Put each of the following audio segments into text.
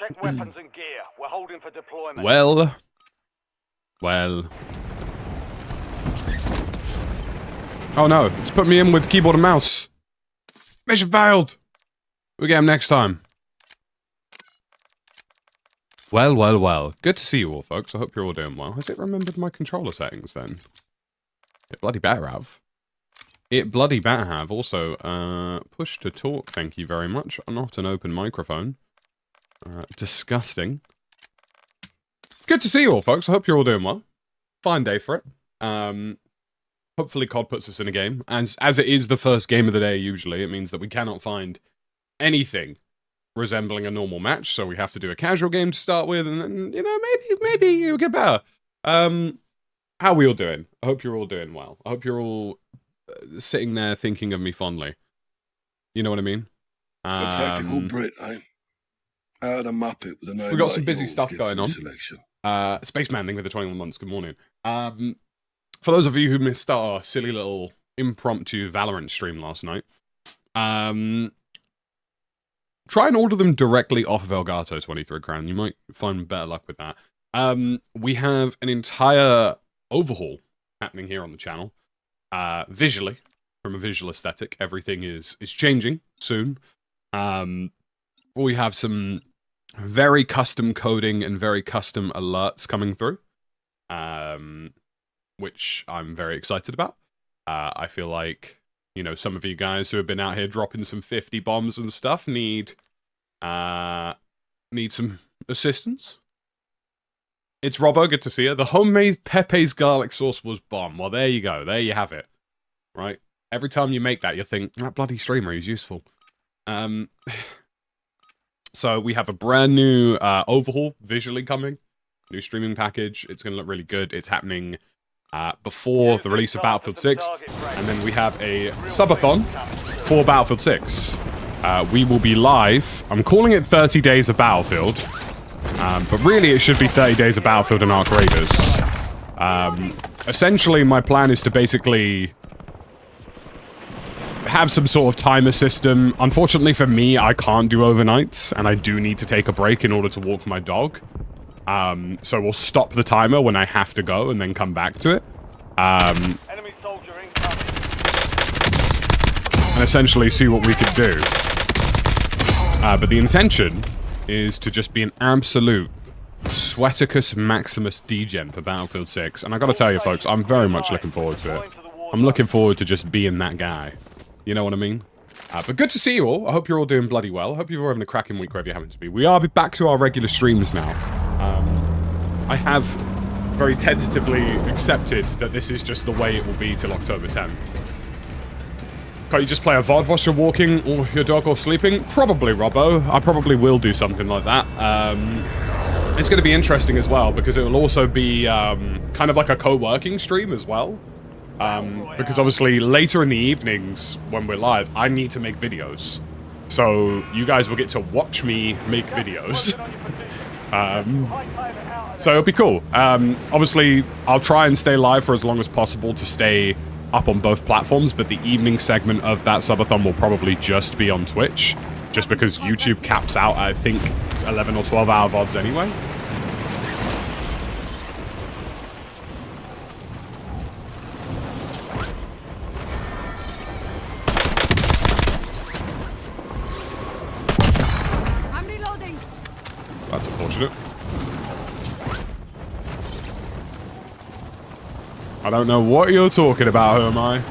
Check weapons and gear. We're holding for deployment. Well. Oh no, it's put me in with keyboard and mouse. Mission failed. We'll get him next time. Well. Good to see you all, folks. I hope you're all doing well. Has it remembered my controller settings then? It bloody better have. Also, push to talk, thank you very much. Not an open microphone. Disgusting. Good to see you all, folks. I hope you're all doing well. Fine day for it. Hopefully COD puts us in a game. As it is the first game of the day, usually, it means that we cannot find anything resembling a normal match, so we have to do a casual game to start with, and then, you know, maybe it'll get better. How are we all doing? I hope you're all doing well. I hope you're all sitting there thinking of me fondly. You know what I mean? A tactical Brit, eh? How to map it with a name. We've got like some busy yours stuff gets going on. selection. Spaceman thing with the 21 months, good morning. For those of you who missed our silly little impromptu Valorant stream last night, try and order them directly off of Elgato 23 Crown. You might find better luck with that. We have an entire overhaul happening here on the channel. Visually, from a visual aesthetic, everything is changing soon. We have some very custom coding and very custom alerts coming through, which I'm very excited about. I feel like, you know, some of you guys who have been out here dropping some 50 bombs and stuff need some assistance. It's Robbo, good to see you. The homemade Pepe's garlic sauce was bomb. Well, there you go. There you have it. Right? Every time you make that, you think, that bloody streamer is useful. So we have a brand new overhaul visually coming. New streaming package. It's going to look really good. It's happening before the release of Battlefield 6. And then we have a subathon for Battlefield 6. We will be live. I'm calling it 30 days of Battlefield. But really it should be 30 days of Battlefield and Ark Raiders. Essentially my plan is to basically have some sort of timer system. Unfortunately for me, I can't do overnights, and I do need to take a break in order to walk my dog. So we'll stop the timer when I have to go and then come back to it. Enemy soldier incoming. And essentially see what we could do. But the intention is to just be an absolute Sweaticus Maximus degen for Battlefield 6. And I gotta tell you folks, I'm very much looking forward to it. I'm looking forward to just being that guy. You know what I mean? But good to see you all. I hope you're all doing bloody well. I hope you're all having a cracking week wherever you happen to be. We are back to our regular streams now. I have very tentatively accepted that this is just the way it will be till October 10th. Can't you just play a VOD whilst you're walking or your dog or sleeping? Probably, Robbo. I probably will do something like that. It's going to be interesting as well because it will also be kind of like a co-working stream as well. Because obviously later in the evenings when we're live, I need to make videos. So you guys will get to watch me make videos. So it'll be cool. Obviously, I'll try and stay live for as long as possible to stay up on both platforms, but the evening segment of that subathon will probably just be on Twitch, just because YouTube caps out, I think, 11 or 12 hour VODs anyway. That's unfortunate. I don't know what you're talking about, who am I?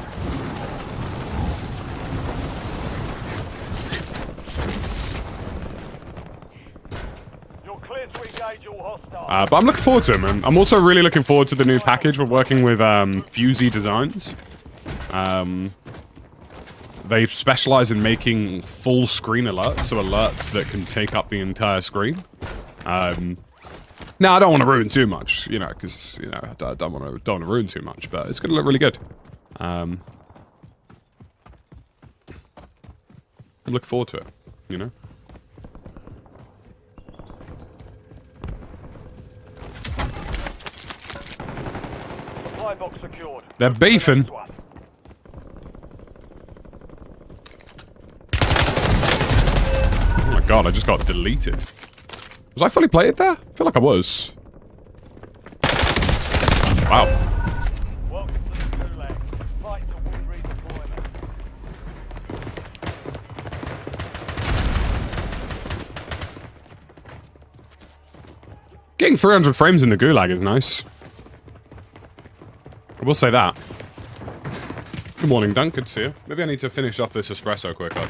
You're clear to engage all hostiles. But I'm looking forward to it, man. I'm also really looking forward to the new package. We're working with Fusey Designs. They specialize in making full screen alerts, so alerts that can take up the entire screen. Now, I don't want to ruin too much, you know, because, you know, I don't want to ruin too much, but it's going to look really good. I look forward to it, you know? Supply box secured. They're beefing. Oh my god, I just got deleted. Was I fully plated there? I feel like I was. Wow. Welcome to the Gulag. Fight to win redeployment. Getting 300 frames in the Gulag is nice. I will say that. Good morning, Dunk. Good to see you. Maybe I need to finish off this espresso quicker.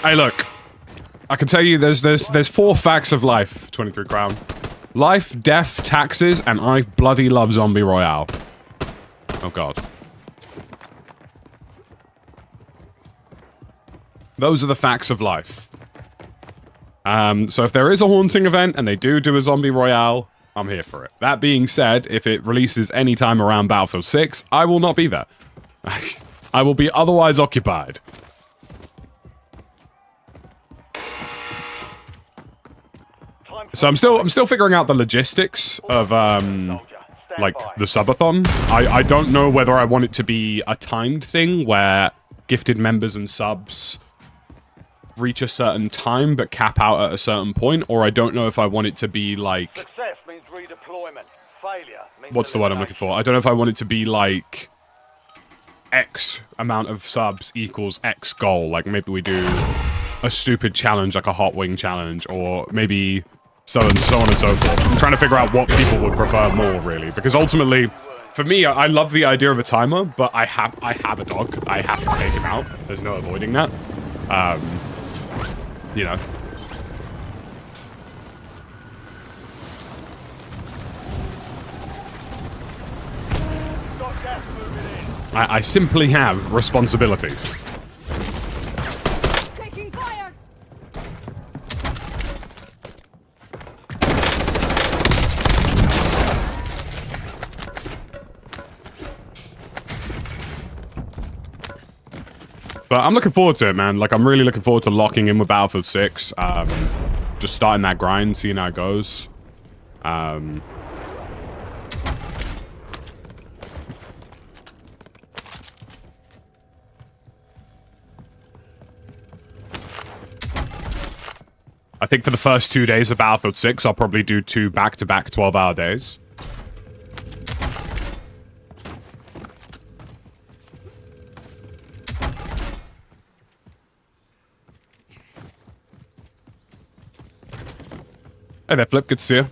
Hey, look. I can tell you there's 4 facts of life, 23 crown. Life, death, taxes, and I bloody love Zombie Royale. Oh, God. Those are the facts of life. So if there is a haunting event and they do a Zombie Royale, I'm here for it. That being said, if it releases any time around Battlefield 6, I will not be there. I will be otherwise occupied. So I'm still figuring out the logistics of like the subathon. I don't know whether I want it to be a timed thing where gifted members and subs reach a certain time but cap out at a certain point, or I don't know if I want it to be like... Success means redeployment. Failure means... What's the word I'm looking for? I don't know if I want it to be like X amount of subs equals X goal. Like maybe we do a stupid challenge like a hot wing challenge, or maybe so on and so forth. I'm trying to figure out what people would prefer more, really, because ultimately, for me, I love the idea of a timer, but I have a dog. I have to take him out. There's no avoiding that. You know. Got gas moving in. I simply have responsibilities. Taking fire. But I'm looking forward to it, man. Like, I'm really looking forward to locking in with Battlefield 6. Just starting that grind, seeing how it goes. I think for the first 2 days of Battlefield 6, I'll probably do 2 back-to-back 12-hour days. Hey there, Flip. Good to see you.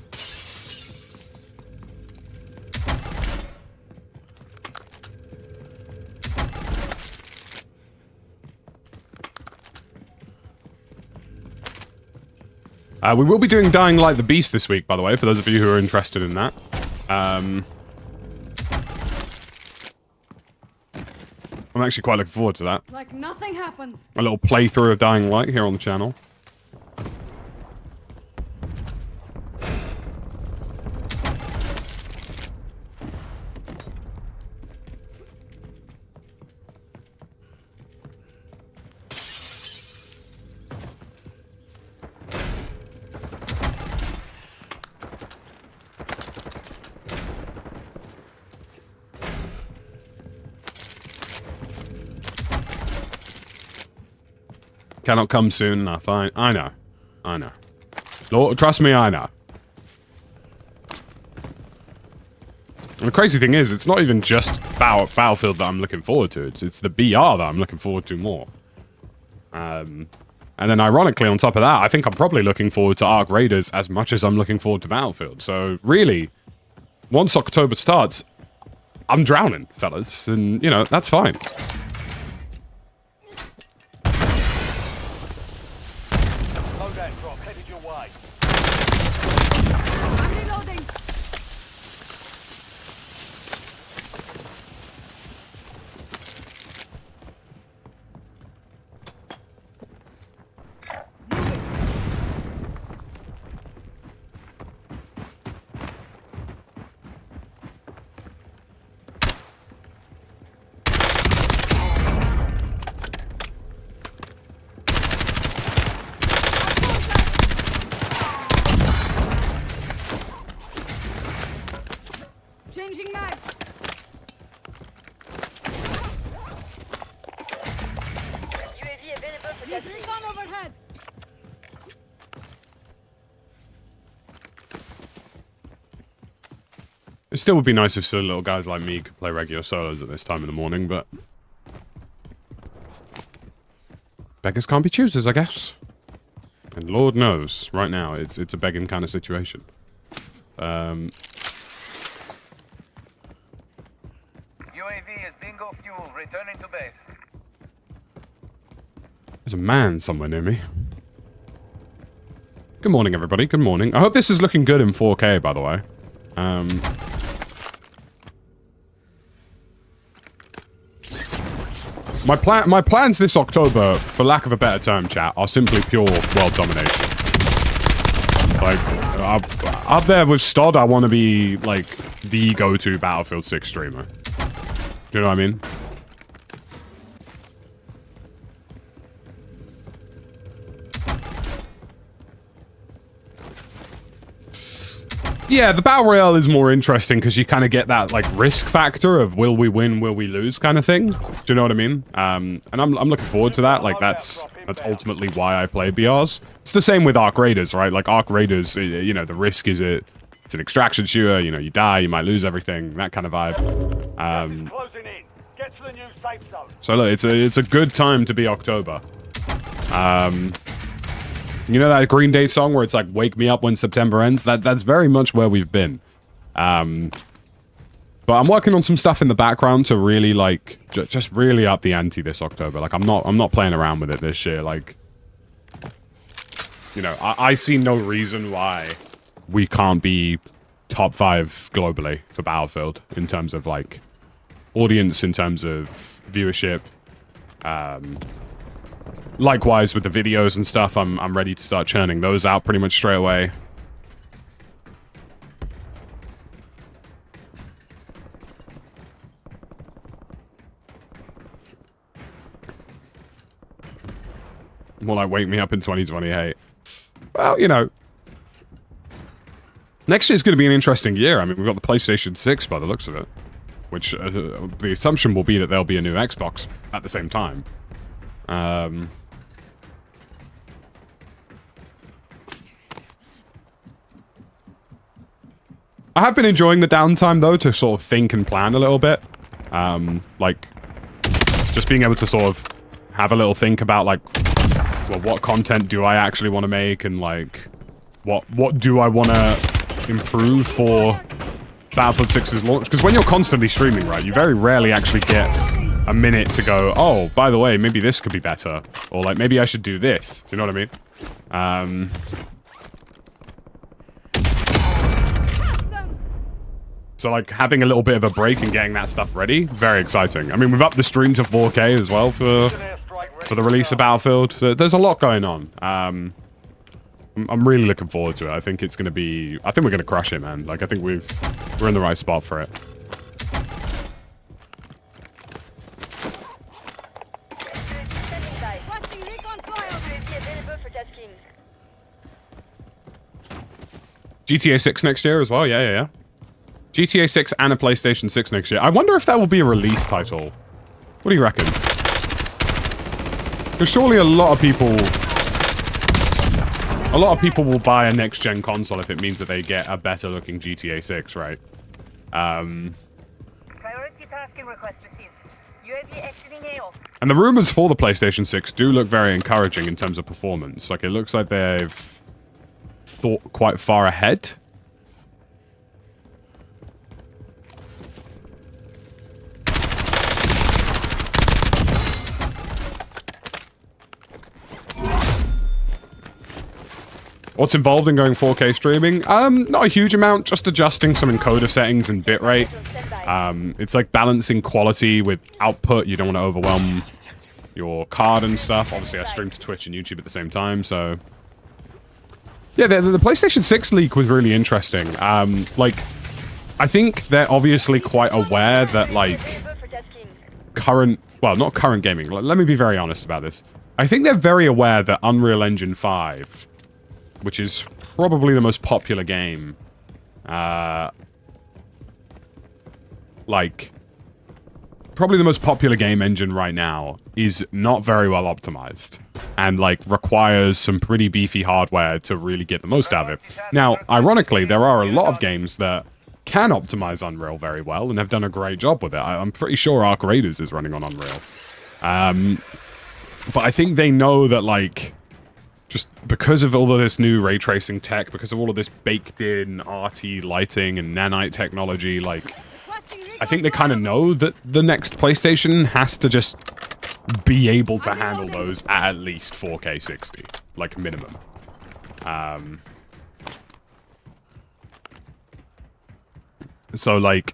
We will be doing Dying Light the Beast this week, by the way, for those of you who are interested in that. I'm actually quite looking forward to that. Like nothing happened. A little playthrough of Dying Light here on the channel. Cannot come soon enough. I know. I know. Lord, trust me, I know. And the crazy thing is, it's not even just Battlefield that I'm looking forward to. It's the BR that I'm looking forward to more. And then ironically, on top of that, I think I'm probably looking forward to Ark Raiders as much as I'm looking forward to Battlefield. So really, once October starts, I'm drowning, fellas. And, you know, that's fine. Loadout drop headed your way. I'm reloading. Changing mags. Recon overhead. It still would be nice if silly little guys like me could play regular solos at this time in the morning, but... beggars can't be choosers, I guess. And Lord knows, right now, it's a begging kind of situation. UAV is bingo fuel. Returning to base. There's a man somewhere near me. Good morning, everybody. Good morning. I hope this is looking good in 4K, by the way. My plans this October, for lack of a better term, chat, are simply pure world domination. Like, up there with Stod, I want to be, like, the go-to Battlefield 6 streamer. Do you know what I mean? Yeah, the Battle Royale is more interesting because you kind of get that, like, risk factor of will we win, will we lose kind of thing. Do you know what I mean? And I'm looking forward to that. Like, that's ultimately why I play BRs. It's the same with Arc Raiders, right? Like, Arc Raiders, you know, the risk is it's an extraction shooter. You know, you die, you might lose everything, that kind of vibe. Closing in. Get to the new safe zone. So, look, it's a good time to be October. You know that Green Day song where it's like, wake me up when September ends? That's very much where we've been. But I'm working on some stuff in the background to really, like, just really up the ante this October. Like, I'm not playing around with it this year. Like, you know, I see no reason why we can't be top 5 globally for Battlefield in terms of, like, audience, in terms of viewership. Likewise with the videos and stuff, I'm ready to start churning those out pretty much straight away. More like wake me up in 2028. Well, you know, next year's going to be an interesting year. I mean, we've got the PlayStation 6 by the looks of it, which the assumption will be that there'll be a new Xbox at the same time. I have been enjoying the downtime, though, to sort of think and plan a little bit. Like, just being able to sort of have a little think about, like, well, what content do I actually want to make, and, like, what do I want to improve for Battlefield 6's launch? Because when you're constantly streaming, right, you very rarely actually get a minute to go, oh, by the way, maybe this could be better. Or, like, maybe I should do this. Do you know what I mean? So, like, having a little bit of a break and getting that stuff ready, very exciting. I mean, we've upped the stream to 4K as well for the release of Battlefield. So there's a lot going on. I'm really looking forward to it. I think it's going to be... I think we're going to crush it, man. Like, I think we're in the right spot for it. GTA 6 next year as well. Yeah. GTA 6 and a PlayStation 6 next year. I wonder if that will be a release title. What do you reckon? Because surely a lot of people will buy a next-gen console if it means that they get a better-looking GTA 6, right? Priority tasking request received. UAV exiting AO. And the rumors for the PlayStation 6 do look very encouraging in terms of performance. Like, it looks like they've thought quite far ahead. What's involved in going 4K streaming? Not a huge amount, just adjusting some encoder settings and bitrate. It's like balancing quality with output. You don't want to overwhelm your card and stuff. Obviously, I stream to Twitch and YouTube at the same time, so... Yeah, the PlayStation 6 leak was really interesting. Like, I think they're obviously quite aware that, like, current... Well, not current gaming. Let me be very honest about this. I think they're very aware that Unreal Engine 5... which is probably the most popular game. Like, probably the most popular game engine right now is not very well optimized and like requires some pretty beefy hardware to really get the most out of it. Now, ironically, there are a lot of games that can optimize Unreal very well and have done a great job with it. I'm pretty sure Arc Raiders is running on Unreal. But I think they know that, like, just because of all of this new ray tracing tech, because of all of this baked-in RT lighting and nanite technology, like, I think they kind of know that the next PlayStation has to just be able to handle those at least 4K 60, like, minimum. So, like,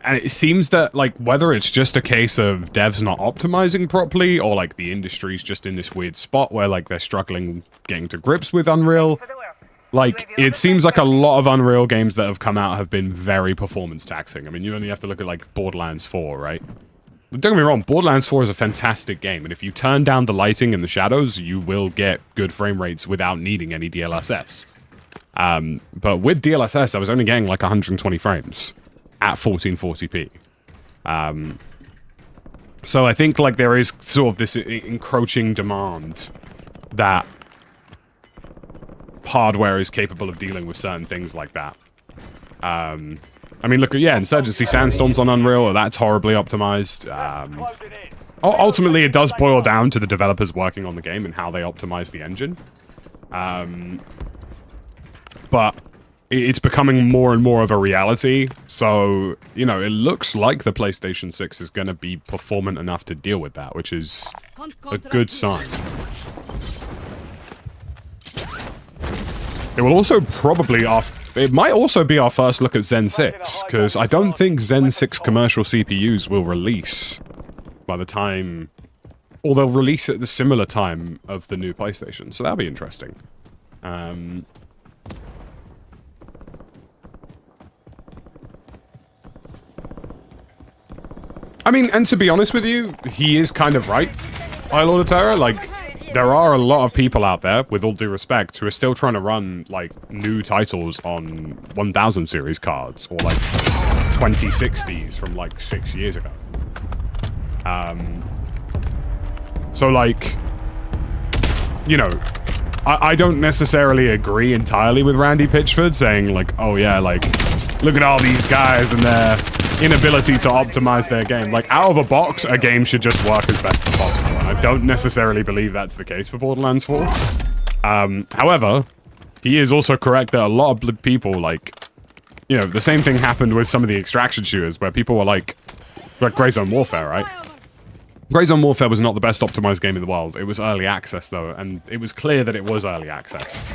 and it seems that, like, whether it's just a case of devs not optimizing properly, or, like, the industry's just in this weird spot where, like, they're struggling getting to grips with Unreal, like, it seems like a lot of Unreal games that have come out have been very performance taxing. I mean, you only have to look at, like, Borderlands 4, right? Don't get me wrong, Borderlands 4 is a fantastic game, and if you turn down the lighting and the shadows, you will get good frame rates without needing any DLSS. But with DLSS, I was only getting, like, 120 frames at 1440p. So I think, like, there is sort of this encroaching demand that hardware is capable of dealing with certain things like that. I mean, look at, yeah, Insurgency Sandstorm's on Unreal, that's horribly optimized. Ultimately, it does boil down to the developers working on the game and how they optimize the engine. But it's becoming more and more of a reality, so, you know, it looks like the PlayStation 6 is going to be performant enough to deal with that, which is a good sign. It will also probably, it might also be our first look at Zen 6, because I don't think Zen 6 commercial CPUs will release by the time, or they'll release at the similar time of the new PlayStation, so that'll be interesting. I mean, and to be honest with you, he is kind of right, Lord of Terror. Like, there are a lot of people out there, with all due respect, who are still trying to run, like, new titles on 1000 series cards, or, like, 2060s from, like, 6 years ago. So, like, you know, I don't necessarily agree entirely with Randy Pitchford saying, like, oh yeah, like, look at all these guys and their inability to optimize their game. Like, out of a box, a game should just work as best as possible. And I don't necessarily believe that's the case for Borderlands 4. However, he is also correct that a lot of people, like, you know, the same thing happened with some of the extraction shooters, where people were like Grey Zone Warfare, right? Grey Zone Warfare was not the best optimized game in the world. It was early access, though, and it was clear that it was early access.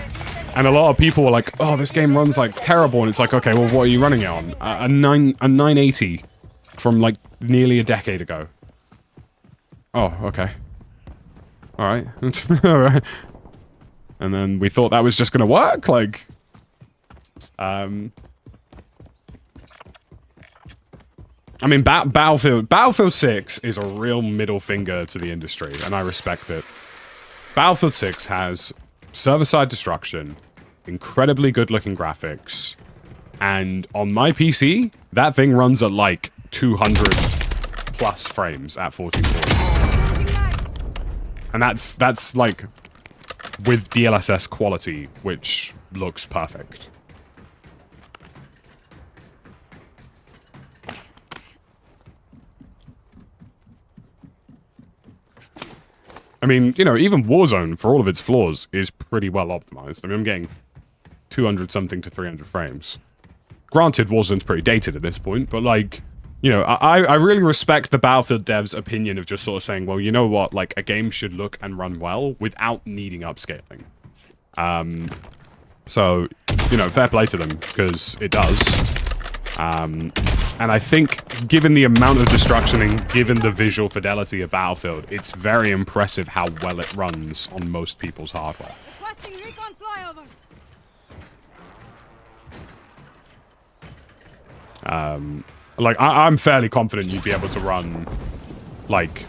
And a lot of people were like, oh, this game runs, like, terrible, and it's like, okay, well, what are you running it on? A 980 from, like, nearly a decade ago. Oh, okay. Alright. Alright. And then we thought that was just gonna work, like... I mean, Battlefield 6 is a real middle finger to the industry, and I respect it. Battlefield 6 has server-side destruction, incredibly good-looking graphics, and on my PC, that thing runs at, like, 200 plus frames at 1440. And that's, like, with DLSS quality, which looks perfect. I mean, you know, even Warzone, for all of its flaws, is pretty well optimized. I mean, I'm getting 200-something to 300 frames. Granted, Warzone's pretty dated at this point, but, like, you know, I really respect the Battlefield devs' opinion of just sort of saying, well, you know what, like, a game should look and run well without needing upscaling. So, you know, fair play to them, because it does. And I think, given the amount of destruction and given the visual fidelity of Battlefield, it's very impressive how well it runs on most people's hardware. Like, I'm fairly confident you'd be able to run, like,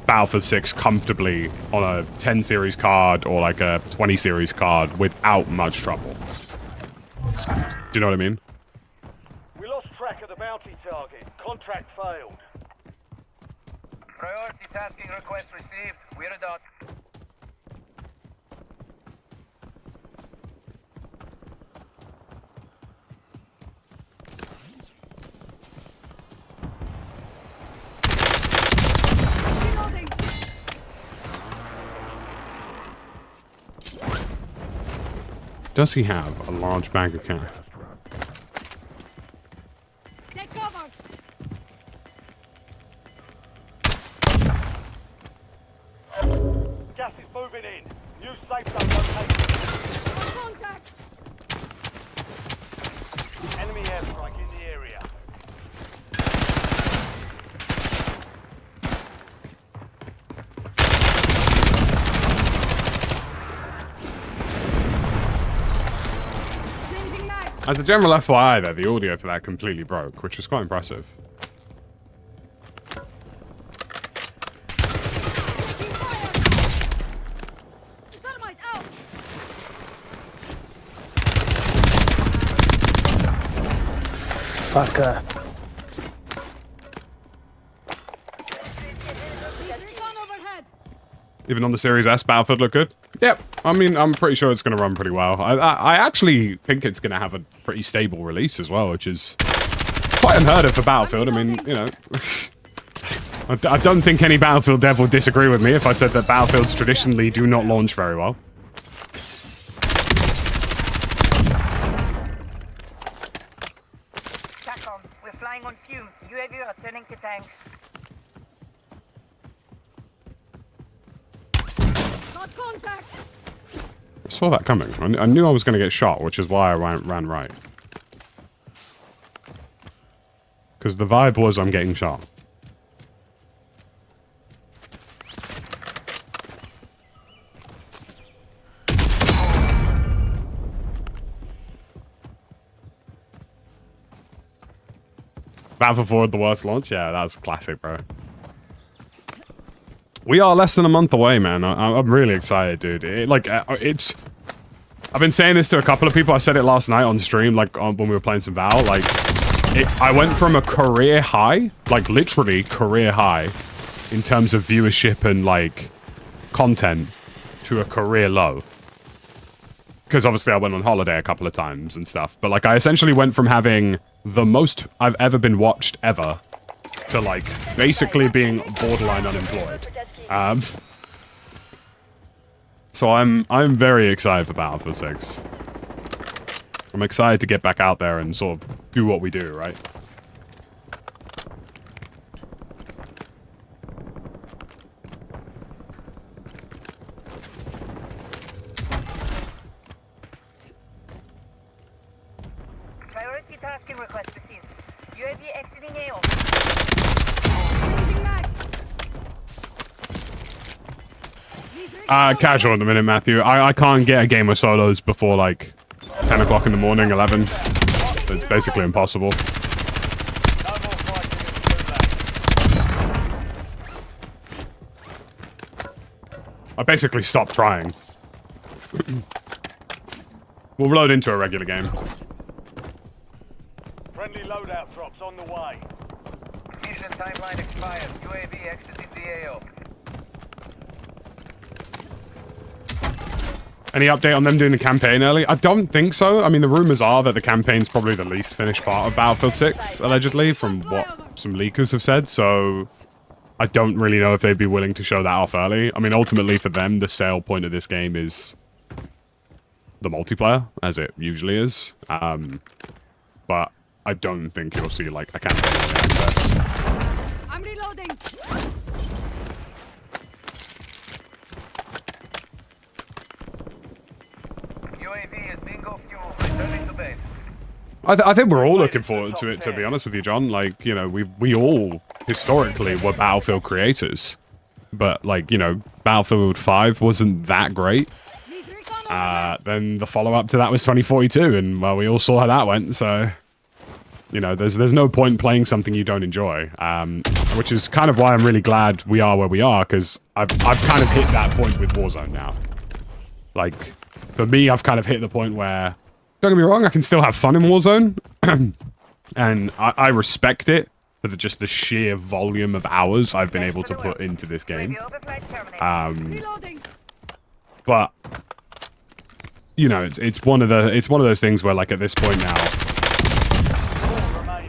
Battlefield 6 comfortably on a 10 series card or, like, a 20 series card without much trouble. Do you know what I mean? We lost track of the bounty target. Contract failed. Priority tasking request received. We're a dot. Reloading. Does he have a large bank account? Take cover. Gas is moving in. New safe zone located. Contact. Enemy airstrike in the area. Changing mags. As a general FYI there, the audio for that completely broke, which was quite impressive. Taking fire. Dynamite out. Fucker. Recon overhead. Even on the Series S, Battlefield looked good. Yep. I mean, I'm pretty sure it's going to run pretty well. I actually think it's going to have a pretty stable release as well, which is quite unheard of for Battlefield. I mean, you know, I don't think any Battlefield dev would disagree with me if I said that Battlefields traditionally do not launch very well. TACOM, we're flying on fumes. UAV returning to tanks. Got contact. I saw that coming. I knew I was going to get shot, which is why I ran right. Because the vibe was I'm getting shot. Battlefield 4 the worst launch? Yeah, that was classic, bro. We are less than a month away, man. I'm really excited, dude. It's... I've been saying this to a couple of people. I said it last night on stream, like, when we were playing some Val. Like, I went from a career high, like, literally career high, in terms of viewership and, like, content, to a career low. Because obviously I went on holiday a couple of times and stuff. But, like, I essentially went from having the most I've ever been watched ever to, like, basically being borderline unemployed. So I'm very excited for Battlefield 6. I'm excited to get back out there and sort of do what we do, right? Priority tasking request received. UAV exiting AO. Changing mags. Casual at the minute, Matthew. I can't get a game of solos before, like, 10 o'clock in the morning, 11. It's basically impossible. No more fighting in the gulag. I basically stopped trying. We'll reload into a regular game. Friendly loadout drops on the way. Mission timeline expired. UAV exiting the AO. Any update on them doing the campaign early? I don't think so. I mean, the rumors are that the campaign's probably the least finished part of Battlefield 6, allegedly, from what some leakers have said, so I don't really know if they'd be willing to show that off early. I mean, ultimately for them, the sale point of this game is the multiplayer, as it usually is. But I don't think you'll see, like, a campaign early access. I'm reloading. UAV is bingo fuel. Returning to base. I think we're all looking forward to it, to be honest with you, John. Like, you know, we all, historically, were Battlefield creators. But, like, you know, Battlefield 5 wasn't that great. Need recon overhead. Then the follow-up to that was 2042, and, well, we all saw how that went, so... You know, there's no point playing something you don't enjoy. Which is kind of why I'm really glad we are where we are, because I've kind of hit that point with Warzone now. Like, for me, I've kind of hit the point where... Don't get me wrong, I can still have fun in Warzone. And I respect it for just the sheer volume of hours I've been able to put into this game. But you know, it's one of those things where, like, at this point now,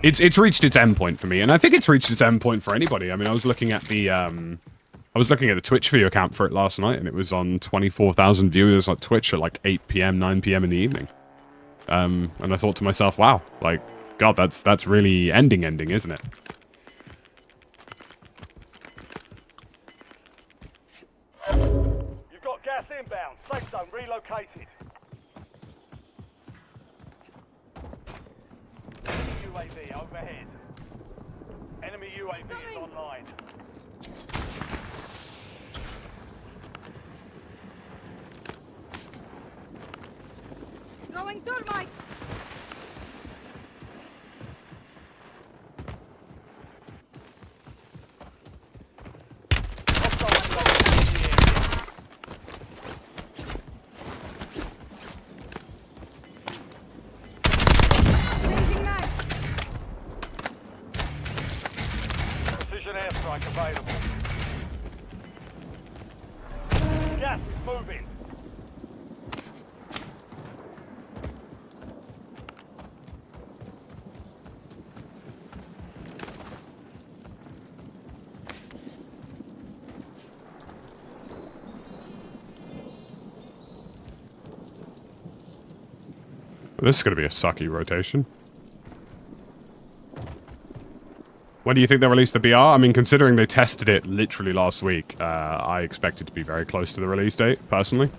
it's reached its end point for me, and I think it's reached its end point for anybody. I mean, I was looking at the Twitch video account for it last night, and it was on 24,000 viewers on Twitch at like 8 p.m., 9 p.m. in the evening. And I thought to myself, wow, like, God, that's really ending, isn't it? You've got gas inbound. Safe zone relocated. UAV overhead. Enemy UAV is online. Throwing thermite. Changing mag. Precision airstrike available. Gas is moving. This is going to be a sucky rotation. When do you think they'll release the BR? I mean, considering they tested it literally last week, I expect it to be very close to the release date, personally.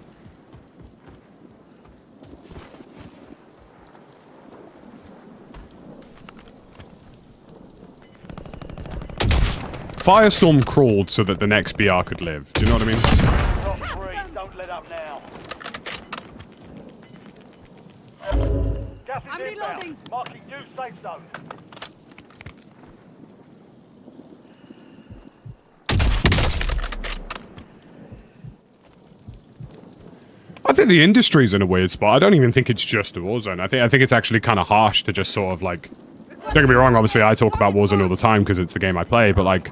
Firestorm crawled so that the next BR could live. Do you know what I mean? Top 3, don't let up now. Gas is I'm inbound. reloading. Marking new safe zone. I think the industry's in a weird spot. I don't even think it's just a Warzone. I think it's actually kind of harsh to just sort of like... Don't get me wrong, obviously I talk about Warzone all the time because it's the game I play, but like...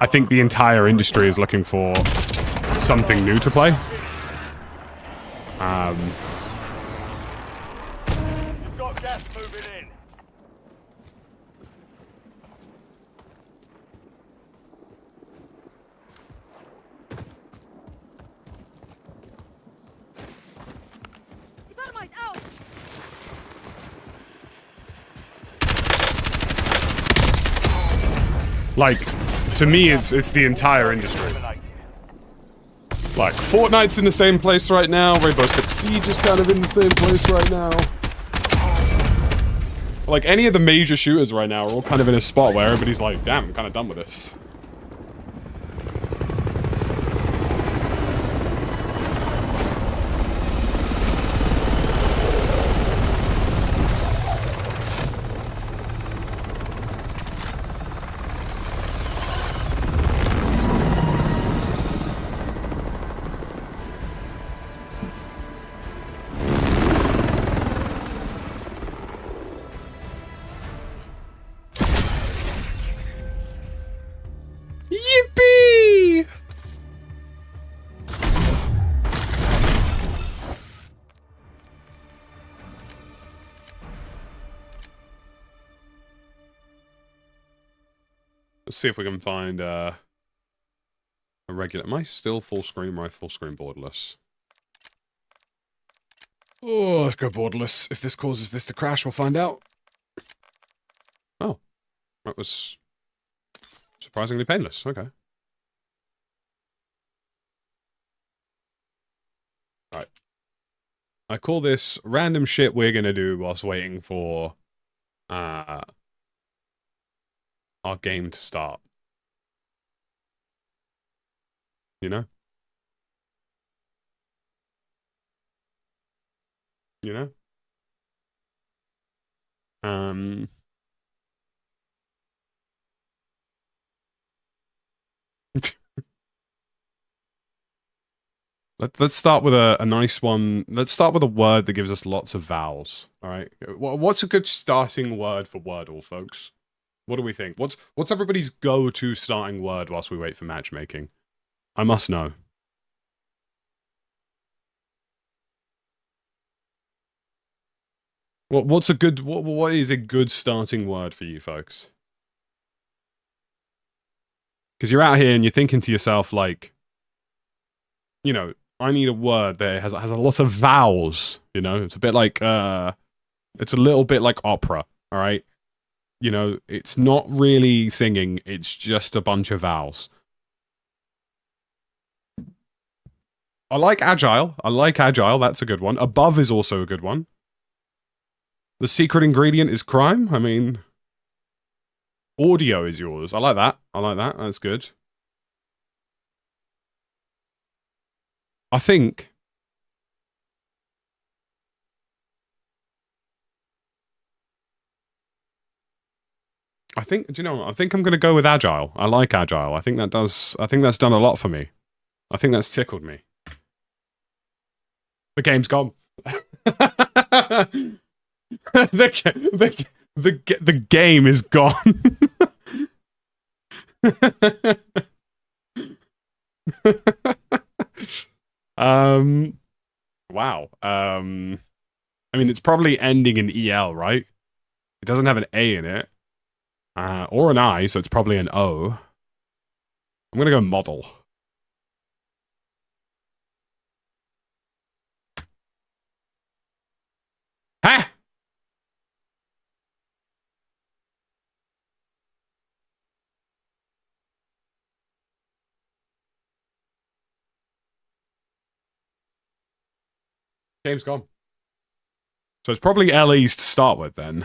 I think the entire industry is looking for something new to play. You've got gas moving in. Thermite out. Like, to me, it's the entire industry. Like, Fortnite's in the same place right now. Rainbow Six Siege is kind of in the same place right now. Like, any of the major shooters right now are all kind of in a spot where everybody's like, damn, I'm kind of done with this. Yippee! Let's see if we can find a regular... Am I still full screen or am I full screen borderless? Oh, let's go borderless. If this causes this to crash, we'll find out. Oh, that was surprisingly painless. Okay. Alright. I call this random shit we're gonna do whilst waiting for our game to start. You know? You know? Let's start with a nice one. Let's start with a word that gives us lots of vowels. All right. What's a good starting word for Wordle, folks? What do we think? What's everybody's go-to starting word whilst we wait for matchmaking? I must know. What is a good starting word for you folks? Because you're out here and you're thinking to yourself, like, you know, I need a word that has a lot of vowels, you know? It's a bit like, it's a little bit like opera, all right? You know, it's not really singing, it's just a bunch of vowels. I like agile. That's a good one. Above is also a good one. The secret ingredient is crime. I mean, audio is yours. I like that. That's good. I think... do you know what? I think I'm going to go with agile. I like agile. I think that's done a lot for me. I think that's tickled me. The game's gone. the game is gone. Wow. I mean, it's probably ending in EL, right? It doesn't have an A in it. Or an I, so it's probably an O. I'm gonna go model. Ha! Game's gone. So it's probably LEs to start with, then.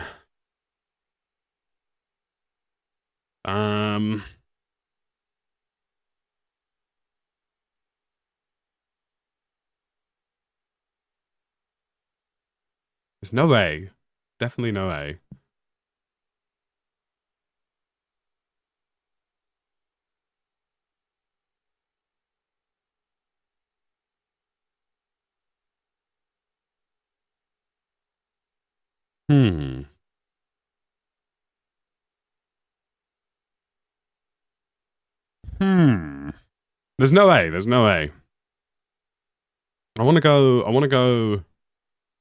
There's no A. Definitely no A. There's no A. There's no A. I want to go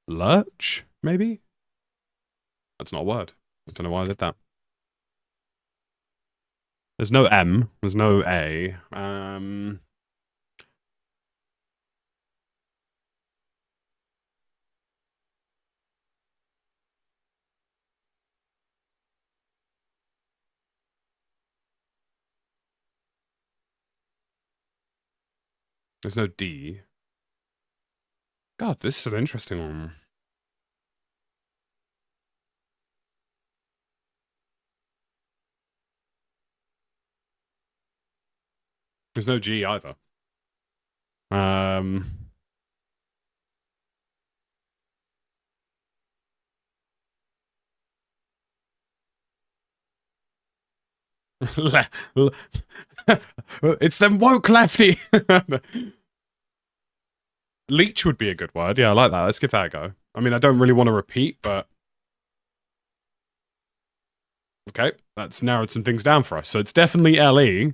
lurch, maybe? That's not a word. I don't know why I did that. There's no M. There's no A. There's no D. God, this is an interesting one. There's no G either. It's them woke lefty. Leech would be a good word. Yeah, I like that. Let's give that a go. I mean, I don't really want to repeat, but... Okay, that's narrowed some things down for us. So it's definitely LE.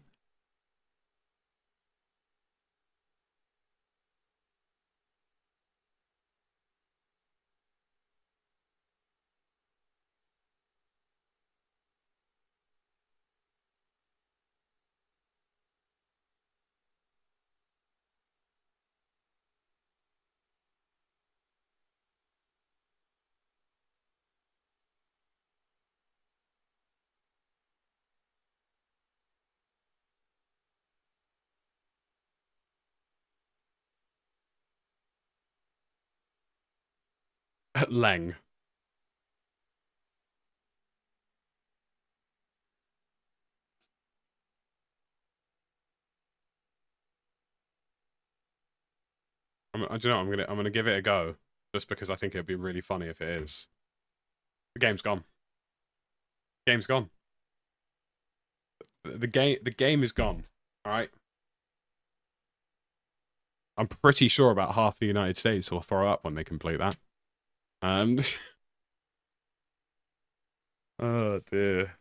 Leng. I don't know. I'm gonna give it a go, just because I think it'd be really funny if it is. The game's gone. Game's gone. The game is gone. All right. I'm pretty sure about half the United States will throw up when they complete that. Oh dear.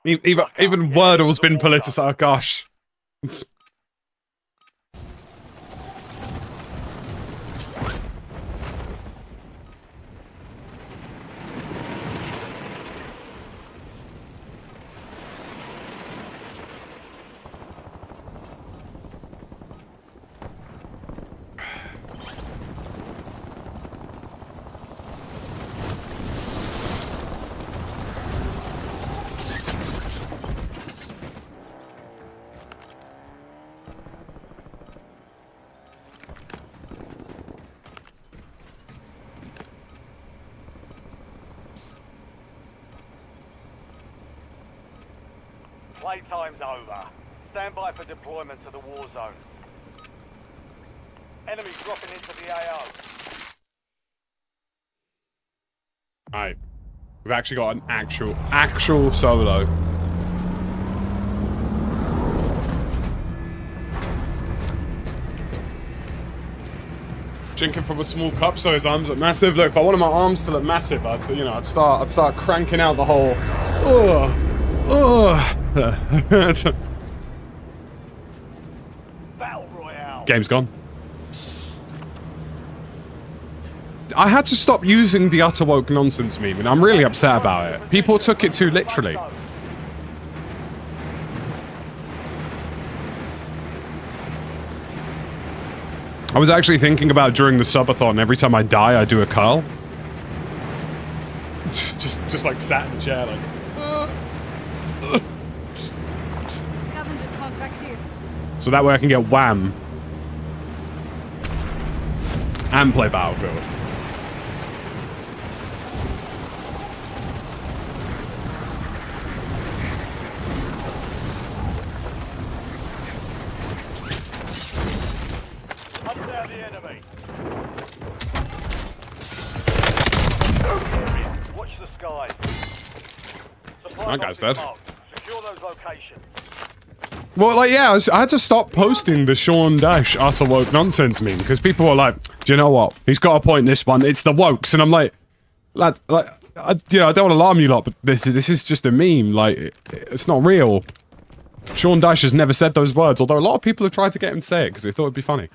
Even Wordle's been politicized. Oh, gosh. Playtime's over. Stand by for deployment to the war zone. Enemy dropping into the AO. Alright. We've actually got an actual solo. Drinking from a small cup so his arms look massive. Look, if I wanted my arms to look massive, I'd start cranking out the whole Battle Royale. Game's gone. I had to stop using the utter woke nonsense meme, and I'm really upset about it. People took it too literally. I was actually thinking about during the subathon, every time I die, I do a curl. Just like sat in the chair, like. Scavenger contract here. So that way I can get wham and play Battlefield. Hunt down the enemy. Watch the skies. That guy's dead. Secure those locations. Well, like, yeah, I had to stop posting the Sean Dash utter woke nonsense meme because people were like, do you know what? He's got a point in this one. It's the wokes. And I'm like, lad, like, I don't want to alarm you lot, but this is just a meme. Like, it's not real. Sean Dash has never said those words, although a lot of people have tried to get him to say it because they thought it'd be funny.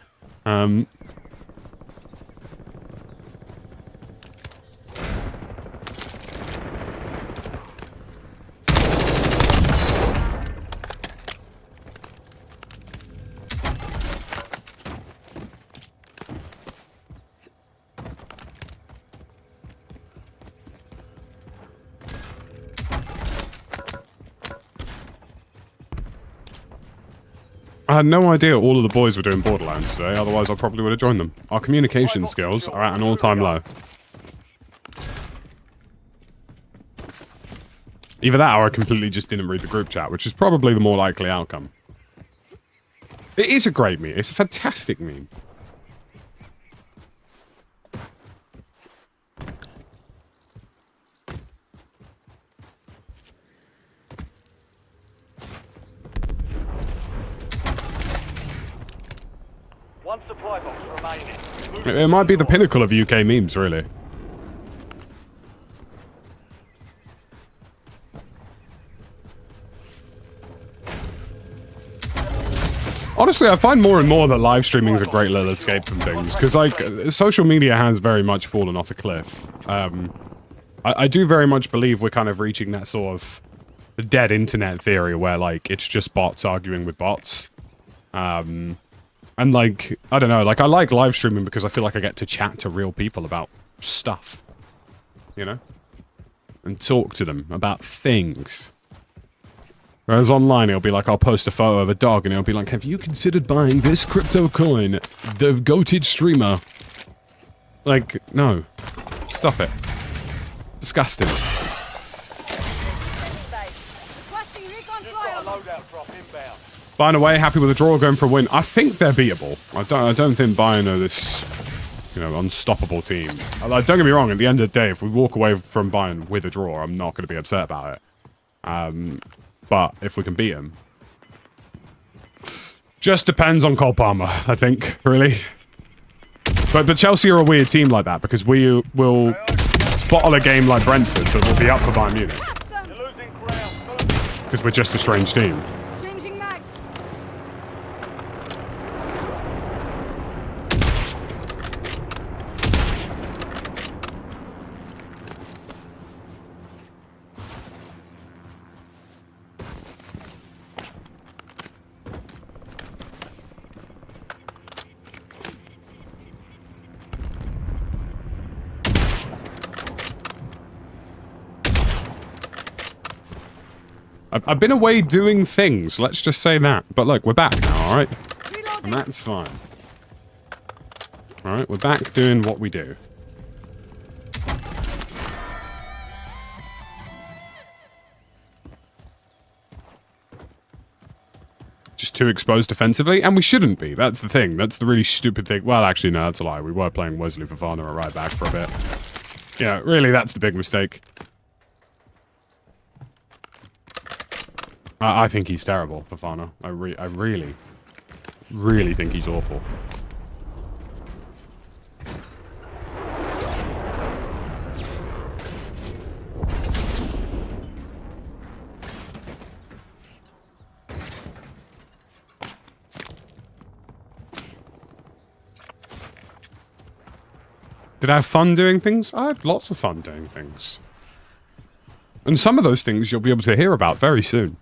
I had no idea all of the boys were doing Borderlands today, otherwise I probably would have joined them. Our communication skills are at an all-time low. Either that or I completely just didn't read the group chat, which is probably the more likely outcome. It is a great meme. It's a fantastic meme. One supply box remaining. It might be the pinnacle of UK memes, really. Honestly, I find more and more that live streaming is a great little escape from things, because, like, social media has very much fallen off a cliff. I do very much believe we're kind of reaching that sort of dead internet theory where, like, it's just bots arguing with bots. And, like, I don't know, like, I like live streaming because I feel like I get to chat to real people about stuff, you know? And talk to them about things. Whereas online, it'll be like, I'll post a photo of a dog, and it'll be like, have you considered buying this crypto coin? The goated streamer. Like, no. Stop it. Disgusting. Requesting recon Got a flyover. loadout drop inbound. Bayern away, happy with the draw, going for a win. I think they're beatable. I don't think Bayern are this, you know, unstoppable team. Like, don't get me wrong, at the end of the day, if we walk away from Bayern with a draw, I'm not going to be upset about it. But if we can beat them, just depends on Cole Palmer, I think, really. But Chelsea are a weird team like that, because we will bottle a game like Brentford, but we'll be up for Bayern Munich. You're losing ground. Because we're just a strange team. Changing mags. I've been away doing things, let's just say that. But look, we're back now, alright? And that's fine. Alright, we're back doing what we do. Just too exposed defensively, and we shouldn't be. That's the thing. That's the really stupid thing. Well, actually, no, that's a lie. We were playing Wesley Fofana right back for a bit. Yeah, really, that's the big mistake. I think he's terrible, Fofana. I really, really think he's awful. Did I have fun doing things? I had lots of fun doing things. And some of those things you'll be able to hear about very soon.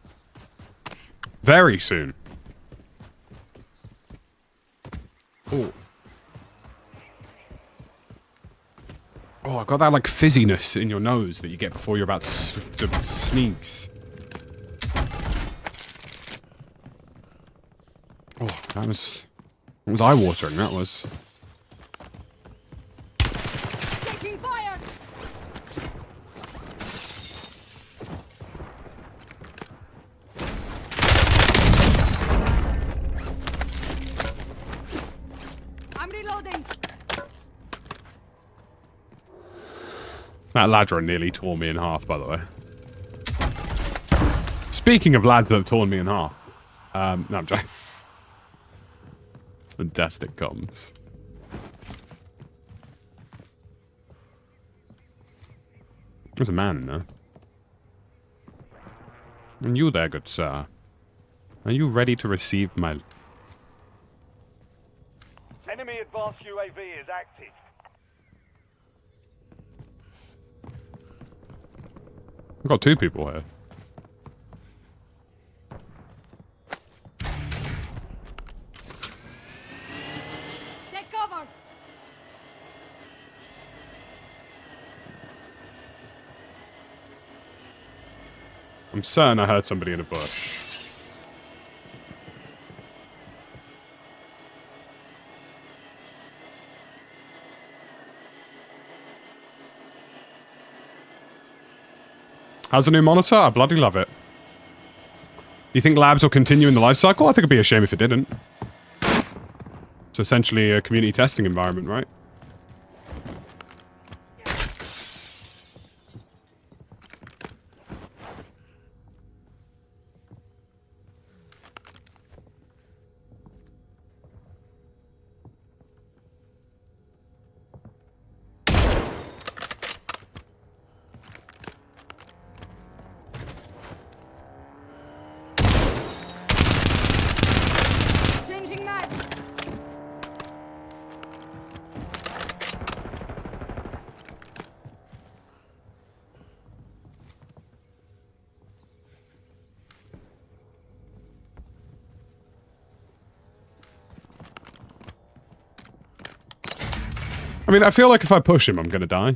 Very soon. Oh. Oh, I got that like fizziness in your nose that you get before you're about to sneeze. Oh, that was eye-watering, that was. Taking fire. I'm reloading. That ladder nearly tore me in half, by the way. Speaking of lads that have torn me in half. No, I'm joking. Fantastic comms. There's a man in there. And you there, good sir. Are you ready to receive my... Enemy advanced UAV is active. I've got two people here. Take cover. I'm certain I heard somebody in a bush. How's the new monitor? I bloody love it. Do you think labs will continue in the life cycle? I think it'd be a shame if it didn't. It's essentially a community testing environment, right? Changing mags. I mean, I feel like if I push him, I'm gonna die.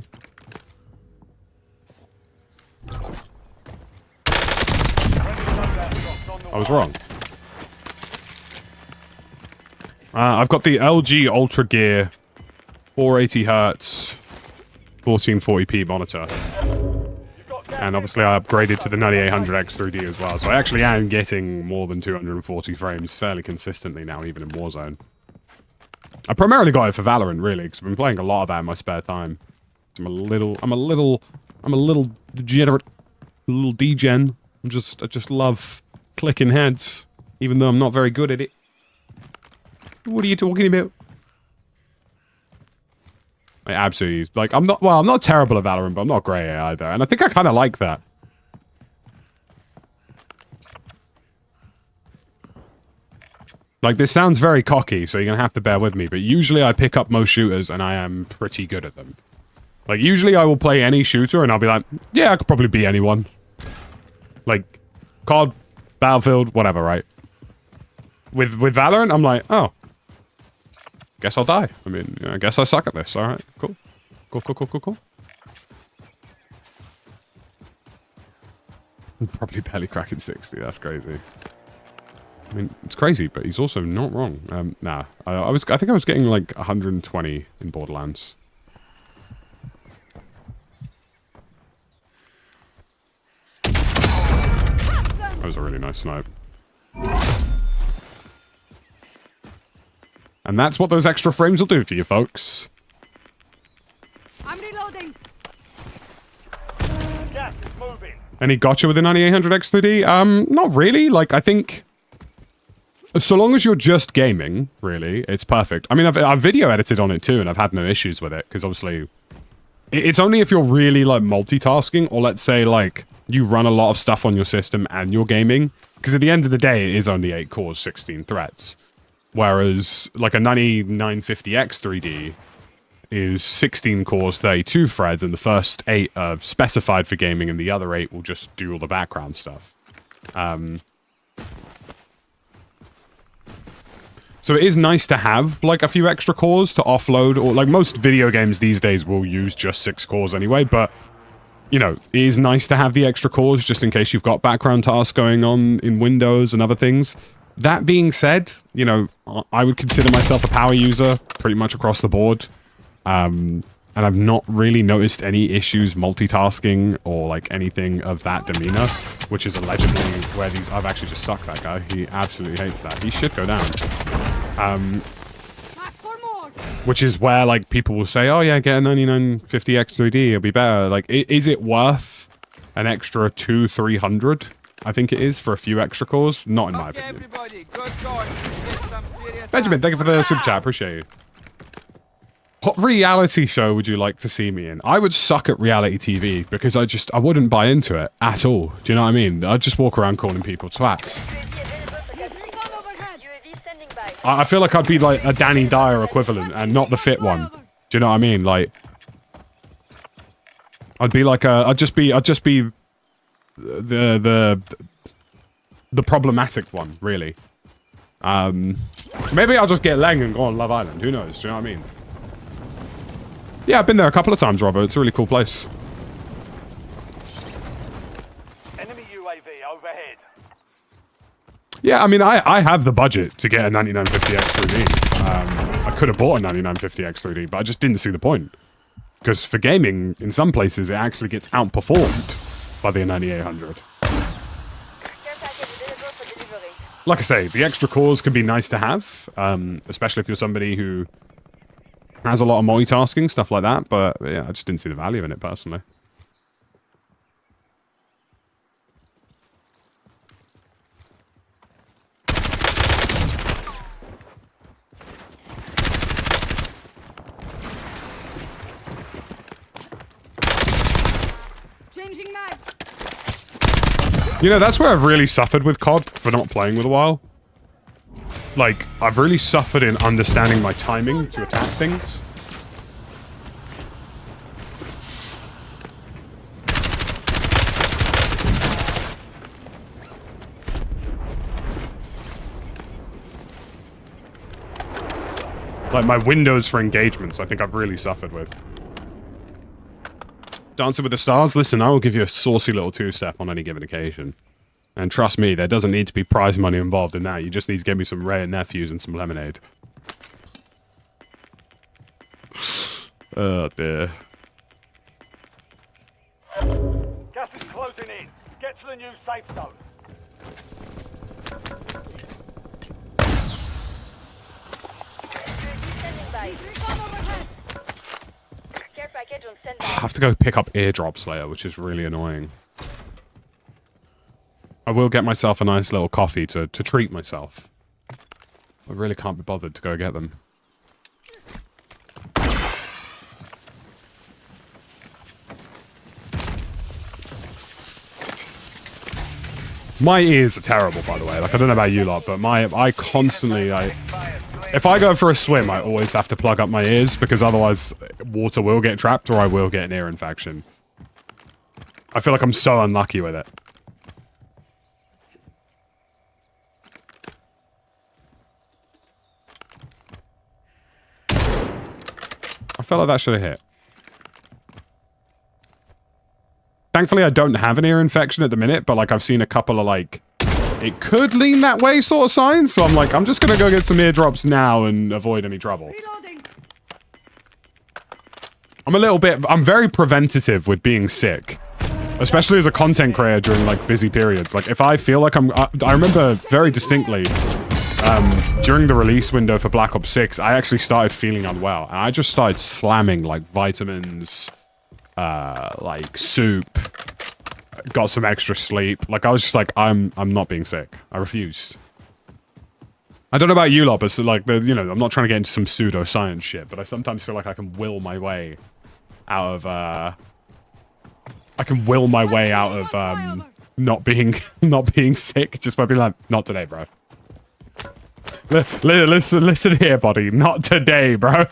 I was wrong. I've got the LG Ultra Gear 480 Hz 1440p monitor. And obviously I upgraded to the 9800X 3D as well, so I actually am getting more than 240 frames fairly consistently now, even in Warzone. I primarily got it for Valorant, really, because I've been playing a lot of that in my spare time. I'm a little degenerate, a little degen. I just love clicking heads, even though I'm not very good at it. What are you talking about? I absolutely, like, I'm not terrible at Valorant, but I'm not great at it either. And I think I kind of like that. Like, this sounds very cocky, so you're gonna have to bear with me, but usually I pick up most shooters and I am pretty good at them. Like, usually I will play any shooter and I'll be like, yeah, I could probably be anyone. Like, COD, Battlefield, whatever, right? With Valorant, I'm like, oh. Guess I'll die. I mean, I guess I suck at this. Alright, cool. Cool. I'm probably barely cracking 60, that's crazy. I mean, it's crazy, but he's also not wrong. Nah, I think I was getting like 120 in Borderlands. That was a really nice snipe. And that's what those extra frames will do for you, folks. I'm reloading. Gas is moving. Any gotcha with the 9800 X3D? Not really. Like, I think... So long as you're just gaming, really, it's perfect. I mean, I've video edited on it too, and I've had no issues with it, because obviously... It's only if you're really, like, multitasking, or let's say, like, you run a lot of stuff on your system and you're gaming, because at the end of the day, it is only 8 cores, 16 threads. Whereas, like, a 9950X 3D is 16 cores, 32 threads, and the first 8 are specified for gaming, and the other 8 will just do all the background stuff. So it is nice to have, like, a few extra cores to offload, or, like, most video games these days will use just 6 cores anyway, but, you know, it is nice to have the extra cores just in case you've got background tasks going on in Windows and other things. That being said, you know, I would consider myself a power user pretty much across the board. And I've not really noticed any issues multitasking or, like, anything of that demeanor, which is allegedly where these... I've actually just sucked that guy. He absolutely hates that. He should go down. Back for more. Which is where, like, people will say, oh, yeah, get a 9950X3D, it'll be better. Like, is it worth an extra 200-300? I think it is for a few extra cores. Not in my opinion. Everybody, good going. Get some serious Benjamin, thank you for the super chat. Appreciate you. What reality show would you like to see me in? I would suck at reality TV because I wouldn't buy into it at all. Do you know what I mean? I'd just walk around calling people twats. Recon overhead. UAV standing by. I feel like I'd be like a Danny Dyer equivalent and not the fit one. Do you know what I mean? Like, I'd be like I'd just be the problematic one, really. Maybe I'll just get Lang and go on Love Island. Who knows? Do you know what I mean? Yeah, I've been there a couple of times, Robert. It's a really cool place. Enemy UAV overhead. Yeah, I mean, I have the budget to get a 9950X 3D. I could have bought a 9950X 3D, but I just didn't see the point. Because for gaming, in some places, it actually gets outperformed by the 9800. Care package available for delivery. Like I say, the extra cores can be nice to have, especially if you're somebody who has a lot of multitasking, stuff like that, but yeah, I just didn't see the value in it, personally. Changing mags. You know, that's where I've really suffered with COD for not playing with a while. Like, I've really suffered in understanding my timing to attack things. Like, my windows for engagements, I think I've really suffered with. Dancing with the Stars? Listen, I will give you a saucy little two-step on any given occasion. And trust me, there doesn't need to be prize money involved in that. You just need to get me some rare nephews and some lemonade. Oh, dear. Gas is closing in. Get to the new safe zone. UAV standing by. Recon overhead. Care package on I standby. have to go pick up airdrops later, which is really annoying. I will get myself a nice little coffee to treat myself. I really can't be bothered to go get them. My ears are terrible, by the way. Like, I don't know about you lot, but I constantly, if I go for a swim, I always have to plug up my ears because otherwise water will get trapped or I will get an ear infection. I feel like I'm so unlucky with it. I felt like that should have hit. Thankfully, I don't have an ear infection at the minute, but like I've seen a couple of like, it could lean that way sort of signs. So I'm like, I'm just gonna go get some eardrops now and avoid any trouble. Reloading. I'm very preventative with being sick. Especially as a content creator during like busy periods. Like if I feel like I remember very distinctly, during the release window for Black Ops 6, I actually started feeling unwell. And I just started slamming like vitamins, like soup, got some extra sleep. Like I was just like, I'm not being sick. I refused. I don't know about you lot, but so like, you know, I'm not trying to get into some pseudoscience shit, but I sometimes feel like I can will my way out of, not being sick just by being like, not today, bro. Listen here, buddy. Not today, bro.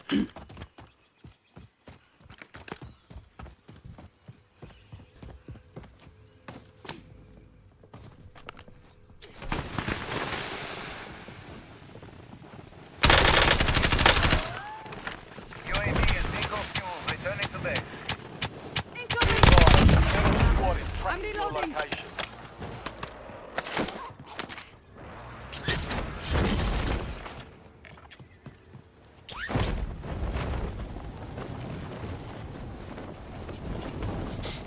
UAV is bingo fuel. Returning to base. Incoming. I'm reloading. Location.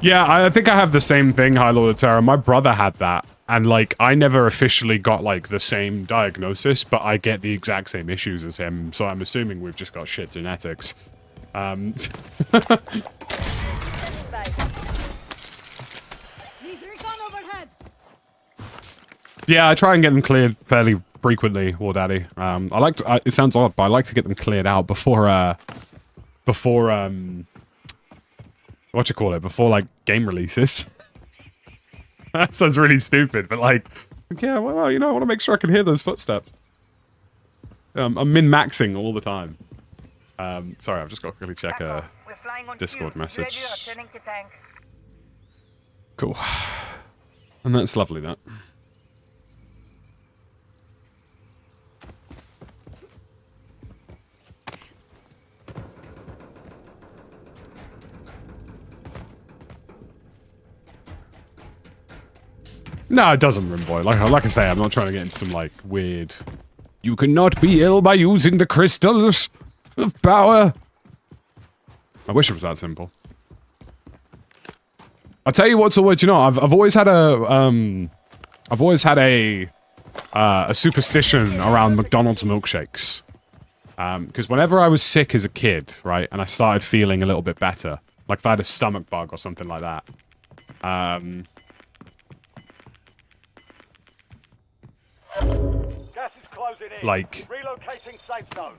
Yeah, I think I have the same thing, High Lord of Terror. My brother had that. And, like, I never officially got, like, the same diagnosis, but I get the exact same issues as him. So I'm assuming we've just got shit genetics. Need recon overhead. Yeah, I try and get them cleared fairly frequently, War Daddy. I like to, it sounds odd, but I like to get them cleared out before, what you call it? Before, like, game releases. That sounds really stupid, but like, yeah, well, you know, I want to make sure I can hear those footsteps. I'm min-maxing all the time. Sorry, I've just got to quickly check a Discord message. Cool. And that's lovely, that. No, it doesn't, Rimboy. Like I say, I'm not trying to get into some, like, weird... You cannot be ill by using the crystals of power. I wish it was that simple. I'll tell you what's always, you know, I've always had a, a superstition around McDonald's milkshakes. Because whenever I was sick as a kid, right, and I started feeling a little bit better, like if I had a stomach bug or something like that, Gas is closing in. like, Relocating safe zone.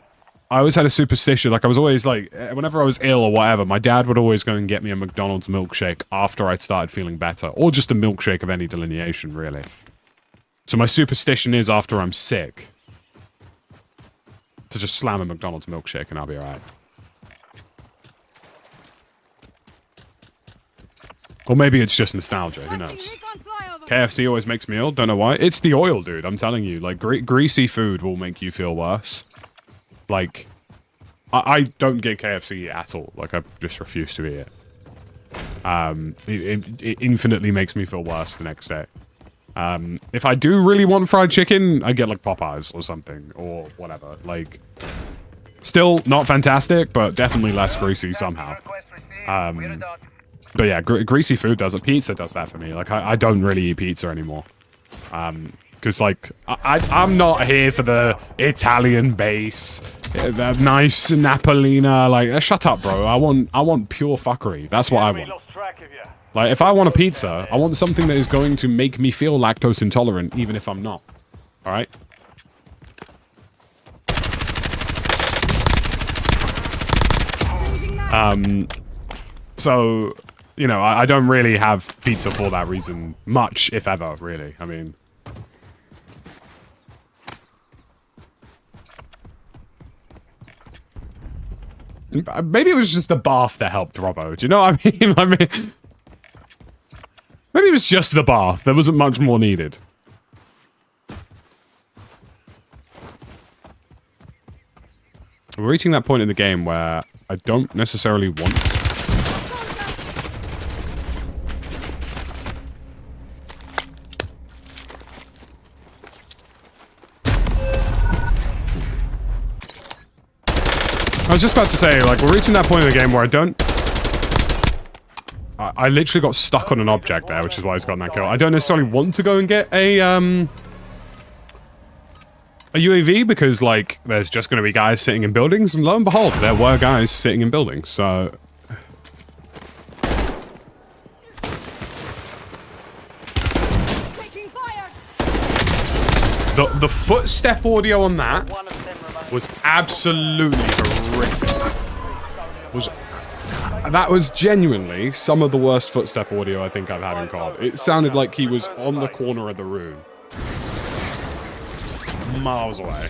I always had a superstition. Like, I was always, like, whenever I was ill or whatever, my dad would always go and get me a McDonald's milkshake after I'd started feeling better. Or just a milkshake of any delineation, really. So my superstition is after I'm sick, to just slam a McDonald's milkshake and I'll be alright. Or maybe it's just nostalgia, who knows? KFC always makes me ill, don't know why. It's the oil, dude, I'm telling you. Like, greasy food will make you feel worse. Like, I don't get KFC at all. Like, I just refuse to eat it. It infinitely makes me feel worse the next day. If I do really want fried chicken, I get, like, Popeyes or something, or whatever. Like, still not fantastic, but definitely less greasy somehow. But yeah, greasy food does it. Pizza does that for me. Like, I don't really eat pizza anymore. Because, like, I'm not here for the Italian base, the nice Napolina. Like, shut up, bro. I want pure fuckery. That's what I want. Like, if I want a pizza, I want something that is going to make me feel lactose intolerant, even if I'm not. Alright? So... you know, I don't really have pizza for that reason much, if ever, really. I mean... Maybe it was just the bath that helped Robbo. Do you know what I mean? Maybe it was just the bath. There wasn't much more needed. We're reaching that point in the game where I don't necessarily want... I was just about to say, like, we're reaching that point in the game where I don't... I literally got stuck on an object there, which is why he's gotten that kill. I don't necessarily want to go and get a UAV, because, like, there's just going to be guys sitting in buildings, and lo and behold, there were guys sitting in buildings, so... Taking fire. The footstep audio on that was absolutely horrific. That was genuinely some of the worst footstep audio I think I've had in COD. It sounded like he was on the corner of the room. Miles away.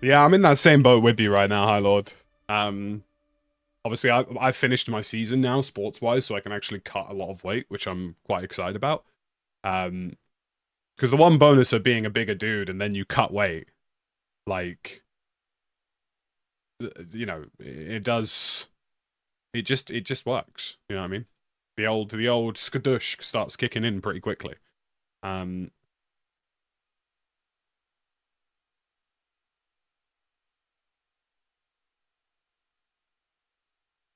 Yeah, I'm in that same boat with you right now, High Lord. Obviously, I've finished my season now, sports-wise, so I can actually cut a lot of weight, which I'm quite excited about. Because the one bonus of being a bigger dude and then you cut weight, like, you know, it does, it just works. You know what I mean? The old skadush starts kicking in pretty quickly.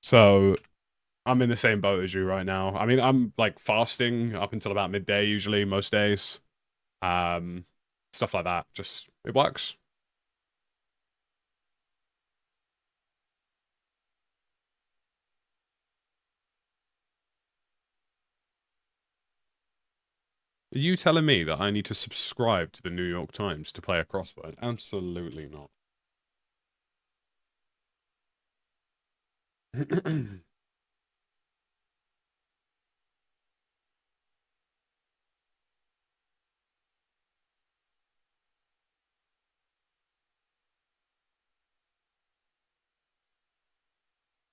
So, I'm in the same boat as you right now. I mean, I'm, like, fasting up until about midday, usually, most days. Stuff like that. Just, it works. Are you telling me that I need to subscribe to the New York Times to play a crossword? Absolutely not.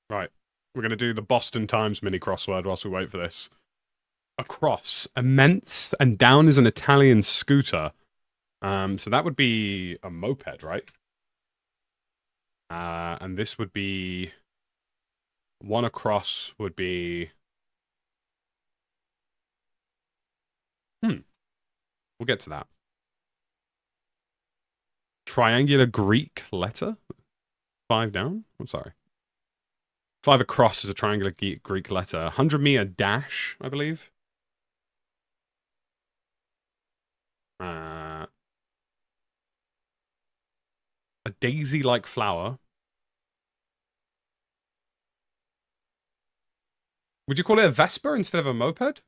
Right. We're going to do the Boston Times mini crossword whilst we wait for this. Across. Immense and down is an Italian scooter. So that would be a moped, right? And this would be... One across would be... We'll get to that. Triangular Greek letter? 5 down? I'm sorry. 5 across is a triangular Greek letter. 100-meter dash, I believe. A daisy-like flower. Would you call it a Vespa instead of a moped?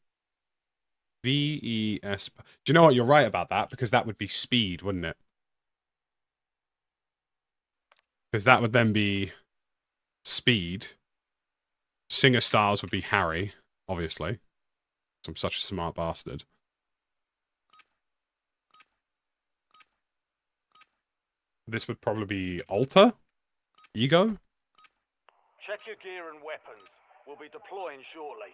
V-E-S... Do you know what? You're right about that, because that would be speed, wouldn't it? Because that would then be speed. Singer Stars would be Harry, obviously. I'm such a smart bastard. This would probably be Alta? Ego? Check your gear and weapons. We'll be deploying shortly.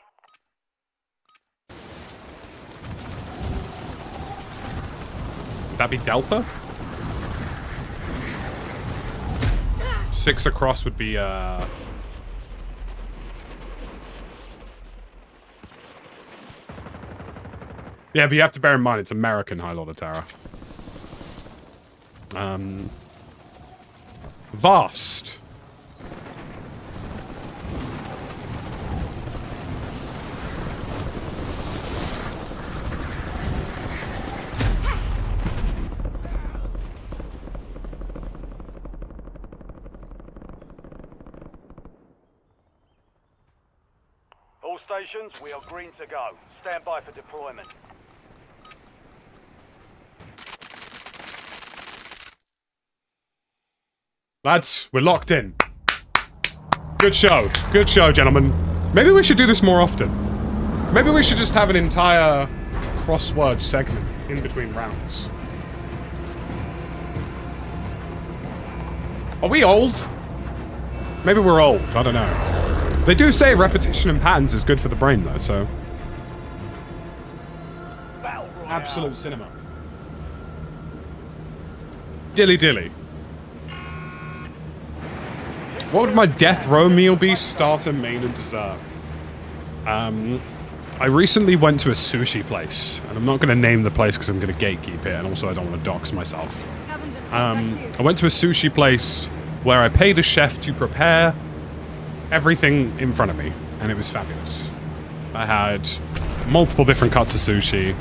Would that be Delta? 6 across would be, Yeah, but you have to bear in mind, it's American High Lord of Terror. Vast. All stations, we are green to go. Stand by for deployment. Lads, we're locked in. Good show. Good show, gentlemen. Maybe we should do this more often. Maybe we should just have an entire crossword segment in between rounds. Are we old? Maybe we're old. I don't know. They do say repetition and patterns is good for the brain, though, so... Absolute cinema. Dilly dilly. What would my death row meal be? Starter, main, and dessert. I recently went to a sushi place, and I'm not going to name the place because I'm going to gatekeep it, and also I don't want to dox myself. I went to a sushi place where I paid a chef to prepare everything in front of me, and it was fabulous. I had multiple different cuts of sushi.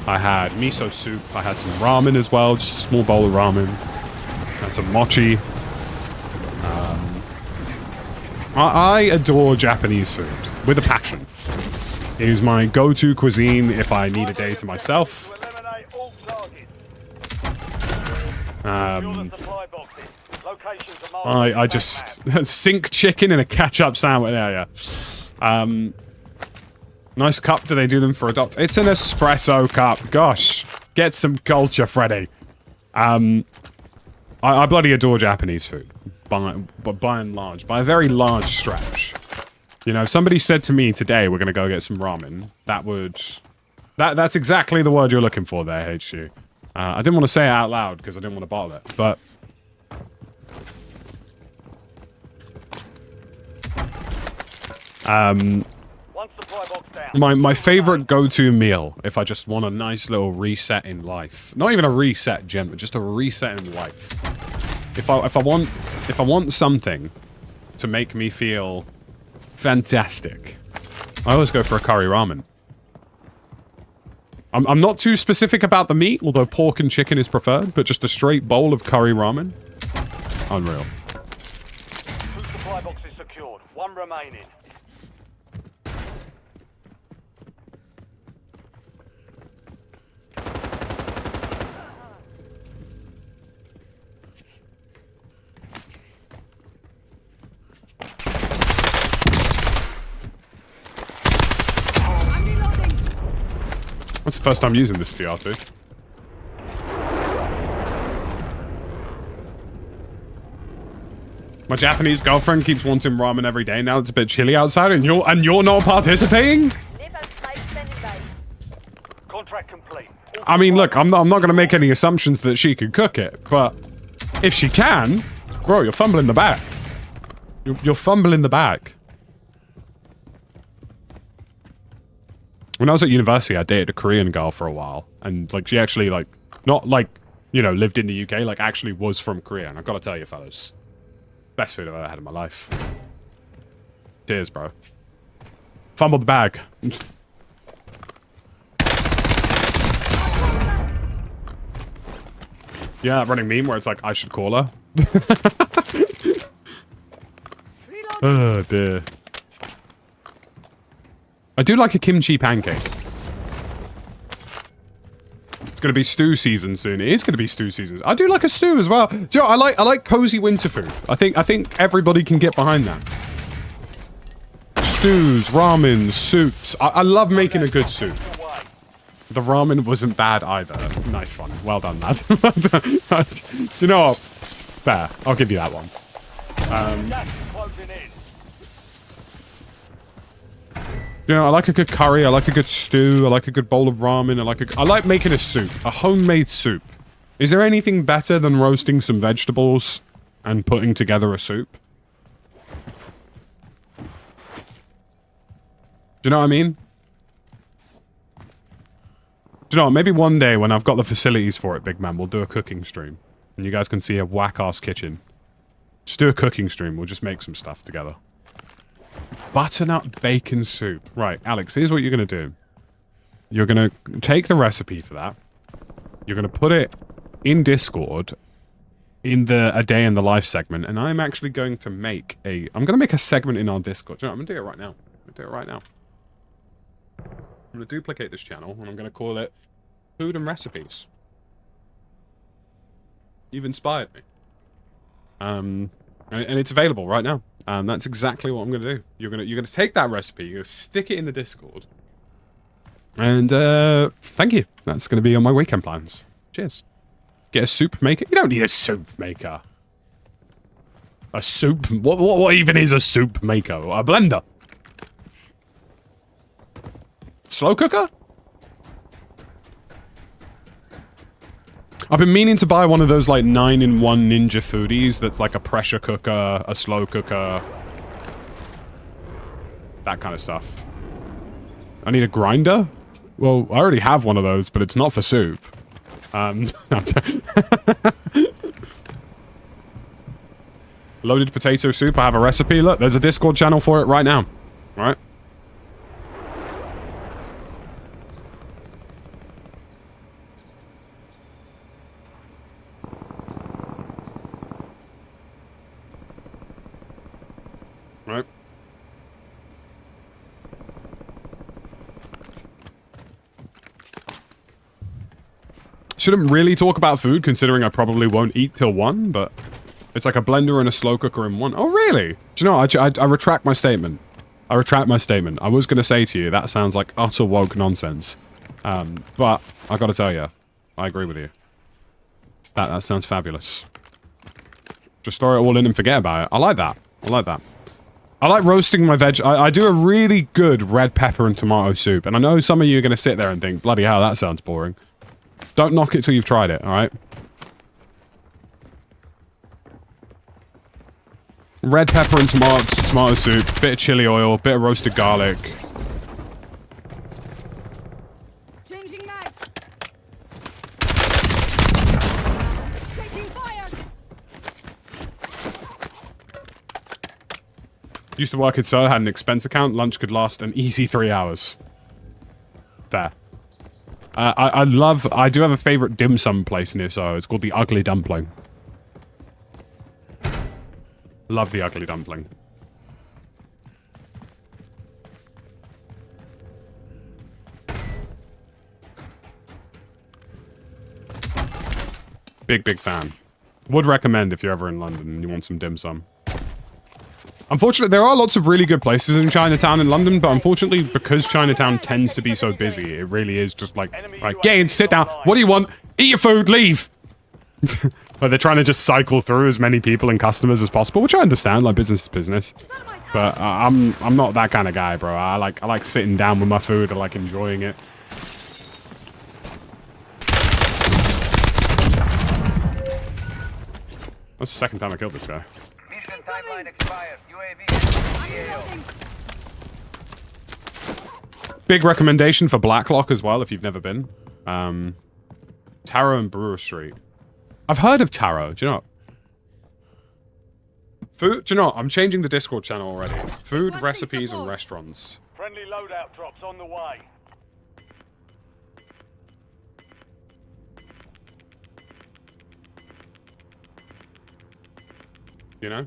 I had miso soup. I had some ramen as well, just a small bowl of ramen. I had some mochi. I adore Japanese food with a passion. It is my go-to cuisine if I need a day to myself. I just sink chicken in a ketchup sandwich. Yeah. Nice cup. Do they do them for adults? It's an espresso cup. Gosh, get some culture, Freddy. I bloody adore Japanese food. By and large, by a very large stretch. You know, if somebody said to me today, we're going to go get some ramen, that's exactly the word you're looking for there, HG. I didn't want to say it out loud because I didn't want to bottle it, but... My favorite go-to meal, if I just want a nice little reset in life. Not even a reset, Jim, just a reset in life. If I want something to make me feel fantastic, I always go for a curry ramen. I'm not too specific about the meat, although pork and chicken is preferred, but just a straight bowl of curry ramen. Unreal. 2 supply boxes secured. 1 remaining. That's the first time using this TR2. My Japanese girlfriend keeps wanting ramen every day. Now it's a bit chilly outside, and you're not participating. Contract complete. I mean, look, I'm not going to make any assumptions that she can cook it, but if she can, bro, you're fumbling the bag. You're fumbling the bag. When I was at university, I dated a Korean girl for a while, and like she actually like not like, you know, lived in the UK, like actually was from Korea. And I've got to tell you, fellas, best food I've ever had in my life. Cheers, bro. Fumbled the bag. Yeah, that running meme where it's like I should call her. Oh dear. I do like a kimchi pancake. It's gonna be stew season soon. It is gonna be stew season. I do like a stew as well. Do you know, I like cozy winter food. I think everybody can get behind that. Stews, ramen, soups. I love making a good soup. The ramen wasn't bad either. Nice one. Well done, lad. Do you know what? Fair. I'll give you that one. You know, I like a good curry, I like a good stew, I like a good bowl of ramen, I like making a soup. A homemade soup. Is there anything better than roasting some vegetables and putting together a soup? Do you know what I mean? Do you know what? Maybe one day when I've got the facilities for it, big man, we'll do a cooking stream. And you guys can see a whack-ass kitchen. Just do a cooking stream, we'll just make some stuff together. Butternut bacon soup. Right, Alex, here's what you're going to do. You're going to take the recipe for that. You're going to put it in Discord in the A Day in the Life segment. And I'm actually going to make a... I'm going to make a segment in our Discord. You know, I'm going to do it right now. I'm going to do it right now. I'm going to duplicate this channel and I'm going to call it Food and Recipes. You've inspired me. And it's available right now. That's exactly what I'm gonna do. You're gonna take that recipe, you're gonna stick it in the Discord. And thank you. That's gonna be on my weekend plans. Cheers. Get a soup maker. You don't need a soup maker. A soup? What even is a soup maker? A blender? Slow cooker? I've been meaning to buy one of those like 9-in-1 Ninja Foodies that's like a pressure cooker, a slow cooker, that kind of stuff. I need a grinder? Well, I already have one of those, but it's not for soup. Loaded potato soup, I have a recipe. Look, there's a Discord channel for it right now. All right. Right. Shouldn't really talk about food, considering I probably won't eat till 1, but it's like a blender and a slow cooker in one. Oh, really? Do you know what? I retract my statement. I retract my statement. I was going to say to you, that sounds like utter woke nonsense. But I got to tell you, I agree with you. That sounds fabulous. Just throw it all in and forget about it. I like that. I like that. I like roasting my veg. I do a really good red pepper and tomato soup. And I know some of you are going to sit there and think, bloody hell, that sounds boring. Don't knock it till you've tried it, alright? Red pepper and tomato soup, bit of chili oil, bit of roasted garlic. Changing mags. Taking fire. Used to work at So, had an expense account. Lunch could last an easy 3 hours. There. I do have a favorite dim sum place near So. It's called the Ugly Dumpling. Love the Ugly Dumpling. Big fan. Would recommend if you're ever in London and you want some dim sum. Unfortunately, there are lots of really good places in Chinatown in London, but unfortunately, because Chinatown tends to be so busy, it really is just like, right, get in, sit down, what do you want? Eat your food, leave! But they're trying to just cycle through as many people and customers as possible, which I understand, like business is business. But I'm not that kind of guy, bro. I like sitting down with my food, I like enjoying it. That's the second time I killed this guy. Mission timeline expired. UAV. Big recommendation for Blacklock as well, if you've never been. Taro and Brewer Street. I've heard of Taro, do you know? Food, do you know what? I'm changing the Discord channel already. Food, recipes, and restaurants. Friendly loadout drops on the way. You know?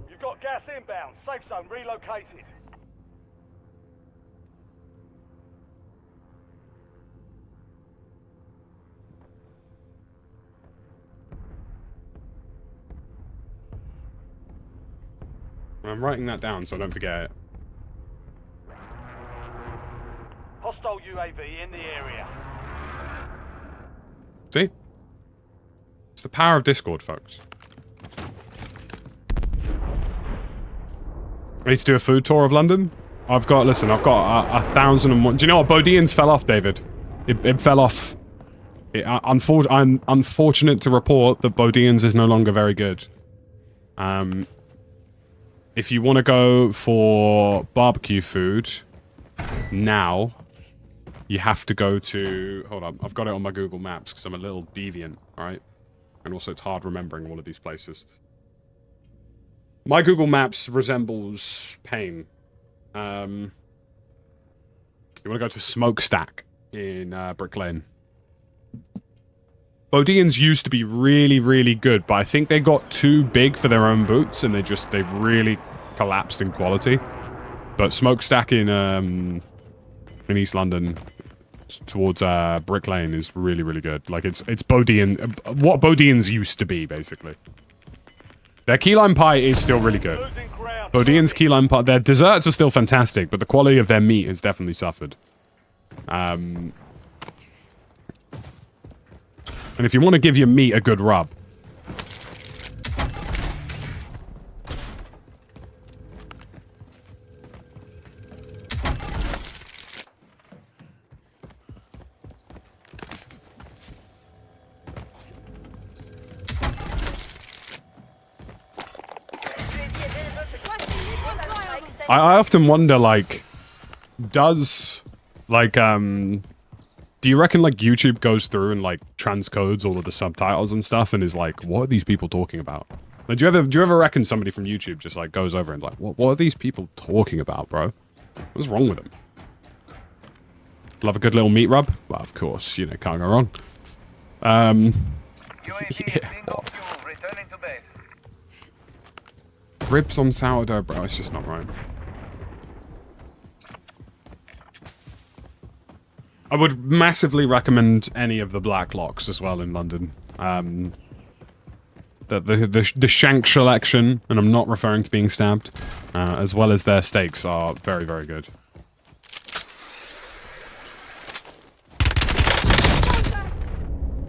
You've got gas inbound. Safe zone relocated. I'm writing that down so I don't forget it. Hostile UAV in the area. See? It's the power of Discord, folks. I need to do a food tour of London. I've got 1,001. Do you know what? Bodines fell off, David. It fell off. I'm unfortunate to report that Bodines is no longer very good. If you want to go for barbecue food now, you have to go to... Hold on, I've got it on my Google Maps because I'm a little deviant, alright? And also it's hard remembering all of these places. My Google Maps resembles pain. You want to go to Smokestack in Brick Lane. Bodines used to be really, really good, but I think they got too big for their own boots, and they really collapsed in quality. But Smokestack in East London, towards Brick Lane, is really, really good. Like it's Bodine, what Bodines used to be, basically. Their key lime pie is still really good. Losing ground. Bodian's key lime pie, their desserts are still fantastic, but the quality of their meat has definitely suffered. And if you want to give your meat a good rub, I often wonder, like, does, like, do you reckon, like, YouTube goes through and, like, transcodes all of the subtitles and stuff and is like, what are these people talking about? Like, do you ever reckon somebody from YouTube just, like, goes over and like, what are these people talking about, bro? What's wrong with them? Love a good little meat rub? Well, of course, you know, can't go wrong. Yeah. Returning to base. Ribs on sourdough, bro, it's just not right. I would massively recommend any of the black locks as well in London. The shank selection, and I'm not referring to being stabbed, as well as their steaks are very, very good.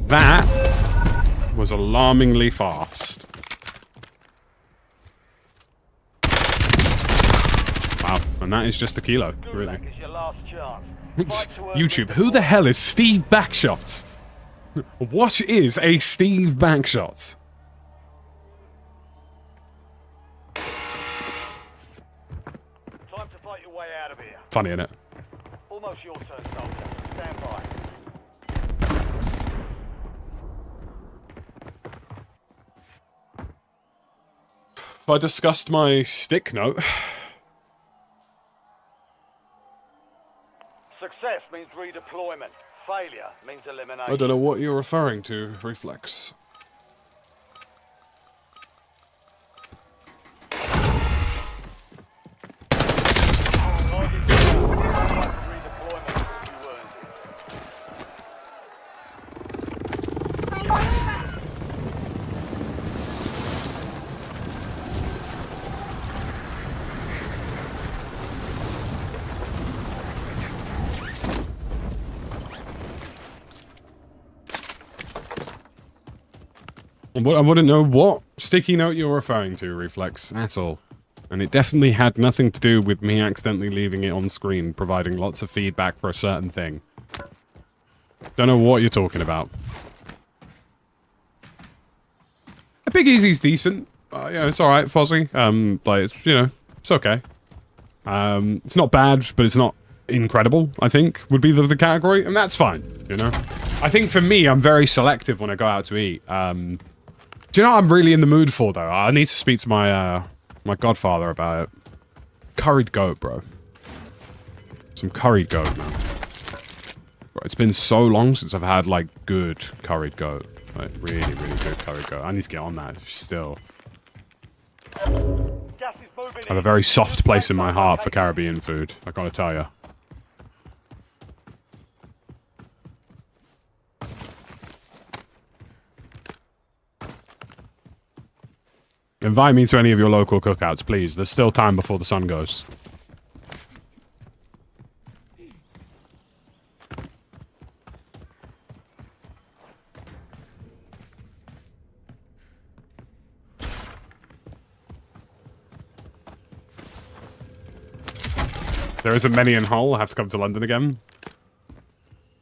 That was alarmingly fast. Wow, and that is just a kilo, really. Gulag is your last chance. YouTube, who the hell is Steve Backshot? What is a Steve Backshot? Time to fight your way out of here. Funny, innit? Almost your turn, soldier. Stand by. Have I discussed my stick note? Success means redeployment. Failure means elimination. I don't know what you're referring to, Reflex. I wouldn't know what sticky note you're referring to, Reflex, at all. And it definitely had nothing to do with me accidentally leaving it on screen, providing lots of feedback for a certain thing. Don't know what you're talking about. A Big Easy's decent. Yeah, it's alright, Fozzie. Like, it's, you know, it's okay. It's not bad, but it's not incredible, I think, would be the category. And that's fine, you know? I think for me, I'm very selective when I go out to eat. Do you know what I'm really in the mood for, though? I need to speak to my, my godfather about it. Curried goat, bro. Some curried goat, man. Bro, it's been so long since I've had, like, good curried goat. Like, really, really good curried goat. I need to get on that, still. Gas is moving I have a very soft place in my heart for Caribbean food, I gotta tell you. Invite me to any of your local cookouts, please. There's still time before the sun goes. There isn't many in Hull. I have to come to London again.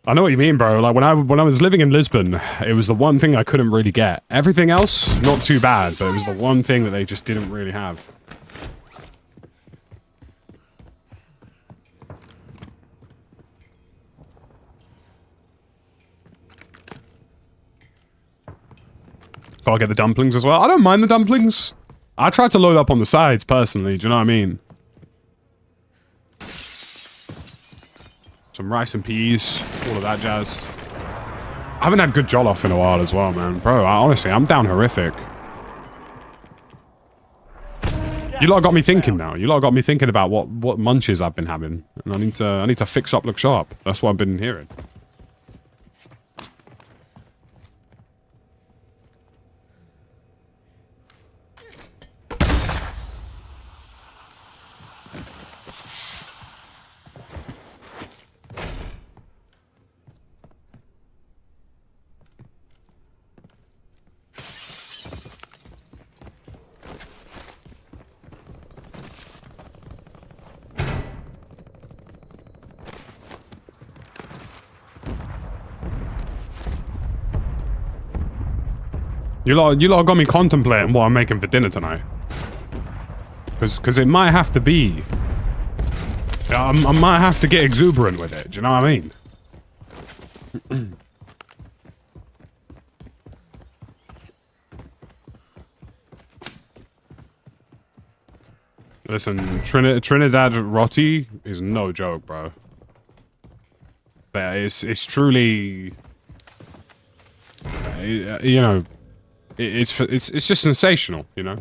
I know what you mean, bro. Like, when I was living in Lisbon, it was the one thing I couldn't really get. Everything else, not too bad, but it was the one thing that they just didn't really have. Gotta get the dumplings as well. I don't mind the dumplings. I try to load up on the sides, personally. Do you know what I mean? Some rice and peas, all of that jazz. I haven't had good jollof in a while as well, man. Bro, honestly, I'm down horrific. You lot got me thinking now. You lot got me thinking about what munches I've been having. And I need to fix up, look sharp. That's what I've been hearing. You lot got me contemplating what I'm making for dinner tonight. Because it might have to be... I might have to get exuberant with it, do you know what I mean? Listen, Trinidad roti is no joke, bro. But it's truly... you know... It's just sensational, you know?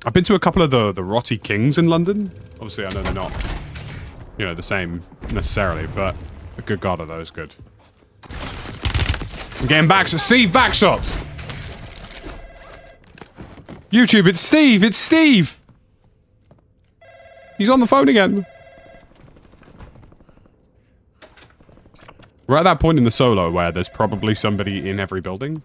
I've been to a couple of the Roti Kings in London. Obviously, I know they're not, you know, the same necessarily, but good God, are those good. I'm getting back, Steve, back shots! YouTube, it's Steve, it's Steve! He's on the phone again. We're at that point in the solo where there's probably somebody in every building.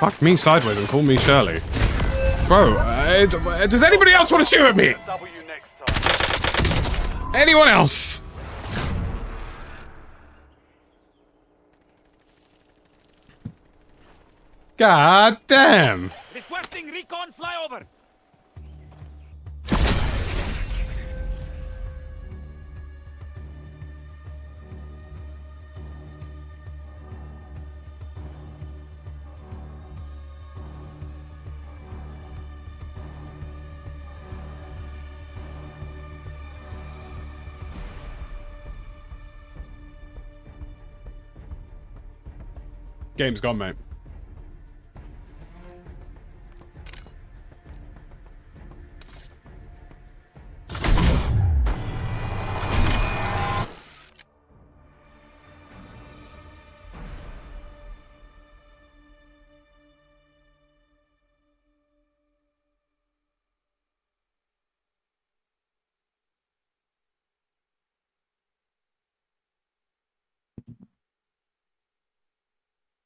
Fuck me sideways and call me Shirley. Bro, does anybody else want to shoot at me? Anyone else? God damn. Requesting recon flyover. Game's gone, mate.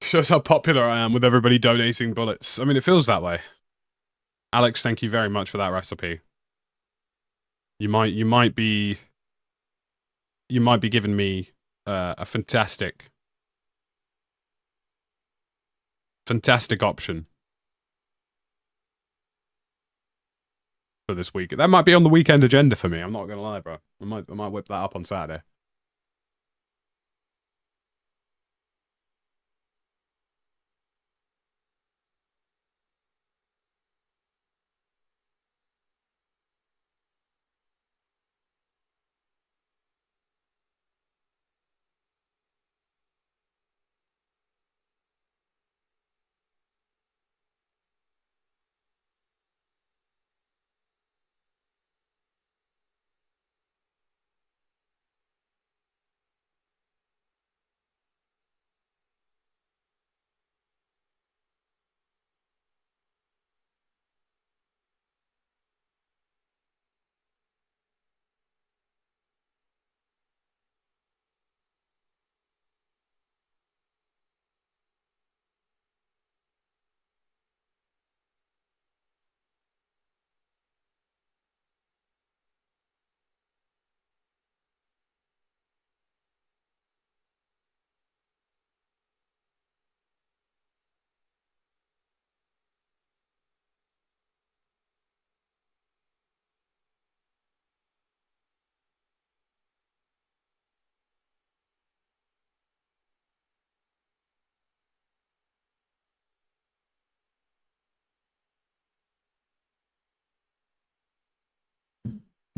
Shows how popular I am with everybody donating bullets. I mean, it feels that way. Alex, thank you very much for that recipe. You might be giving me a fantastic option for this week. That might be on the weekend agenda for me. I'm not gonna lie, bro. I might whip that up on Saturday.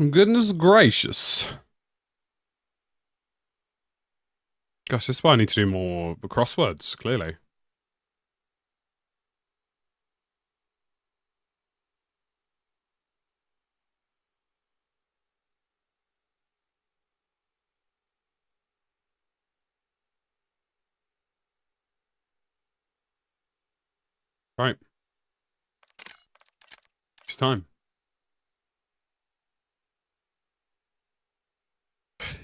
Goodness gracious. Gosh, this is why I need to do more crosswords, clearly. Right. It's time.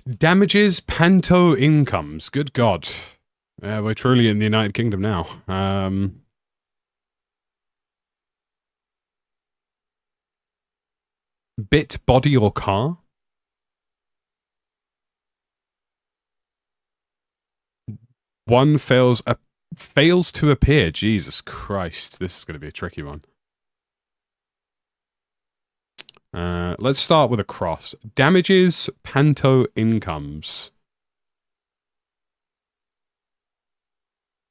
Damages, panto, incomes. Good God. We're truly in the United Kingdom now. Bit, body, or car? One fails to appear. Jesus Christ. This is going to be a tricky one. Let's start with a cross. Damages, panto, incomes.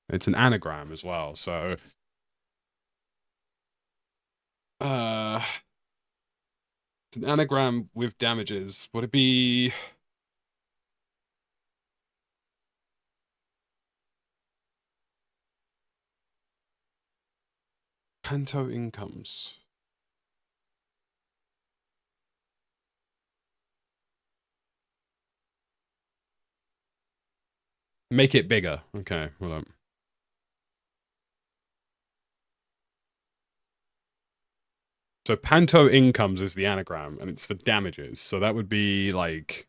It's an anagram as well, so... it's an anagram with damages. Would it be... panto incomes. Make it bigger. Okay, hold on. So panto incomes is the anagram, and it's for damages. So that would be like...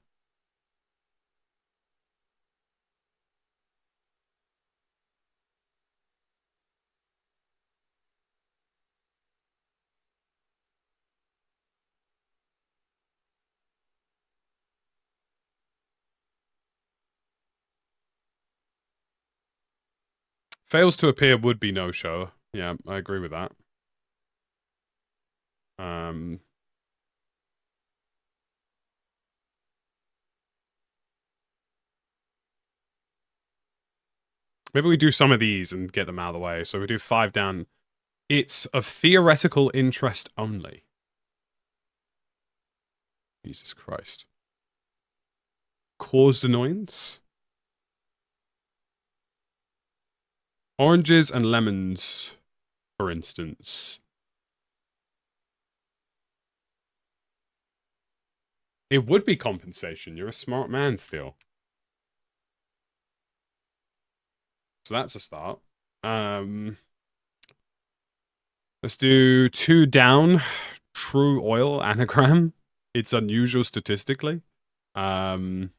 fails to appear would be no-show. Yeah, I agree with that. Maybe we do some of these and get them out of the way. So we do 5 down. It's of theoretical interest only. Jesus Christ. Caused annoyance? Oranges and lemons, for instance. It would be compensation. You're a smart man still. So that's a start. Let's do 2 down. True oil anagram. It's unusual statistically. 9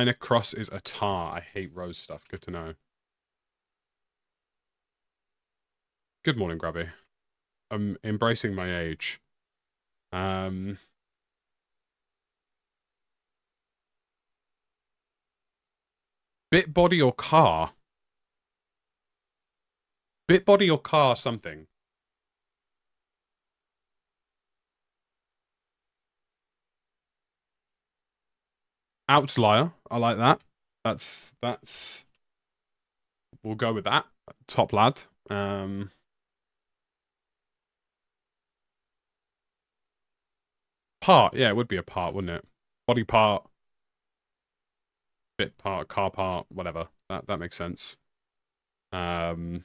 across is a tar. I hate rose stuff. Good to know. Good morning, Grubby. I'm embracing my age. Bit body or car? Bit body or car something. Outlier. I like that. That's we'll go with that. Top lad. Part, yeah, it would be a part, wouldn't it? Body part. Bit part, car part, whatever. That makes sense. 5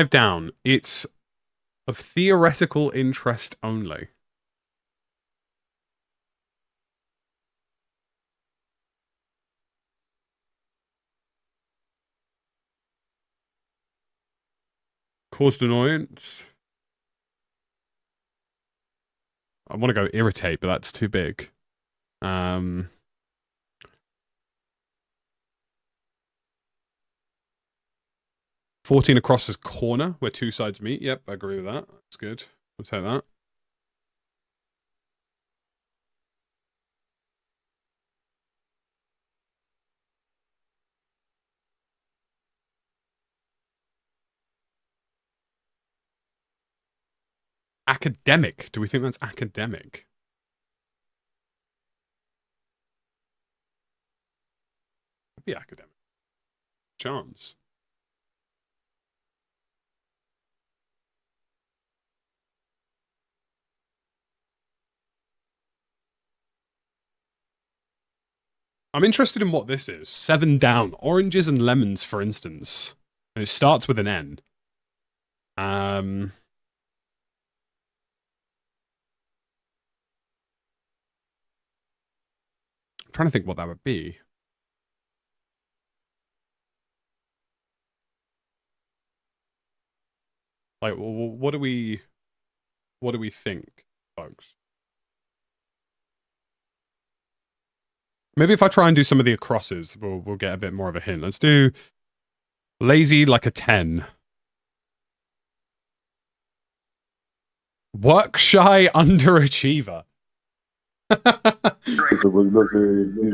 down. It's of theoretical interest only. Caused annoyance. I want to go irritate, but that's too big. 14 across is corner, where 2 sides meet. Yep, I agree with that. That's good. We'll take that. Academic. Do we think that's academic? be academic. Chance. I'm interested in what this is. 7 down. Oranges and lemons, for instance. And it starts with an N. I'm trying to think what that would be. Like, what do we think, folks? Maybe if I try and do some of the acrosses, we'll get a bit more of a hint. Let's do lazy like a 10. Work shy underachiever.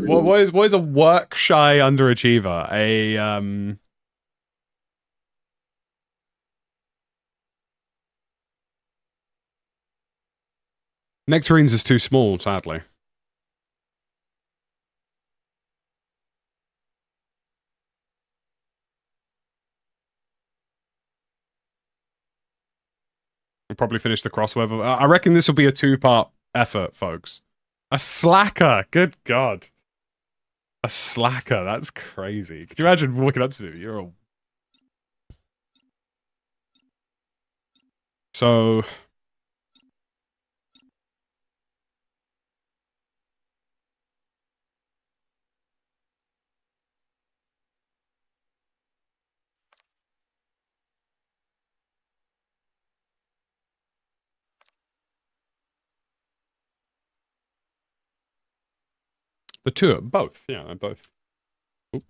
What is a work shy underachiever? A Nectarines is too small, sadly. We'll probably finish the crossword. I reckon this will be a 2-part effort, folks. A slacker. Good God. A slacker. That's crazy. Could you imagine walking up to you? You're a... So... The two, both. Yeah, they're both. Oop.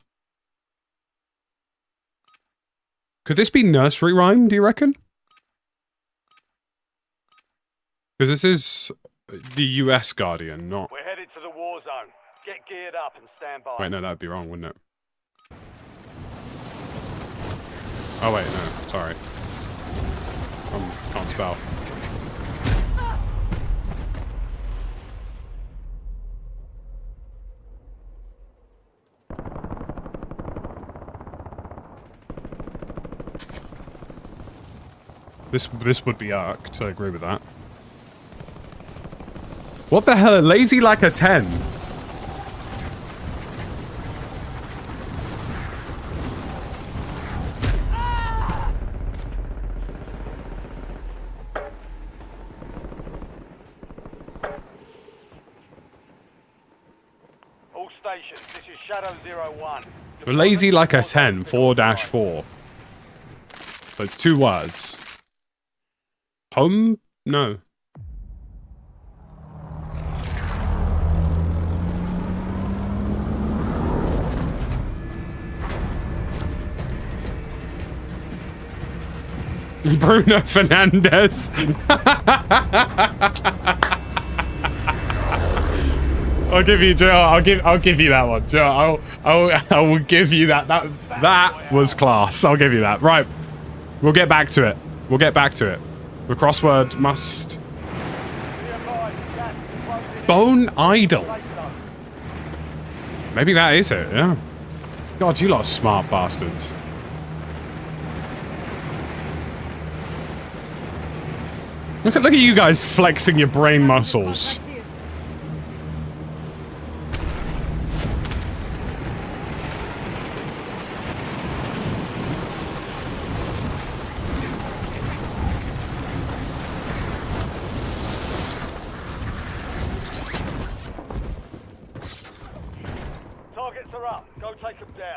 Could this be nursery rhyme, do you reckon? Because this is the US Guardian, not... We're headed to the war zone. Get geared up and stand by. Wait, no, that'd be wrong, wouldn't it? Oh, wait, no, sorry. Can't spell. This would be arced, I agree with that. What the hell? Lazy like a 10. All stations, this is Shadow 01. Lazy like a 10, 4-4. So it's 2 words. Home? No. Bruno Fernandez. I'll give you, Joe. I'll give you that one, Joe. I will give you that. That was class. I'll give you that. Right, we'll get back to it. We'll get back to it. The crossword must... Bone Idol. Maybe that is it, yeah. God, you lot are smart bastards. Look at you guys flexing your brain muscles.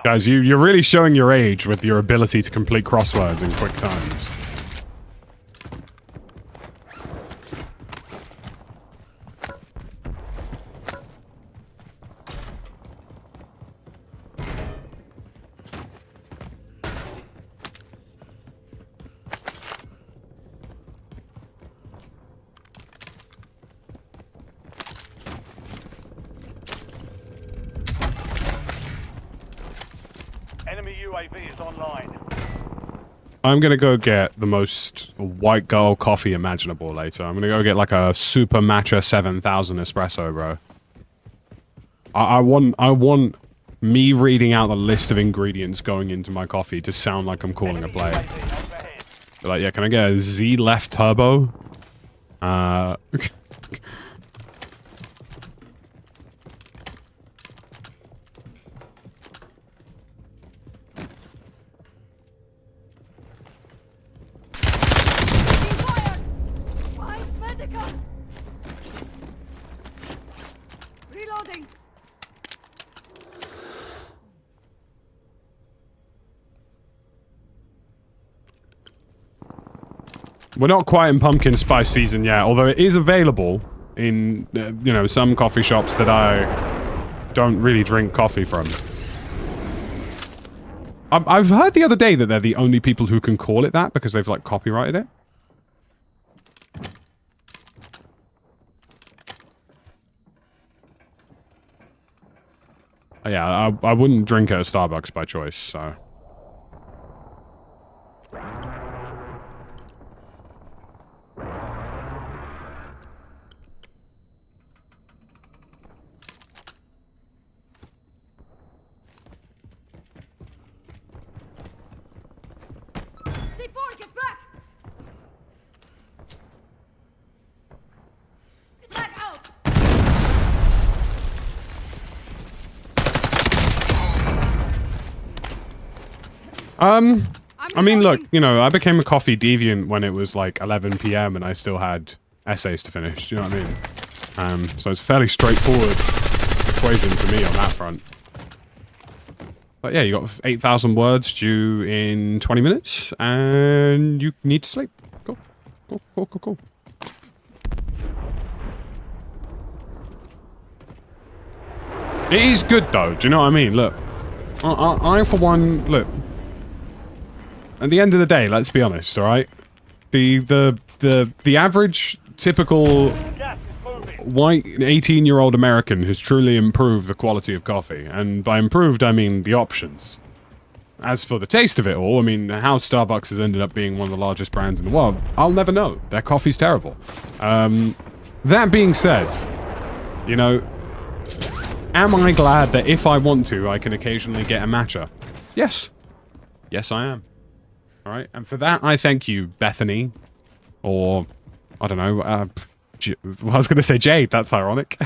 Guys, you're really showing your age with your ability to complete crosswords in quick times. I'm gonna go get the most white girl coffee imaginable later. I'm gonna go get like a super matcha 7000 espresso, bro. I want me reading out the list of ingredients going into my coffee to sound like I'm calling a play. UAV overhead. Like, yeah, can I get a Z left turbo? Fire! Find medical! Reloading! We're not quite in pumpkin spice season yet, although it is available in, you know, some coffee shops that I don't really drink coffee from. I've heard the other day that they're the only people who can call it that because they've, like, copyrighted it. Yeah, I wouldn't drink at a Starbucks by choice, so... C4, get back! Back out! I mean, look, you know, I became a coffee deviant when it was like 11 PM and I still had essays to finish, do you know what I mean? So it's a fairly straightforward equation for me on that front. But yeah, you got 8,000 words due in 20 minutes, and you need to sleep. Cool. Cool, cool, cool, cool. It is good though, do you know what I mean? Look, I for one, look, at the end of the day, let's be honest, alright? The average, typical Gas is moving. white 18-year-old American has truly improved the quality of coffee. And by improved, I mean the options. As for the taste of it all, I mean, how Starbucks has ended up being one of the largest brands in the world, I'll never know. Their coffee's terrible. That being said, you know, am I glad that if I want to, I can occasionally get a matcha? Yes. Yes, I am. Alright, and for that, I thank you, Bethany. Or, I don't know, I was going to say Jade, that's ironic.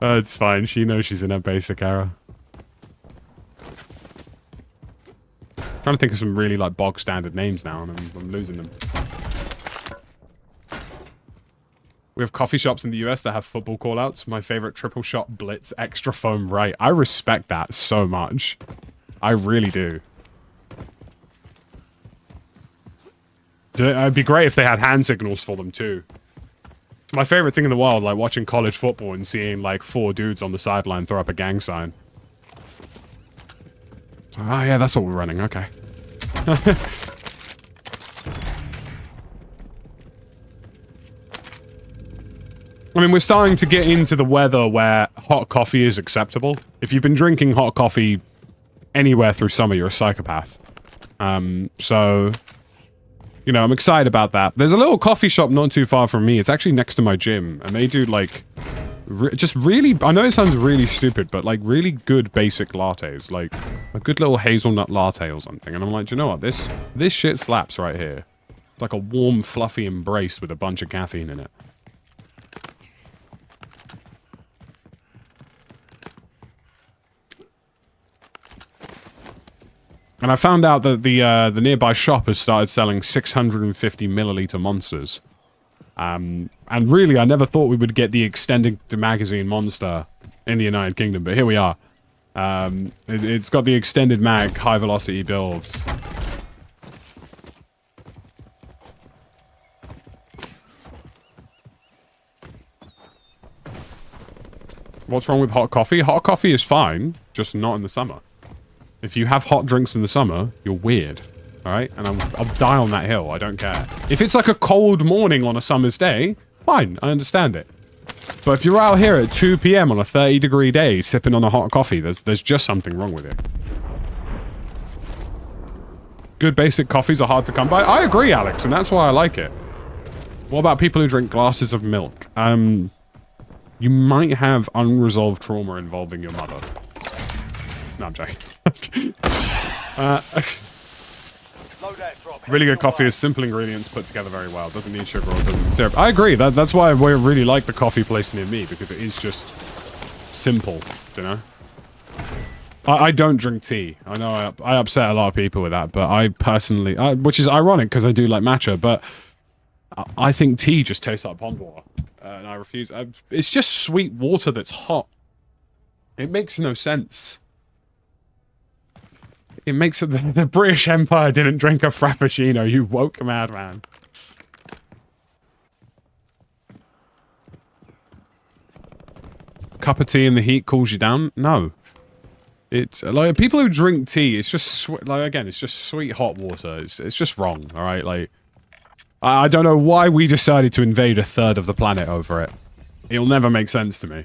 It's fine, she knows she's in her basic era. Trying to think of some really, like, bog standard names now, and I'm losing them. We have coffee shops in the US that have football callouts. My favorite, triple shot blitz extra foam right. I respect that so much. I really do. It'd be great if they had hand signals for them too. My favorite thing in the world, like watching college football and seeing like 4 dudes on the sideline throw up a gang sign. So, oh yeah, that's what we're running, okay. I mean, we're starting to get into the weather where hot coffee is acceptable. If you've been drinking hot coffee anywhere through summer, you're a psychopath. So... You know, I'm excited about that. There's a little coffee shop not too far from me. It's actually next to my gym. And they do, like, just really... I know it sounds really stupid, but, like, really good basic lattes. Like, a good little hazelnut latte or something. And I'm like, do you know what? This shit slaps right here. It's like a warm, fluffy embrace with a bunch of caffeine in it. And I found out that the nearby shop has started selling 650 milliliter monsters. And really, I never thought we would get the extended magazine monster in the United Kingdom, but here we are. It's got the extended mag, high velocity builds. What's wrong with hot coffee? Hot coffee is fine, just not in the summer. If you have hot drinks in the summer, you're weird. Alright? And I'll die on that hill, I don't care. If it's like a cold morning on a summer's day, fine, I understand it. But if you're out here at 2 PM on a 30-degree day sipping on a hot coffee, there's just something wrong with it. Good basic coffees are hard to come by. I agree, Alex, and that's why I like it. What about people who drink glasses of milk? You might have unresolved trauma involving your mother. No, I'm joking. Loadout drop. Really good coffee is simple ingredients put together very well. Doesn't need sugar or doesn't need syrup. I agree. That's why I really like the coffee place near me, because it is just simple, you know? I don't drink tea. I know I upset a lot of people with that, but I personally... which is ironic, because I do like matcha, but I think tea just tastes like pond water. And I refuse... it's just sweet water that's hot. It makes no sense. It makes it... The British Empire didn't drink a frappuccino, you woke madman. Cup of tea in the heat cools you down? No. It's like people who drink tea. It's just like, again, it's just sweet hot water. It's just wrong. All right, like I don't know why we decided to invade a third of the planet over it. It'll never make sense to me.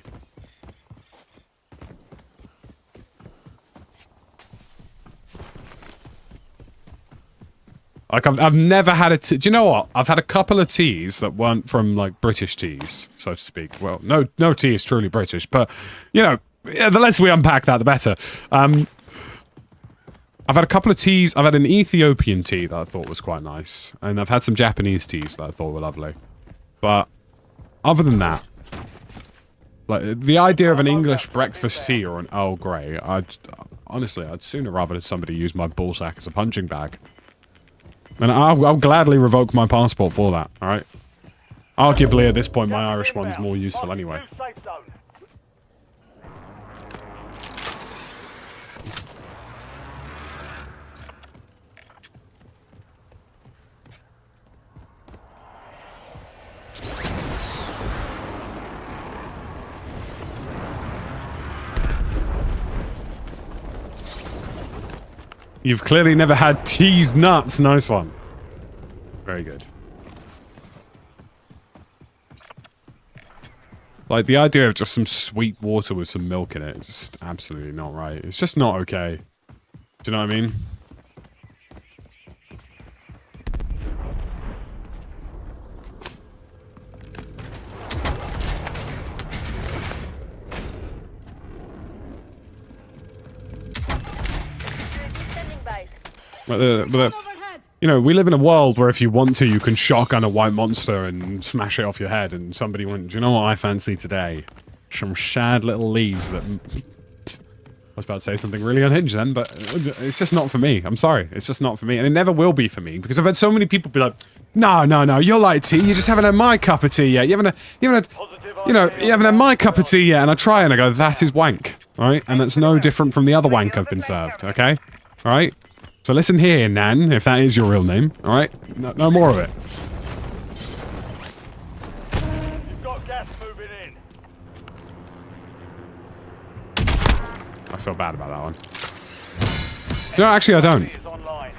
Like I've never had a tea. Do you know what? I've had a couple of teas that weren't from like British teas, so to speak. Well, no tea is truly British, but you know. Yeah, the less we unpack that, the better. I've had a couple of teas. I've had an Ethiopian tea that I thought was quite nice. And I've had some Japanese teas that I thought were lovely. But other than that, like the idea of an English breakfast tea or an Earl Grey, honestly, I'd sooner rather somebody use my ballsack as a punching bag. And I'll gladly revoke my passport for that, alright? Arguably, at this point, my Irish one's more useful anyway. Safe zone. You've clearly never had teas nuts. Nice one. Very good. Like, the idea of just some sweet water with some milk in it is just absolutely not right. It's just not okay. Do you know what I mean? But you know, we live in a world where if you want to, you can shotgun a white monster and smash it off your head, and somebody went, do you know what I fancy today? Some sad little leaves that... I was about to say something really unhinged then, but it's just not for me. I'm sorry. It's just not for me, and it never will be for me, because I've had so many people be like, no, you're like tea, you just haven't had my cup of tea yet. You haven't had my cup of tea yet, and I try and I go, that is wank, alright? And that's no different from the other wank I've been served, okay? Alright? So listen here, Nan, if that is your real name, alright? No more of it. You've got gas moving in. I feel bad about that one. No, actually I don't. Is online.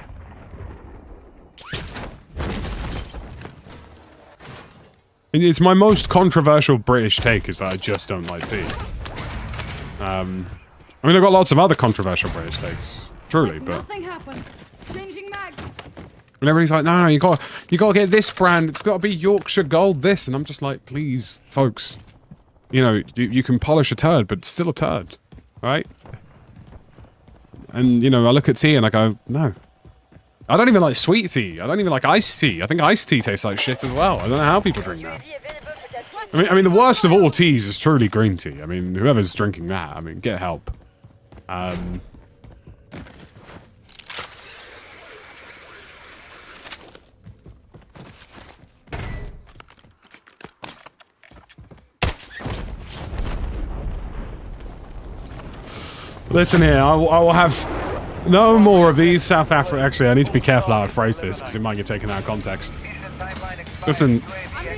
It's my most controversial British take is that I just don't like tea. I mean, I've got lots of other controversial British takes. Truly, but Nothing happened. Changing mags. and everybody's like, no, you got to get this brand. It's got to be Yorkshire Gold. This, and I'm just like, please, folks, you know, you can polish a turd, but it's still a turd, right? And you know, I look at tea and I go, no, I don't even like sweet tea. I don't even like iced tea. I think iced tea tastes like shit as well. I don't know how people drink that. I mean, the worst of all teas is truly green tea. I mean, whoever's drinking that, I mean, get help. Listen here, I will have no more of these South Africa. Actually, I need to be careful how I phrase this because it might get taken out of context. Listen,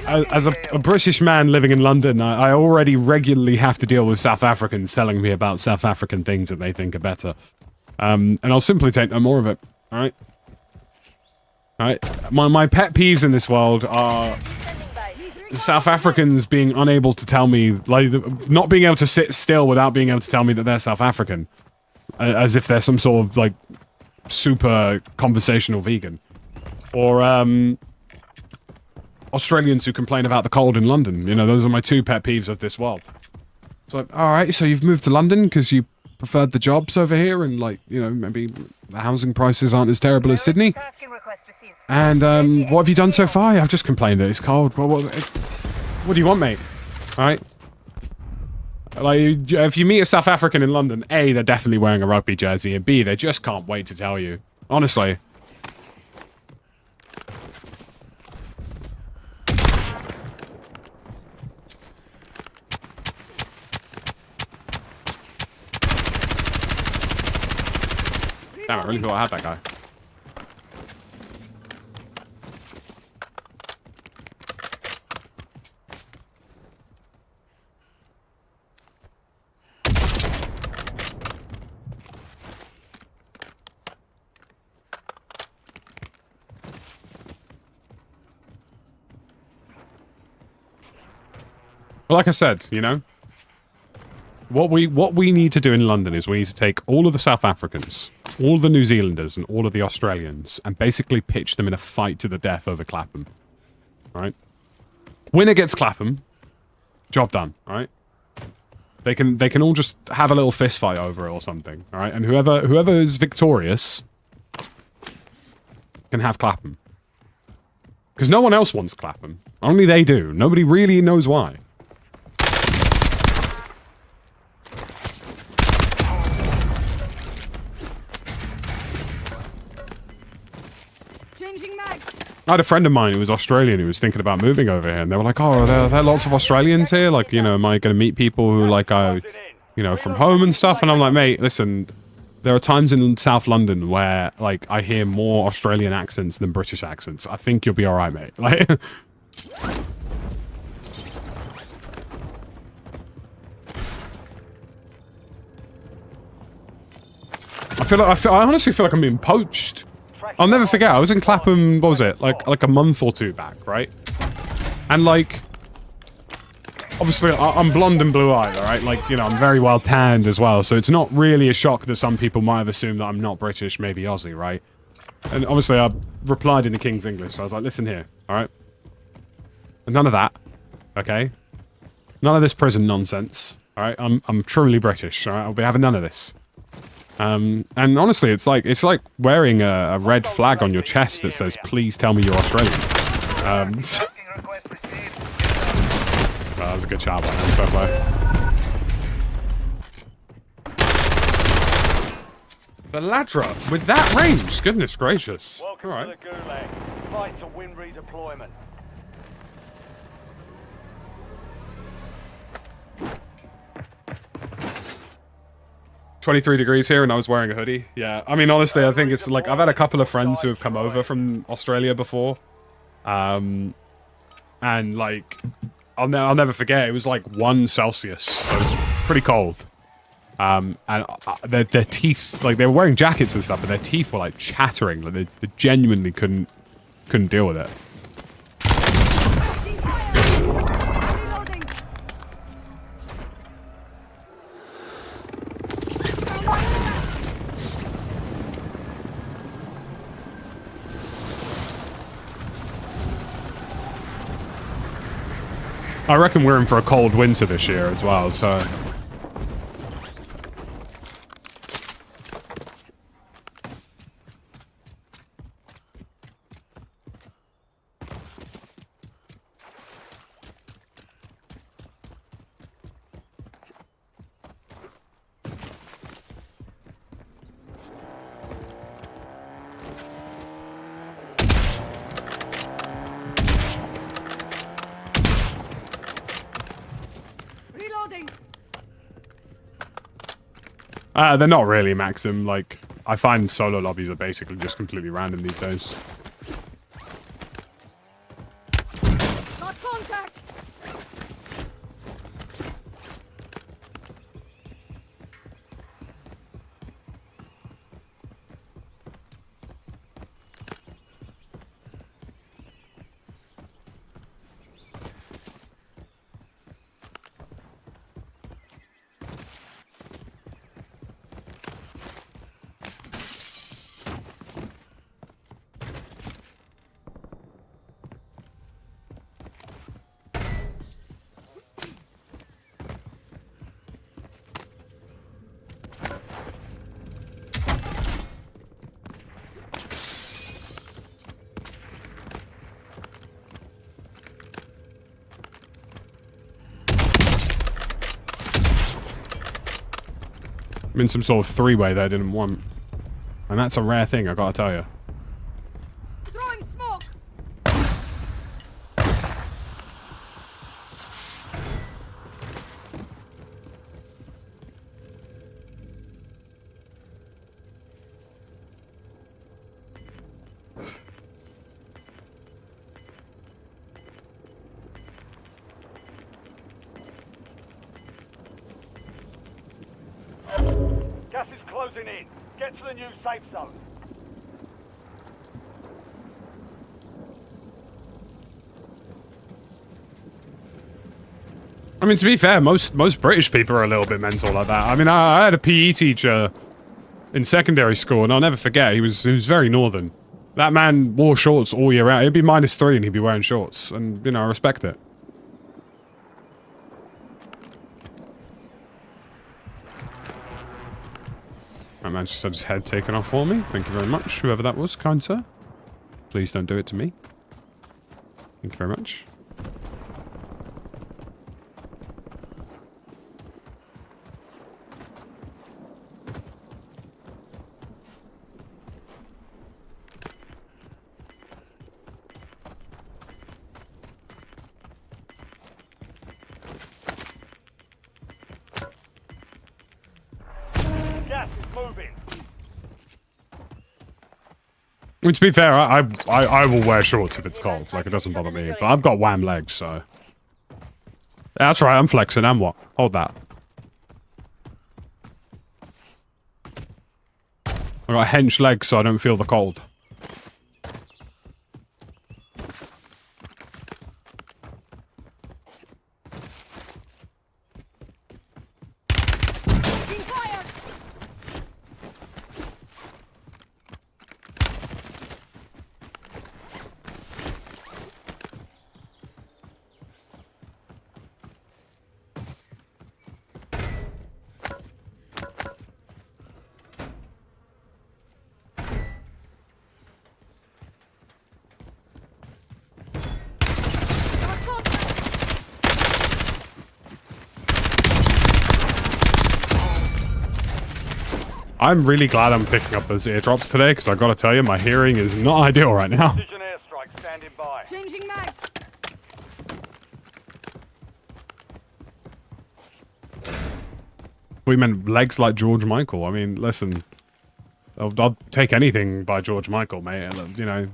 as a British man living in London, I already regularly have to deal with South Africans telling me about South African things that they think are better. And I'll simply take no more of it, alright? Alright? My pet peeves in this world are South Africans being unable to tell me, like, not being able to sit still without being able to tell me that they're South African. As if they're some sort of, like, super conversational vegan. Or, Australians who complain about the cold in London. You know, those are my two pet peeves of this world. It's like, alright, so you've moved to London because you preferred the jobs over here, and like, you know, maybe the housing prices aren't as terrible as Sydney. Tasking request received. And what have you done so far? I've just complained that it's cold. What do you want, mate? All right. Like, if you meet a South African in London, A, they're definitely wearing a rugby jersey, and B, they just can't wait to tell you. Honestly. Damn, I really thought I had that guy. But like I said, you know, what we need to do in London is we need to take all of the South Africans, all the New Zealanders, and all of the Australians, and basically pitch them in a fight to the death over Clapham. All right, winner gets Clapham. Job done. All right. They can all just have a little fist fight over it or something. All right, and whoever is victorious can have Clapham. Because no one else wants Clapham. Only they do. Nobody really knows why. Changing mags. I had a friend of mine who was Australian who was thinking about moving over here, and they were like, "Oh, there are lots of Australians here. Like, you know, am I going to meet people who like you know, from home and stuff?" And I'm like, "Mate, listen, there are times in South London where like I hear more Australian accents than British accents. I think you'll be all right, mate." Like, I honestly feel like I'm being poached. I'll never forget, I was in Clapham, what was it, like a month or two back, right? And like, obviously I'm blonde and blue-eyed, alright? Like, you know, I'm very well tanned as well, so it's not really a shock that some people might have assumed that I'm not British, maybe Aussie, right? And obviously I replied in the King's English, so I was like, listen here, alright? None of that, okay? None of this prison nonsense, alright? I'm truly British, alright? I'll be having none of this. And honestly, it's like wearing a red flag on your chest that says, "Please tell me you're Australian." Tasking request received. Well, that was a good shot by him, fair play. The Ladra with that range, goodness gracious. Welcome All right. to the Gulag. Fight to win redeployment. 23 degrees here and I was wearing a hoodie. Yeah, I mean, honestly, I think it's like, I've had a couple of friends who have come over from Australia before. And like, I'll never forget, it was like 1 Celsius. So it was pretty cold. And their teeth, like they were wearing jackets and stuff, but their teeth were like chattering. Like they genuinely couldn't deal with it. Reloading. I reckon we're in for a cold winter this year as well, so... Reloading. They're not really, Maxim. Like, I find solo lobbies are basically just completely random these days. Got contact. I'm in some sort of three-way that I didn't want. And that's a rare thing, I gotta tell you. Throwing smoke. Gas is closing in. Get to the new safe zone. I mean, to be fair, most British people are a little bit mental like that. I mean, I had a PE teacher in secondary school, and I'll never forget, he was very northern. That man wore shorts all year round. It'd be -3 and he'd be wearing shorts. And, you know, I respect it. That man just had his head taken off for me. Thank you very much, whoever that was, kind sir. Please don't do it to me. Thank you very much. Gas is moving. I mean, to be fair, I will wear shorts if it's cold. Like, it doesn't bother me. But I've got wham legs, so... That's right, I'm flexing, and what? Hold that. I got hench legs so I don't feel the cold. Being fired. Got contact. I'm really glad I'm picking up those eardrops today, because I gotta tell you, my hearing is not ideal right now. Precision airstrike standing by. Changing mags. We meant legs like George Michael. I mean, listen, I'll take anything by George Michael, mate. You know,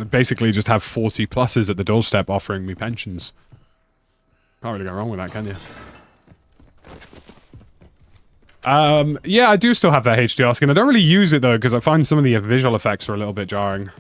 basically just have 40 pluses at the doorstep offering me pensions. Can't really go wrong with that, can you? Yeah, I do still have that HDR skin. I don't really use it, though, because I find some of the visual effects are a little bit jarring.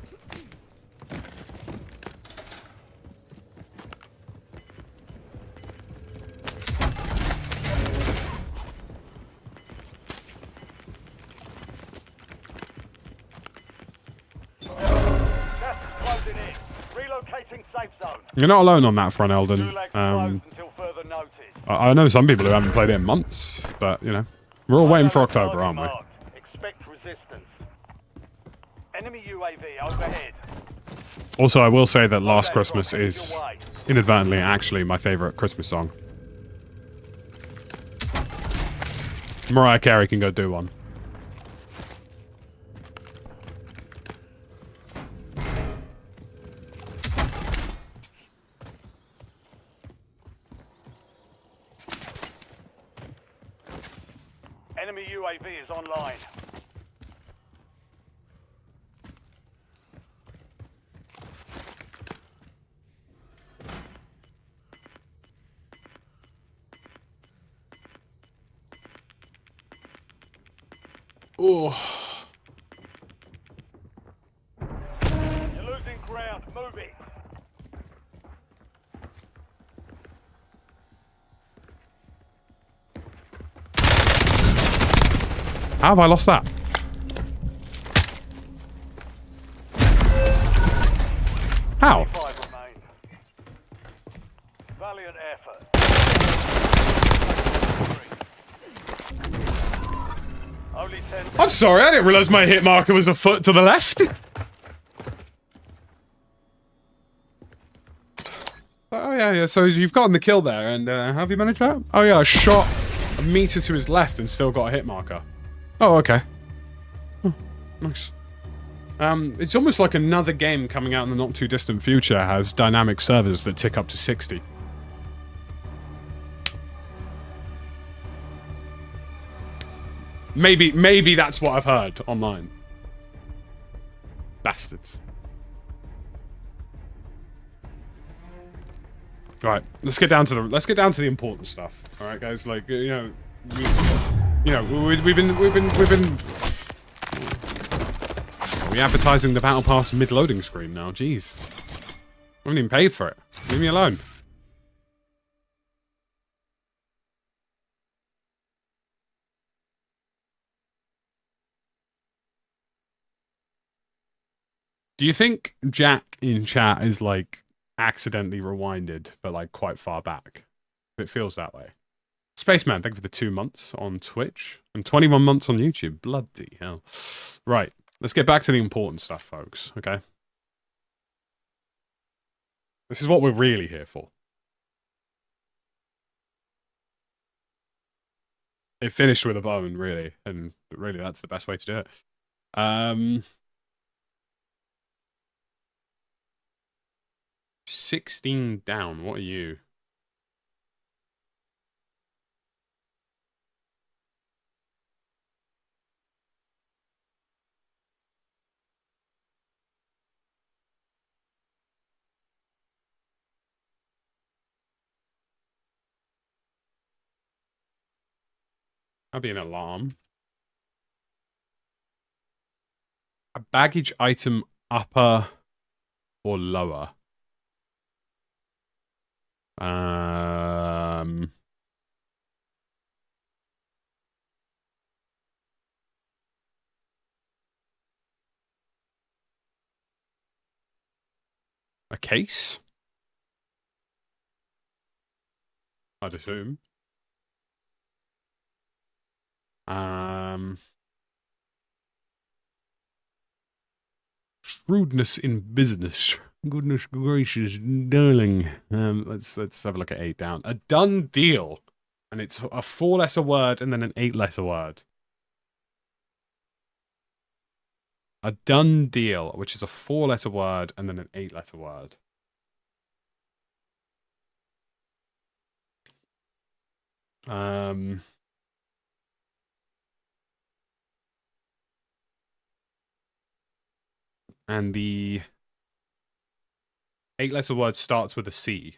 Gas is closing in. Relocating safe zone. You're not alone on that front, Eldon. Gulag's closed until further notice. I know some people who haven't played it in months, but, you know, we're all waiting for October, aren't we? Expect resistance. Enemy UAV overhead. Also, I will say that Last Christmas is inadvertently actually my favorite Christmas song. Mariah Carey can go do one. Enemy UAV is online. Oh. You're losing ground. Move it. How have I lost that? How? 5 remain. Valiant effort. Only 10. I'm sorry, I didn't realize my hit marker was a foot to the left. Oh yeah, so you've gotten the kill there, and have you managed that? Oh yeah, I shot a meter to his left and still got a hit marker. Oh, okay. Oh, nice. It's almost like another game coming out in the not too distant future has dynamic servers that tick up to 60. Maybe that's what I've heard online. Bastards. Right, let's get down to the important stuff. All right, guys. Like, we've been are we advertising the battle pass mid-loading screen now? Jeez, I haven't even paid for it. Leave me alone. Do you think Jack in chat is like accidentally rewinded, but like quite far back? It feels that way. Spaceman, thank you for the 2 months on Twitch and 21 months on YouTube. Bloody hell. Right, let's get back to the important stuff, folks, okay? This is what we're really here for. It finished with a bone, really, and really that's the best way to do it. 16 down, what are you? That'd be an alarm. A baggage item upper or lower? A case? I'd assume. Shrewdness in business. Goodness gracious, darling. Let's have a look at 8 down. A done deal. And it's a 4-letter word and then an 8-letter word. A done deal, which is a 4-letter word and then an 8-letter word. And the 8-letter word starts with a C.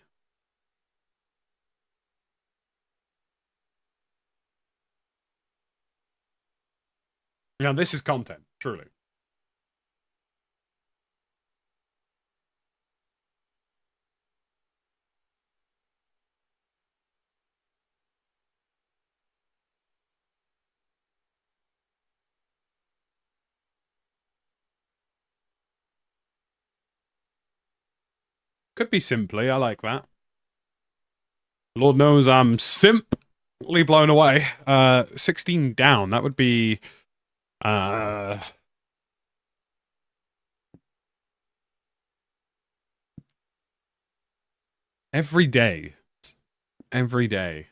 Now, this is content, truly. Could be simply, I like that. Lord knows I'm simply blown away. 16 down, that would be... every day. Every day.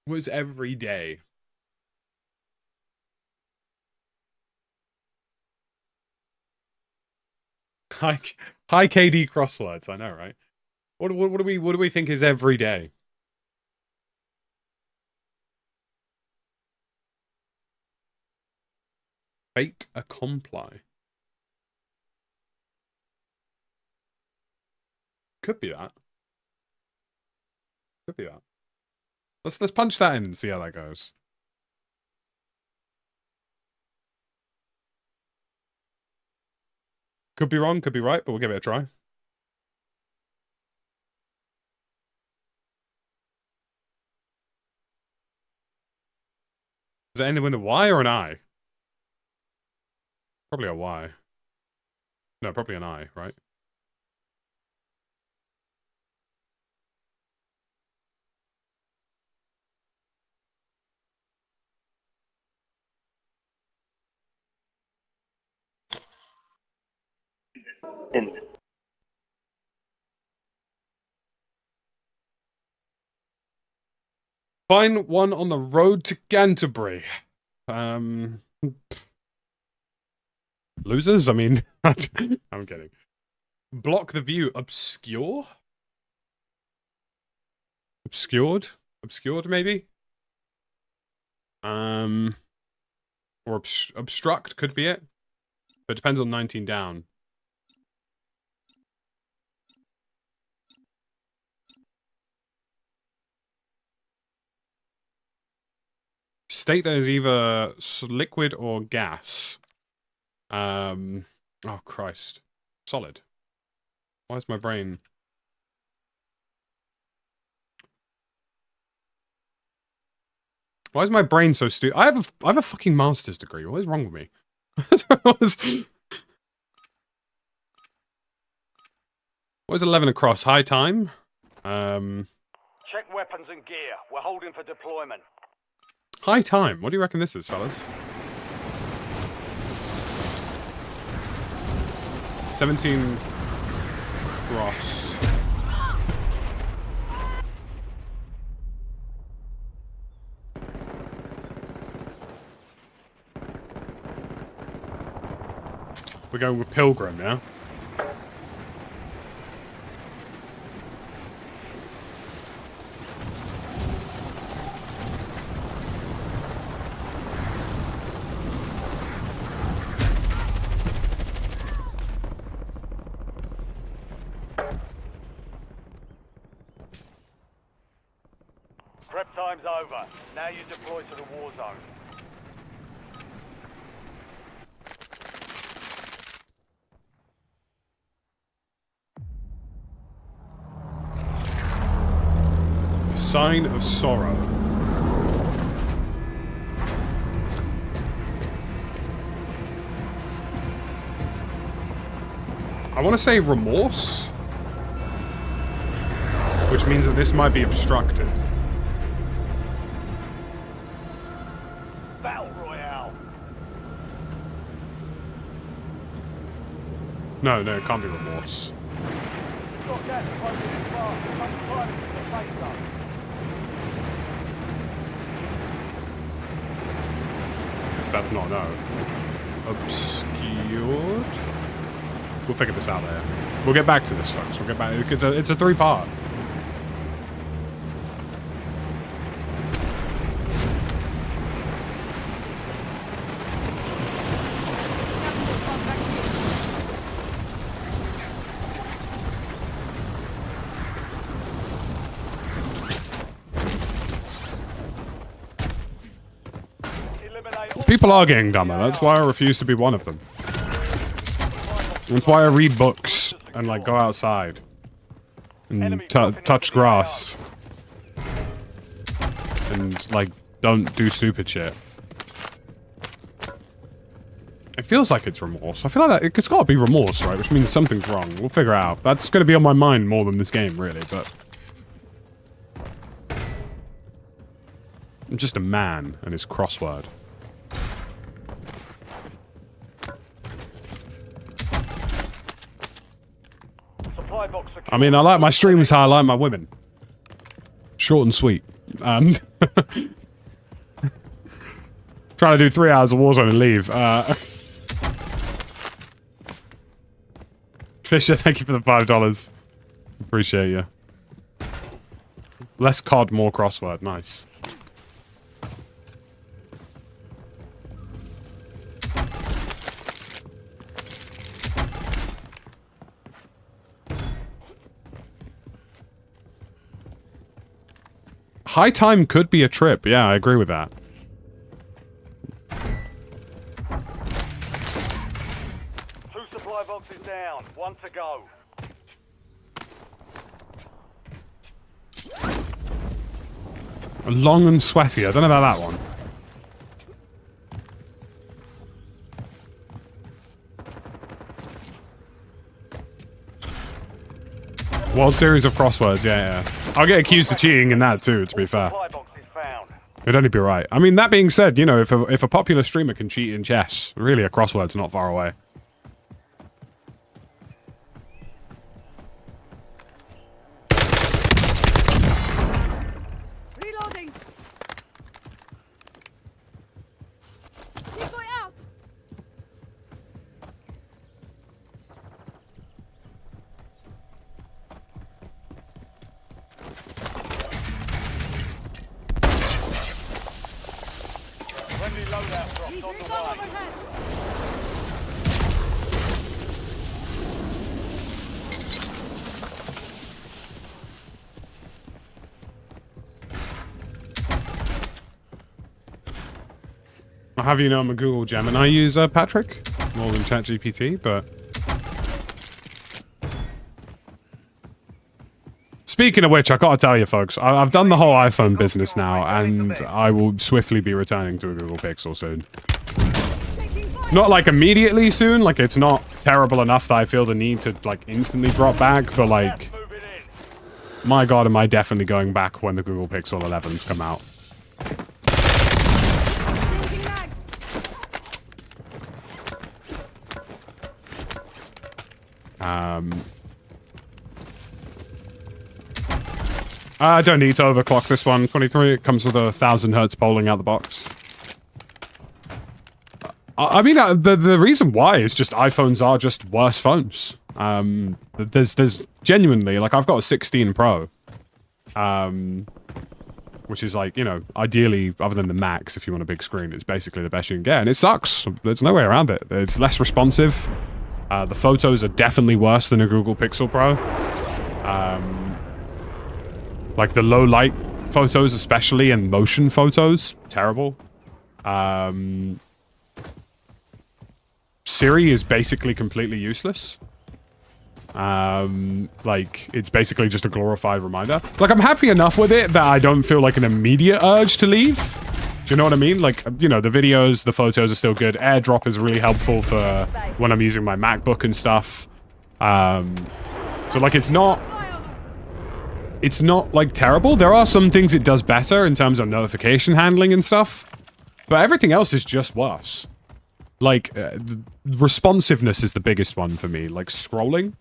Was every day. High KD crosswords, I know, right? What do we think is every day? Fait accompli. Could be that. Could be that. Let's punch that in and see how that goes. Could be wrong, could be right, but we'll give it a try. Does it end with a Y or an I? Probably a Y. No, probably an I, right? In. Find one on the road to Canterbury. Losers? I mean, I'm kidding. Block the view. Obscure? Obscured? Obscured, maybe? Or obstruct could be it. But it depends on 19 down. State that is either liquid or gas. Oh, Christ. Solid. Why is my brain... Why is my brain so stupid? I have a fucking master's degree. What is wrong with me? What is 11 across? High time? Check weapons and gear. We're holding for deployment. High time. What do you reckon this is, fellas? 17 cross. We're going with Pilgrim, yeah? Prep time's over. Now you deploy to the war zone. Sign of sorrow. I want to say remorse, which means that this might be obstructed. Battle Royale. No, it can't be remorse. Got gas close to this bar. Come close to the safe zone. So that's not no. Obscured? We'll figure this out later. We'll get back to this, folks. We'll get back. It's a three-part. People are getting dumber. That's why I refuse to be one of them. That's why I read books and, like, go outside and touch grass and, like, don't do stupid shit. It feels like it's remorse. I feel like it's got to be remorse, right? Which means something's wrong. We'll figure it out. That's going to be on my mind more than this game, really, but... I'm just a man and his crossword. I mean, I like my streams how I like my women. Short and sweet. Trying to do 3 hours of Warzone and leave. Fisher, thank you for the $5. Appreciate you. Less COD, more crossword. Nice. High time could be a trip. Yeah, I agree with that. Two supply boxes down. One to go. Long and sweaty. I don't know about that one. World Series of Crosswords, yeah. I'll get accused of cheating in that too, to be fair. It'd only be right. I mean, that being said, you know, if a popular streamer can cheat in chess, really a crossword's not far away. Gas on the Recon way. overhead. I'll have you know I'm a Google Gemini user, Patrick, more than ChatGPT, but... Speaking of which, I gotta tell you folks, I've done the whole iPhone business now, and I will swiftly be returning to a Google Pixel soon. Not like immediately soon, like it's not terrible enough that I feel the need to like instantly drop back, but like, Gas moving in. my god, am I definitely going back when the Google Pixel 11s come out. Changing mags. I don't need to overclock this one. 23, it comes with 1,000 hertz polling out the box. I mean, the reason why is just iPhones are just worse phones. There's genuinely, like, I've got a 16 Pro. Which is like, you know, ideally, other than the Max, if you want a big screen, it's basically the best you can get. And it sucks. There's no way around it. It's less responsive. The photos are definitely worse than a Google Pixel Pro. Like the low light photos, especially, and motion photos, terrible. Siri is basically completely useless. Like, it's basically just a glorified reminder. Like, I'm happy enough with it that I don't feel like an immediate urge to leave. Do you know what I mean? Like, you know, the videos, the photos are still good. AirDrop is really helpful for when I'm using my MacBook and stuff. So, like, it's not like terrible. There are some things it does better in terms of notification handling and stuff, but everything else is just worse. Like, responsiveness is the biggest one for me. Like, scrolling.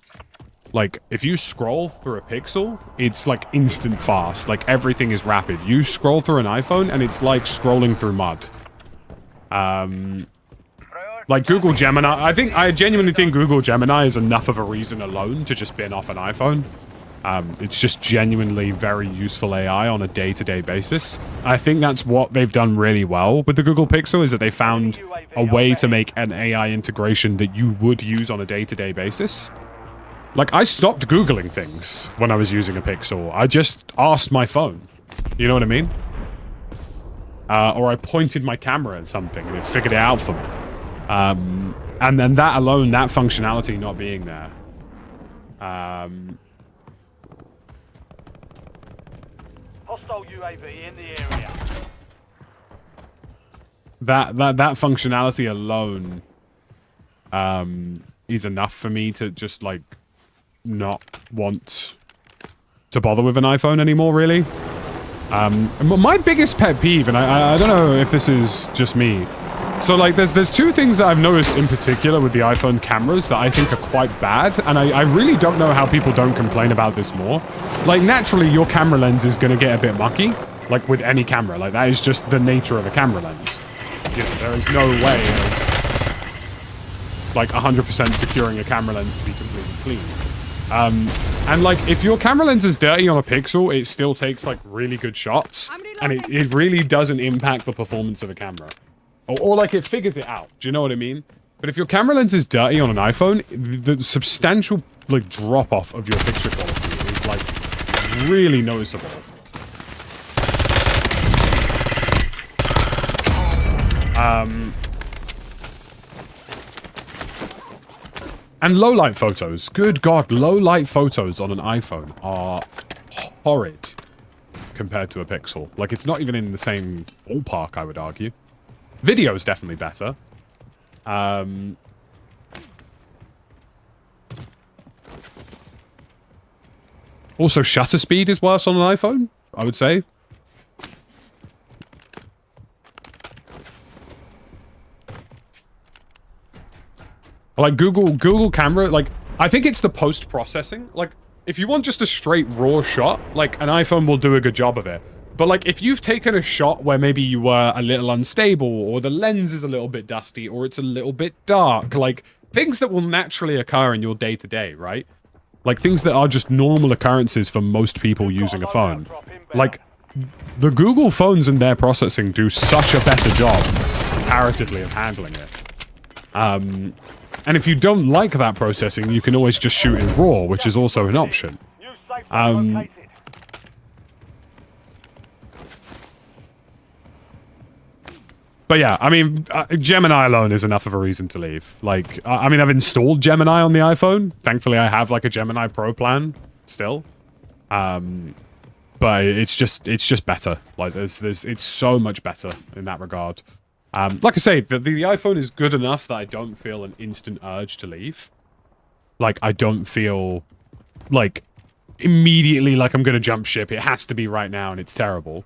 Like, if you scroll through a Pixel, it's like instant fast. Like, everything is rapid. You scroll through an iPhone and it's like scrolling through mud. Like Google Gemini, I genuinely think Google Gemini is enough of a reason alone to just bin off an iPhone. It's just genuinely very useful AI on a day-to-day basis. I think that's what they've done really well with the Google Pixel, is that they found a way to make an AI integration that you would use on a day-to-day basis. Like, I stopped Googling things when I was using a Pixel. I just asked my phone. You know what I mean? Or I pointed my camera at something and it figured it out for me. And then that alone, that functionality not being there. Hostile UAV in the area. That functionality alone is enough for me to just, like, not want to bother with an iPhone anymore, really. My biggest pet peeve, and I don't know if this is just me. So, like, there's two things that I've noticed in particular with the iPhone cameras that I think are quite bad, and I really don't know how people don't complain about this more. Like, naturally, your camera lens is going to get a bit mucky, like, with any camera. Like, that is just the nature of a camera lens. You know, there is no way of, like, 100% securing a camera lens to be completely clean. And, like, if your camera lens is dirty on a Pixel, it still takes, like, really good shots, and it really doesn't impact the performance of a camera. Or, like, it figures it out. Do you know what I mean? But if your camera lens is dirty on an iPhone, the substantial, like, drop-off of your picture quality is, like, really noticeable. And low-light photos. Good God, low-light photos on an iPhone are horrid compared to a Pixel. Like, it's not even in the same ballpark, I would argue. Video is definitely better. Also, shutter speed is worse on an iPhone, I would say. Like, Google camera, like, I think it's the post-processing. Like, if you want just a straight raw shot, like, an iPhone will do a good job of it. But, like, if you've taken a shot where maybe you were a little unstable, or the lens is a little bit dusty, or it's a little bit dark, like, things that will naturally occur in your day-to-day, right? Like, things that are just normal occurrences for most people using a phone. Like, the Google phones and their processing do such a better job comparatively of handling it. And if you don't like that processing, you can always just shoot in RAW, which is also an option. New safe zone located. But yeah, I mean, Gemini alone is enough of a reason to leave. Like, I mean, I've installed Gemini on the iPhone. Thankfully, I have like a Gemini Pro plan still. But it's just better. Like, it's so much better in that regard. Like I say, the iPhone is good enough that I don't feel an instant urge to leave. Like, I don't feel like immediately like I'm gonna jump ship. It has to be right now, and it's terrible.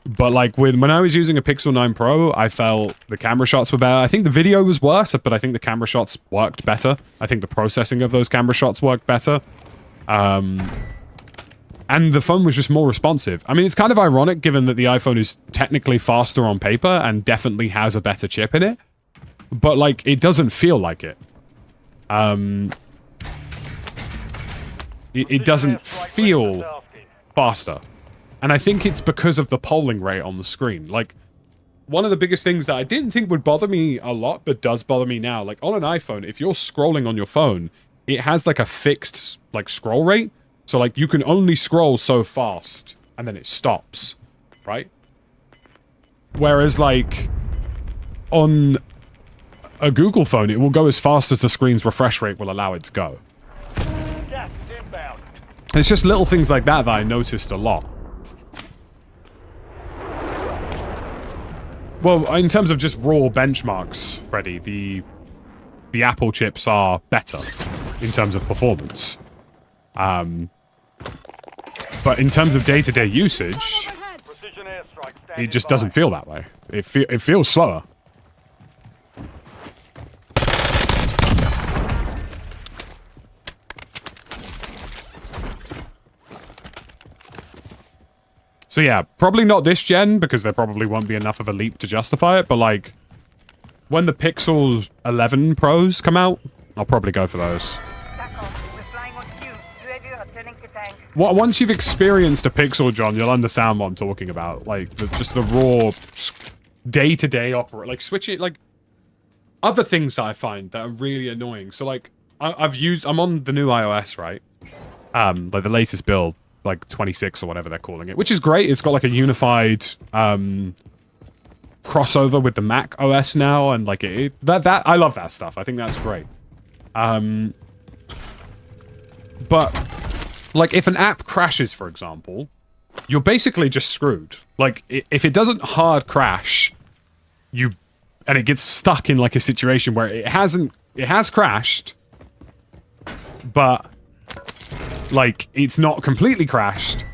But like when I was using a Pixel 9 Pro, I felt the camera shots were better. I think the video was worse, but I think the camera shots worked better. I think the processing of those camera shots worked better. And the phone was just more responsive. I mean, it's kind of ironic given that the iPhone is technically faster on paper and definitely has a better chip in it. But like, it doesn't feel like it. It doesn't feel faster. And I think it's because of the polling rate on the screen. Like, one of the biggest things that I didn't think would bother me a lot, but does bother me now, like on an iPhone, if you're scrolling on your phone, it has like a fixed like scroll rate. So like you can only scroll so fast and then it stops, right? Whereas like on a Google phone, it will go as fast as the screen's refresh rate will allow it to go. Gas is inbound. And it's just little things like that that I noticed a lot. Well, in terms of just raw benchmarks, Freddy, the Apple chips are better in terms of performance. But in terms of day-to-day usage, Precision airstrike it standing just by. doesn't feel that way. It feels slower. So yeah, probably not this gen, because there probably won't be enough of a leap to justify it, but like, when the Pixel 11 Pros come out, I'll probably go for those. We're flying on fumes. UAV returning to tank. Once you've experienced a Pixel, John, you'll understand what I'm talking about. Like, just the raw, day-to-day operate. Like, switch it, like, other things that I find that are really annoying. So, like, I'm on the new iOS, right? Like, the latest build. Like 26 or whatever they're calling it, which is great. It's got like a unified crossover with the Mac OS now, and like that I love that stuff. I think that's great. But like if an app crashes, for example, you're basically just screwed. Like if it doesn't hard crash, and it gets stuck in like a situation where it has crashed, but like, it's not completely crashed,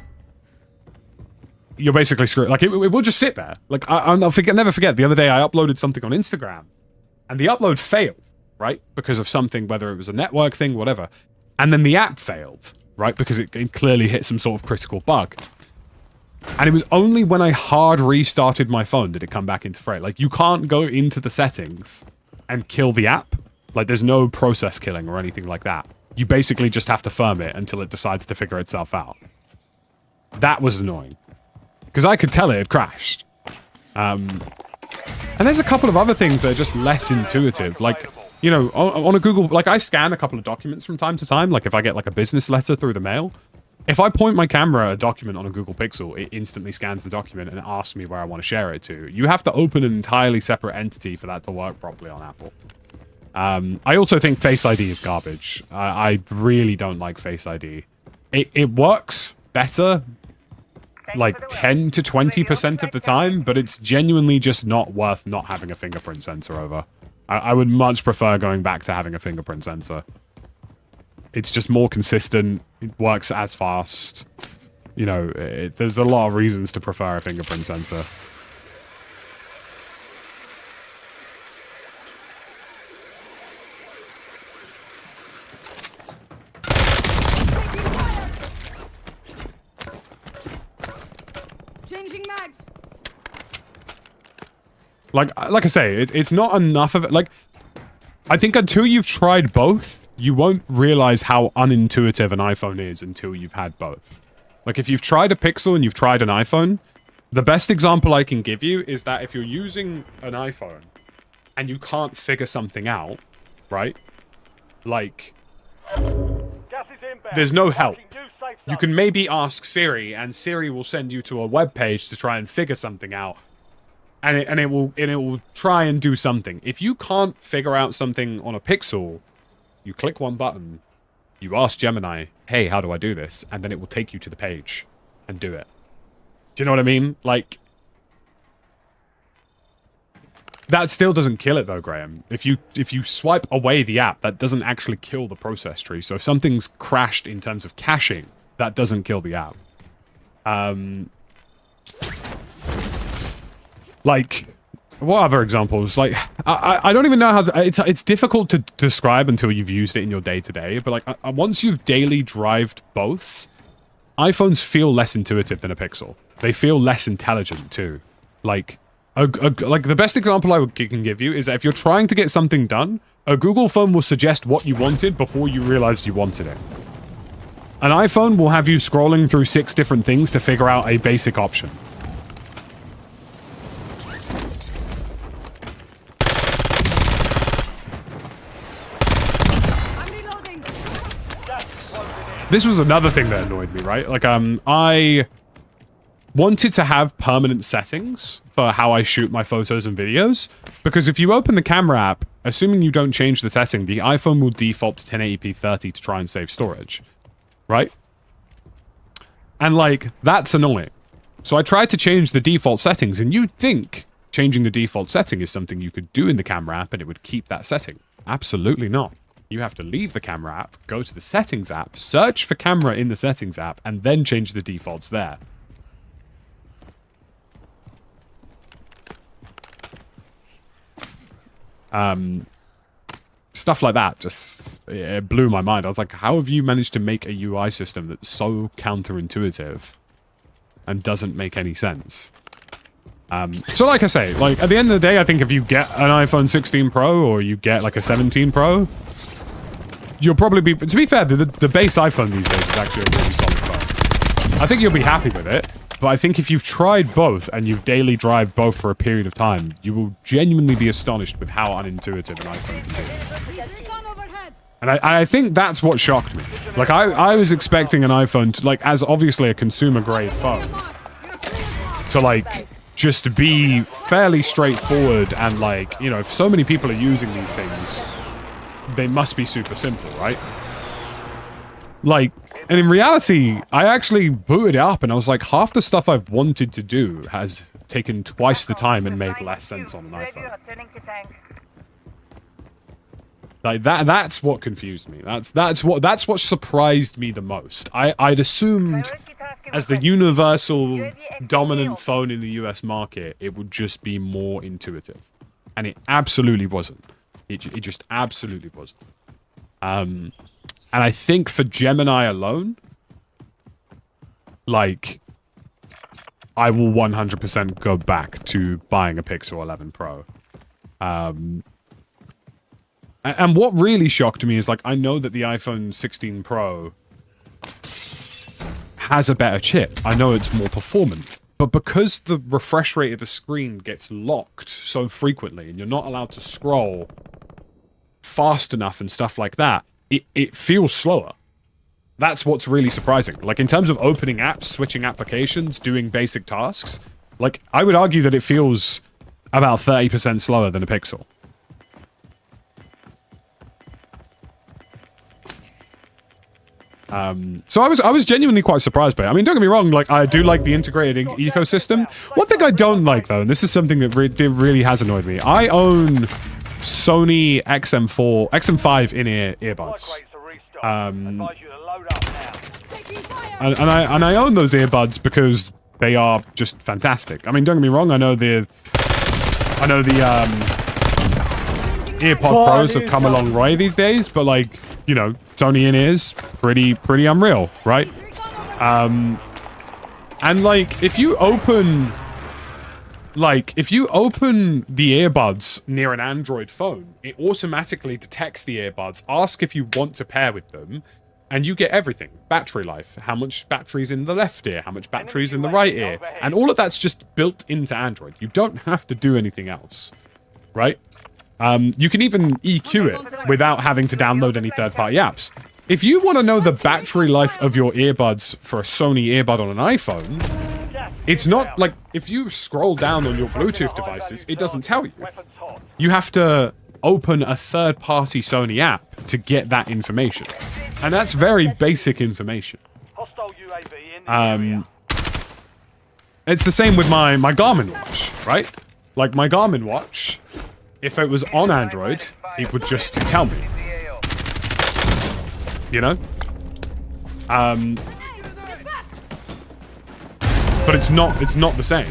you're basically screwed. Like, it will just sit there. Like, I'll never forget, the other day I uploaded something on Instagram, and the upload failed, right? Because of something, whether it was a network thing, whatever. And then the app failed, right? Because it clearly hit some sort of critical bug. And it was only when I hard restarted my phone did it come back into frame. Like, you can't go into the settings and kill the app. Like, there's no process killing or anything like that. You basically just have to firm it until it decides to figure itself out. That was annoying. Because I could tell it had crashed. And there's a couple of other things that are just less intuitive. Like, you know, on a Google... Like, I scan a couple of documents from time to time. Like, if I get, like, a business letter through the mail. If I point my camera at a document on a Google Pixel, it instantly scans the document and asks me where I want to share it to. You have to open an entirely separate entity for that to work properly on Apple. I also think Face ID is garbage. I really don't like Face ID. It works better like 10 to 20% of the time, but it's genuinely just not worth not having a fingerprint sensor over. I would much prefer going back to having a fingerprint sensor. It's just more consistent. It works as fast. You know, there's a lot of reasons to prefer a fingerprint sensor. Changing mags. Like I say, it's not enough of it. Like, I think until you've tried both, you won't realize how unintuitive an iPhone is until you've had both. Like, if you've tried a Pixel and you've tried an iPhone, the best example I can give you is that if you're using an iPhone and you can't figure something out, right? Like, Gas is inbound. there's no help. Marking new safe You zone. can maybe ask Siri, and Siri will send you to a web page to try and figure something out, and it will try and do something. If you can't figure out something on a pixel, you click one button, you ask Gemini, "Hey, how do I do this?" and then it will take you to the page and do it. Do you know what I mean? Like, that still doesn't kill it though, Graham. If you swipe away the app, that doesn't actually kill the process tree. So if something's crashed in terms of caching, that doesn't kill the app. Like, what other examples? Like, I don't even know how to, it's difficult to describe until you've used it in your day-to-day, but like, once you've daily drived both, iPhones feel less intuitive than a Pixel. They feel less intelligent too. Like, like the best example I can give you is that if you're trying to get something done, a Google phone will suggest what you wanted before you realized you wanted it. An iPhone will have you scrolling through 6 different things to figure out a basic option. I'm reloading. This was another thing that annoyed me, right? Like, I wanted to have permanent settings for how I shoot my photos and videos, because if you open the camera app, assuming you don't change the setting, the iPhone will default to 1080p 30 to try and save storage, right? And like, that's annoying. So I tried to change the default settings, and you'd think changing the default setting is something you could do in the camera app and it would keep that setting. Absolutely not. You have to leave the camera app, go to the settings app, search for camera in the settings app, and then change the defaults there. Stuff like that just, it blew my mind. I was like, how have you managed to make a UI system that's so counterintuitive and doesn't make any sense? So like I say, like at the end of the day, I think if you get an iPhone 16 Pro or you get like a 17 Pro, you'll probably be, to be fair, the base iPhone these days is actually a really solid phone. I think you'll be happy with it. But I think if you've tried both and you've daily drive both for a period of time, you will genuinely be astonished with how unintuitive an iPhone can be. Recon overhead. And I think that's what shocked me. Like, I was expecting an iPhone to, like, as obviously a consumer-grade phone, You're clear. to, like, just be fairly straightforward and, like, you know, if so many people are using these things, they must be super simple, right? Like, and in reality, I actually booted it up and I was like, half the stuff I've wanted to do has taken twice the time and made less sense on an iPhone. Returning to tank. Like that's what confused me. That's what surprised me the most. I'd assumed Priority task as the universal dominant phone in the US market, it would just be more intuitive. And it absolutely wasn't. It just absolutely wasn't. And I think for Gemini alone, like, I will 100% go back to buying a Pixel 11 Pro. And what really shocked me is, like, I know that the iPhone 16 Pro has a better chip. I know it's more performant. But because the refresh rate of the screen gets locked so frequently, and you're not allowed to scroll fast enough and stuff like that, it feels slower. That's what's really surprising. Like, in terms of opening apps, switching applications, doing basic tasks, like, I would argue that it feels about 30% slower than a Pixel. So I was genuinely quite surprised by it. I mean, don't get me wrong, like, I do like the integrated ecosystem. One thing I don't like, though, and this is something that really has annoyed me, I own Sony XM5 in-ear earbuds. Strike rates are restocked. Advise you to load up now. Taking fire. And I own those earbuds because they are just fantastic. I mean, don't get me wrong, I know the EarPod Pros have come a long way these days, but, like, you know, Sony in-ears, pretty unreal, right? And, like, if you open the earbuds near an Android phone, it automatically detects the earbuds, asks if you want to pair with them, and you get everything. Battery life, how much battery's in the left ear, how much battery's in the right ear, and all of that's just built into Android. You don't have to do anything else, right? You can even EQ it without having to download any third-party apps. If you want to know the battery life of your earbuds for a Sony earbud on an iPhone, it's not like if you scroll down on your Bluetooth devices, it doesn't tell you. Weapons hot. You have to open a third-party Sony app to get that information. And that's very basic information. Hostile UAV in the area. It's the same with my Garmin watch, right? Like my Garmin watch, if it was on Android, it would just tell me. You know? But it's not the same.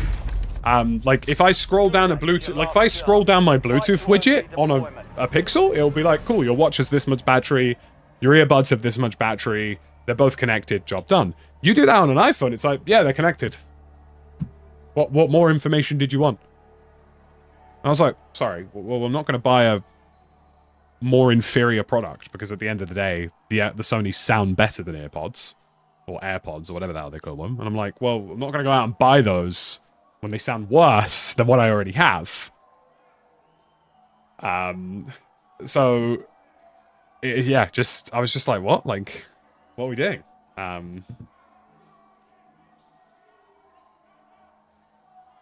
Like if I scroll down a Bluetooth, like if I scroll down my Bluetooth widget on a Pixel, it'll be like, cool, your watch has this much battery, your earbuds have this much battery, they're both connected, job done. You do that on an iPhone, it's like, yeah, they're connected. What more information did you want? And I was like, sorry, well, I'm not going to buy a more inferior product because at the end of the day, the Sonys sound better than AirPods or AirPods or whatever the hell they call them. And I'm like, well, I'm not going to go out and buy those when they sound worse than what I already have. So yeah, I was just like, what? Like, what are we doing? I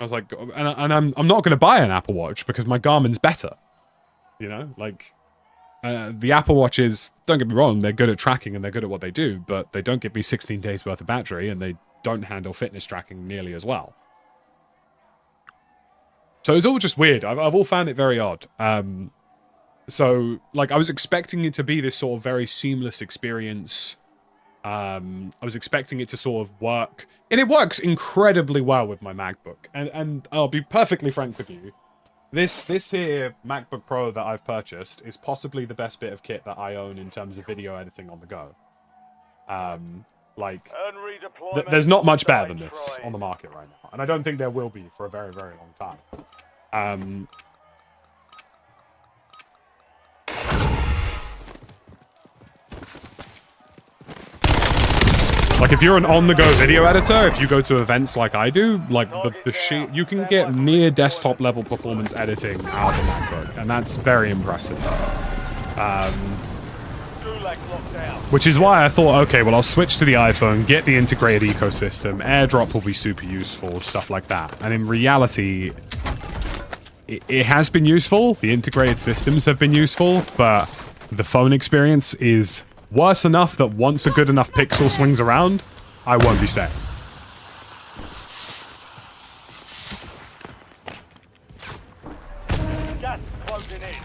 was like, and I'm not going to buy an Apple Watch because my Garmin's better. You know, like the Apple Watches, don't get me wrong, they're good at tracking and they're good at what they do, but they don't give me 16 days worth of battery and they don't handle fitness tracking nearly as well. So it's all just weird. I've all found it very odd. So like I was expecting it to be this sort of very seamless experience. I was expecting it to sort of work, and it works incredibly well with my MacBook. And I'll be perfectly frank with you, this here MacBook Pro that I've purchased is possibly the best bit of kit that I own in terms of video editing on the go. Like, there's not much better than this on the market right now, and I don't think there will be for a very, very long time. Like, if you're an on-the-go video editor, if you go to events like I do, like, you can get near desktop-level performance editing out of the MacBook, and that's very impressive. Which is why I thought, okay, well, I'll switch to the iPhone, get the integrated ecosystem, AirDrop will be super useful, stuff like that. And in reality, it has been useful, the integrated systems have been useful, but the phone experience is worse enough that once a good enough pixel swings around, I won't be staying. Gas closing in.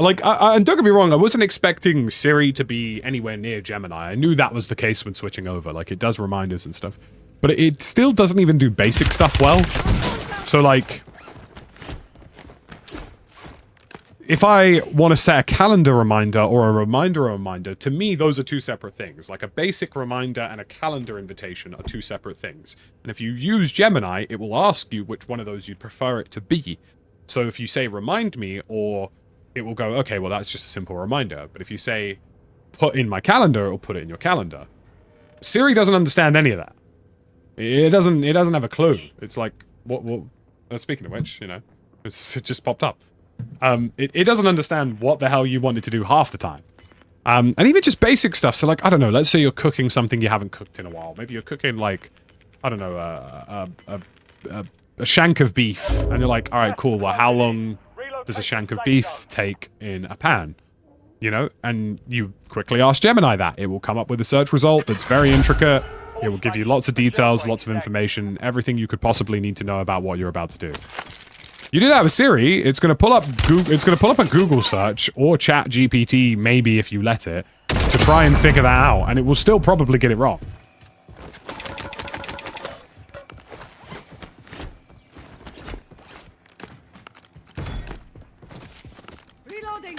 Like, and don't get me wrong, I wasn't expecting Siri to be anywhere near Gemini. I knew that was the case when switching over. Like, it does reminders and stuff. But it still doesn't even do basic stuff well. So, like, if I want to set a calendar reminder or a reminder, to me, those are two separate things. Like, a basic reminder and a calendar invitation are two separate things. And if you use Gemini, it will ask you which one of those you'd prefer it to be. So if you say, remind me, or it will go, okay, well, that's just a simple reminder. But if you say, put in my calendar, it will put it in your calendar. Siri doesn't understand any of that. It doesn't have a clue. It's like, what speaking of which, you know, it just popped up. It doesn't understand what the hell you want it to do half the time. And even just basic stuff. So, like, I don't know, let's say you're cooking something you haven't cooked in a while. Maybe you're cooking, like, I don't know, a shank of beef. And you're like, all right, cool, well, how long does a shank of beef take in a pan? You know, and you quickly ask Gemini that. It will come up with a search result that's very intricate. It will give you lots of details, lots of information, everything you could possibly need to know about what you're about to do. You do that with Siri, it's going to pull up Google, it's going to pull up a Google search or Chat GPT, maybe if you let it, to try and figure that out, and it will still probably get it wrong. Reloading.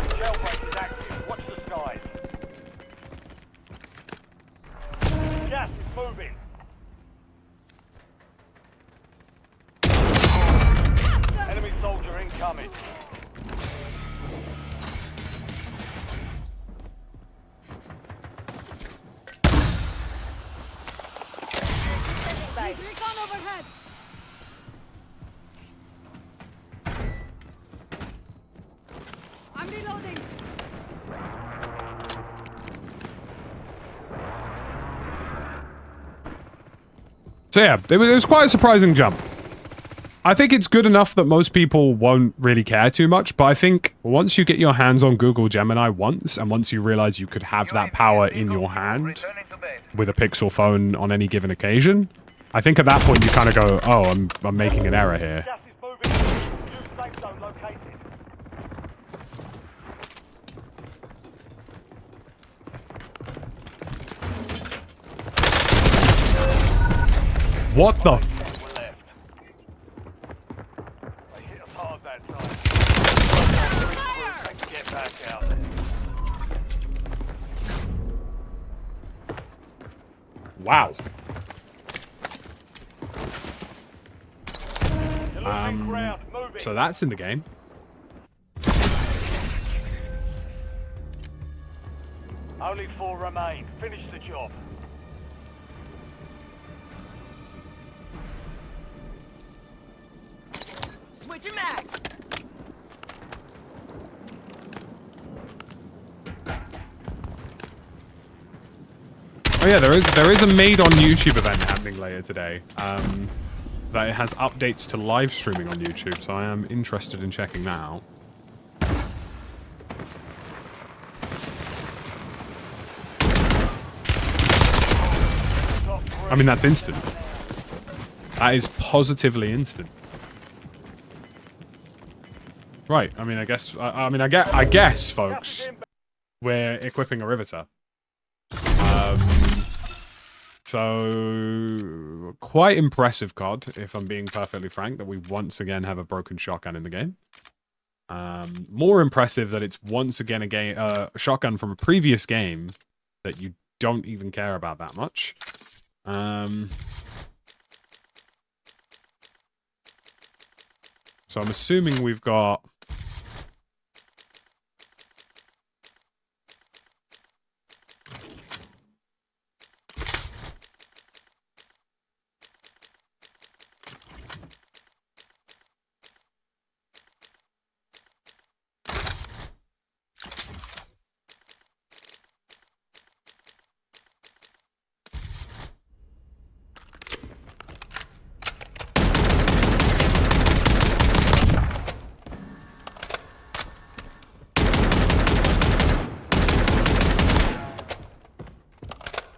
Jailbreak is active. Watch the skies. Gas is moving. Enemy Reloading. So yeah, it was quite a surprising jump. I think it's good enough that most people won't really care too much, but I think once you get your hands on Google Gemini once, and once you realize you could have that power in your hand Returning to base. with a Pixel phone on any given occasion, I think at that point you kind of go, oh, I'm making an error here. Gas is moving. New safe zone located. What the f- We're left. They hit us hard that time. Get back out there. Wow. You're losing ground. Moving. So that's in the game. Only 4 remain. Finish the job. Switching mags. Oh yeah, there is a made on YouTube event happening later today. That it has updates to live streaming on YouTube, so I am interested in checking that out. I mean, that's instant. That is positively instant. Right. I mean, I guess, folks, we're equipping a riveter. So quite impressive, COD, if I'm being perfectly frank, that we once again have a broken shotgun in the game. More impressive that it's once again a shotgun from a previous game that you don't even care about that much. So I'm assuming we've got...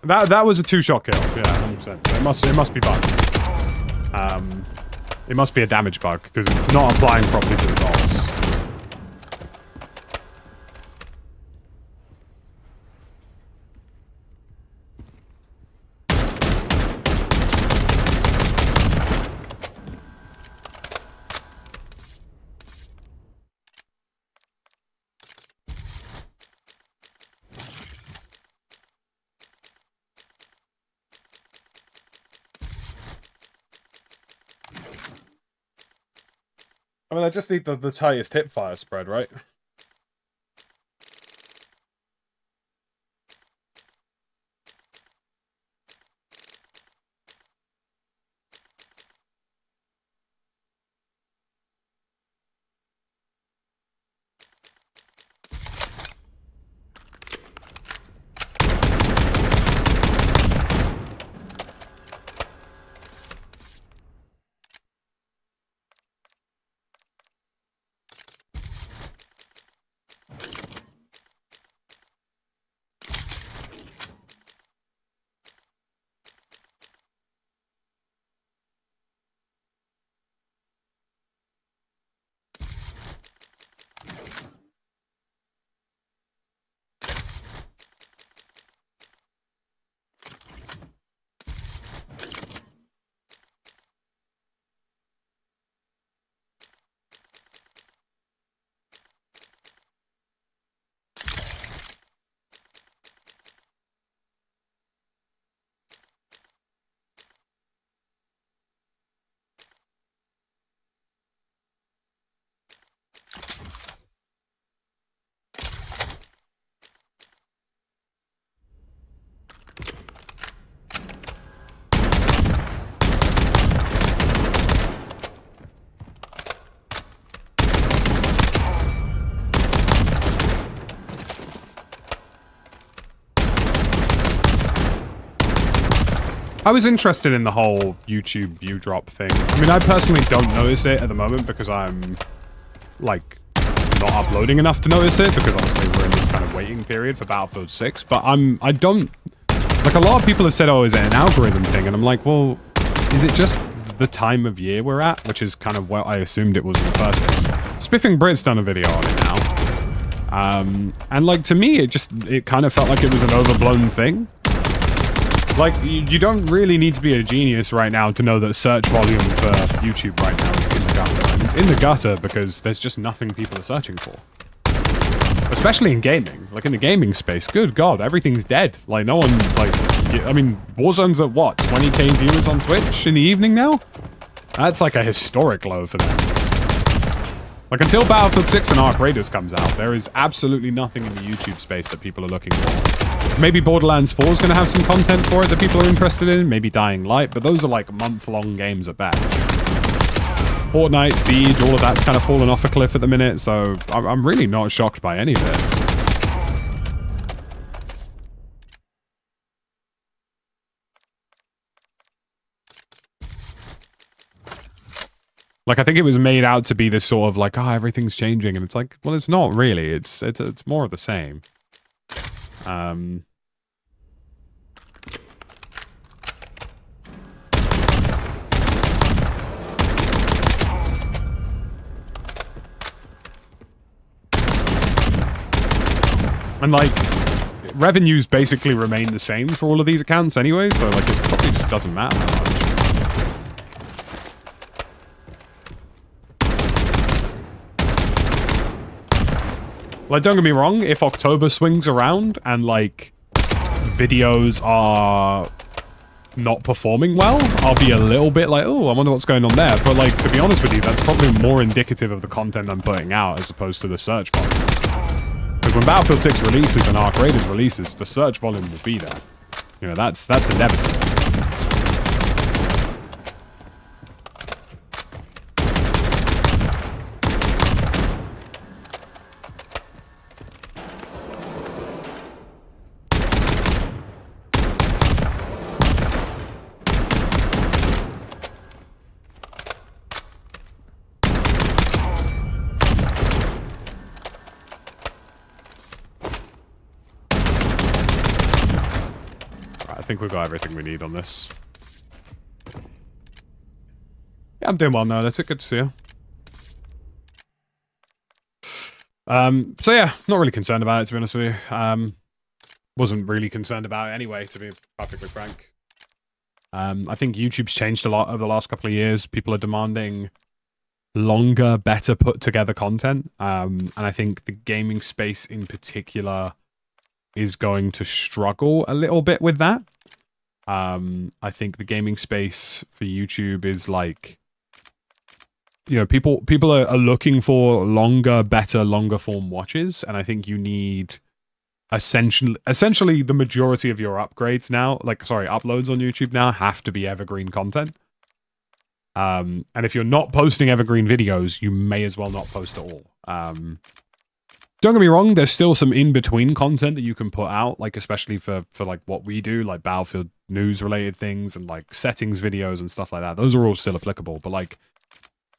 That was a 2-shot kill. Yeah, 100%. It must be bugged. It must be a damage bug because it's not applying properly to the dogs. I mean, I just need the tightest hip fire spread, right? I was interested in the whole YouTube view drop thing. I mean, I personally don't notice it at the moment because I'm, like, not uploading enough to notice it, because honestly we're in this kind of waiting period for Battlefield 6, but I don't, like, a lot of people have said, oh, is it an algorithm thing? And I'm like, well, is it just the time of year we're at? Which is kind of what I assumed it was in the first place. Spiffing Brit's done a video on it now. And like, to me, it kind of felt like it was an overblown thing. Like, you don't really need to be a genius right now to know that search volume for YouTube right now is in the gutter. And it's in the gutter because there's just nothing people are searching for. Especially in gaming. Like, in the gaming space, good God, everything's dead. Like, no one, like, I mean, Warzone's at what, 20k viewers on Twitch in the evening now? That's like a historic low for them. Like, until Battlefield 6 and Arc Raiders comes out, there is absolutely nothing in the YouTube space that people are looking for. Maybe Borderlands 4 is going to have some content for it that people are interested in. Maybe Dying Light, but those are like month-long games at best. Fortnite, Siege, all of that's kind of fallen off a cliff at the minute, so I'm really not shocked by any of it. Like, I think it was made out to be this sort of like, oh, everything's changing, and it's like, well, it's not really. It's more of the same. And like, revenues basically remain the same for all of these accounts anyway, so like, it probably just doesn't matter that much. Like, don't get me wrong, if October swings around and, like, videos are not performing well, I'll be a little bit like, oh, I wonder what's going on there. But, like, to be honest with you, that's probably more indicative of the content I'm putting out as opposed to the search volume. Because when Battlefield 6 releases and Arc Raiders releases, the search volume will be there. You know, that's inevitable. I think we've got everything we need on this. Yeah, I'm doing well now. That's good to see you. So yeah, not really concerned about it, to be honest with you. Wasn't really concerned about it anyway, to be perfectly frank. I think YouTube's changed a lot over the last couple of years. People are demanding longer, better put together content. And I think the gaming space in particular is going to struggle a little bit with that. I think the gaming space for YouTube is like, you know, people are looking for longer, better, longer form watches, and I think you need essentially the majority of your upgrades now, uploads on YouTube now have to be evergreen content. And if you're not posting evergreen videos, you may as well not post at all. Don't get me wrong, there's still some in-between content that you can put out, like especially for like what we do, like Battlefield news-related things and like settings videos and stuff like that. Those are all still applicable, but like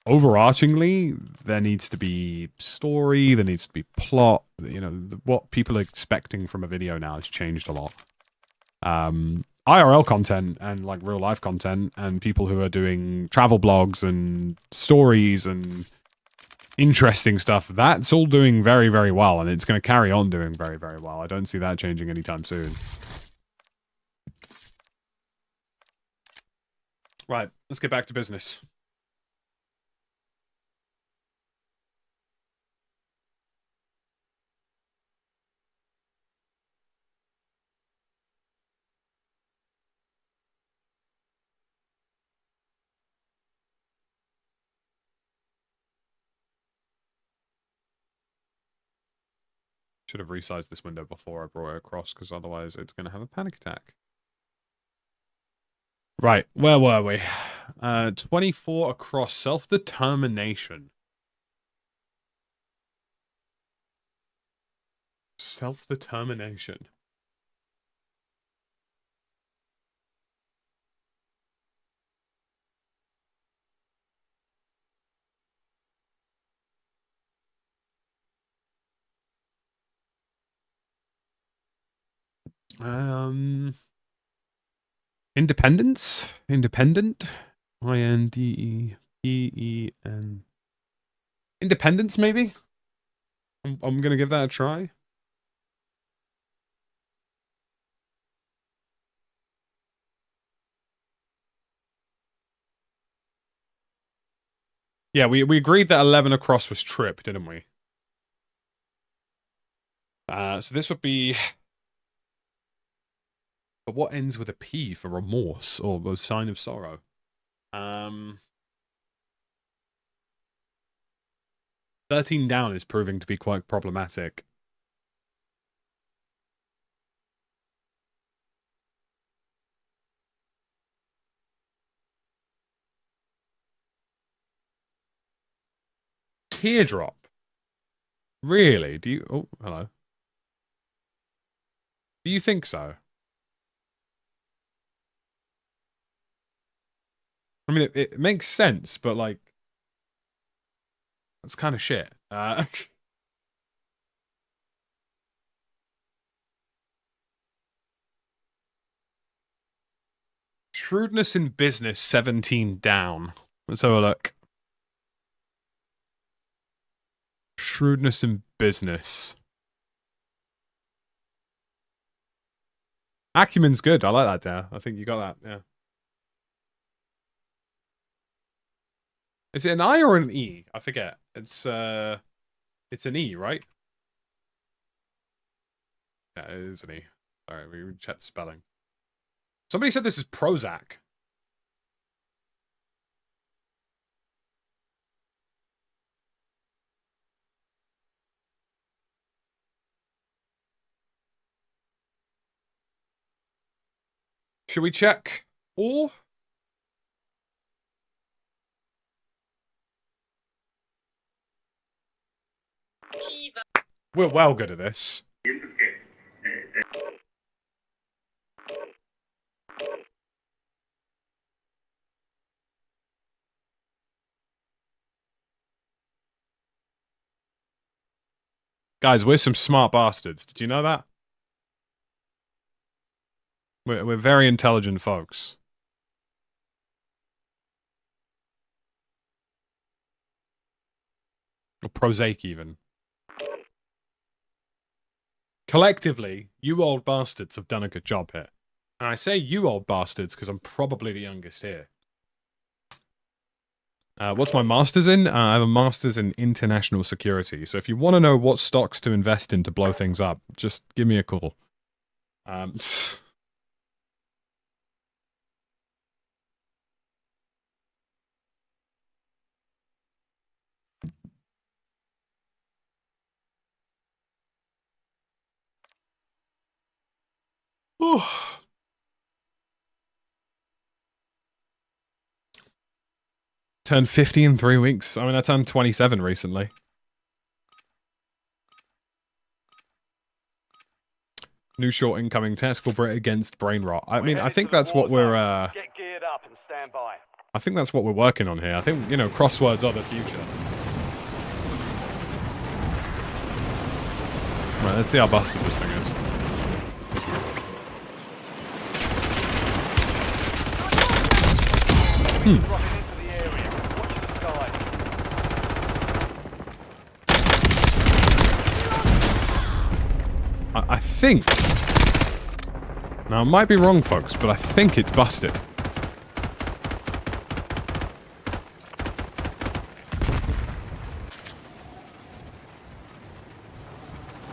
overarchingly, there needs to be story, there needs to be plot. You know, what people are expecting from a video now has changed a lot. IRL content and like real-life content and people who are doing travel blogs and stories and interesting stuff, that's all doing very, very well, and it's going to carry on doing very, very well. I don't see that changing anytime soon. Right, let's get back to business. Should have resized this window before I brought it across, because otherwise it's going to have a panic attack. Right, where were we? 24 across, self-determination. Self-determination. Independence? Independent? INDEPEN. Independence, maybe? I'm gonna give that a try. Yeah, we agreed that 11 across was trip, didn't we? So this would be... But what ends with a P for remorse or a sign of sorrow? 13 down is proving to be quite problematic. Teardrop? Really? Do you... Oh, hello. Do you think so? I mean, it makes sense, but, like... That's kind of shit. Shrewdness in business, 17 down. Let's have a look. Shrewdness in business. Acumen's good. I like that, Dare. I think you got that, yeah. Is it an I or an E? I forget. It's an E, right? Yeah, it is an E. Sorry, we checked the spelling. Somebody said this is Prozac. Should we check all? We're well good at this. Guys, we're some smart bastards. Did you know that? We're very intelligent folks. Or prosaic, even. Collectively, you old bastards have done a good job here. And I say you old bastards because I'm probably the youngest here. What's my master's in? I have a master's in international security. So if you want to know what stocks to invest in to blow things up, just give me a call. 50 in 3 weeks. I mean, I turned 27 recently. New short incoming. Tactical Brit against brain rot. I mean, I think that's what we're... Get geared up and stand by. I think that's what we're working on here. I think, you know, crosswords are the future. Right, let's see how busted this thing is. I think... Now, I might be wrong, folks, but I think it's busted.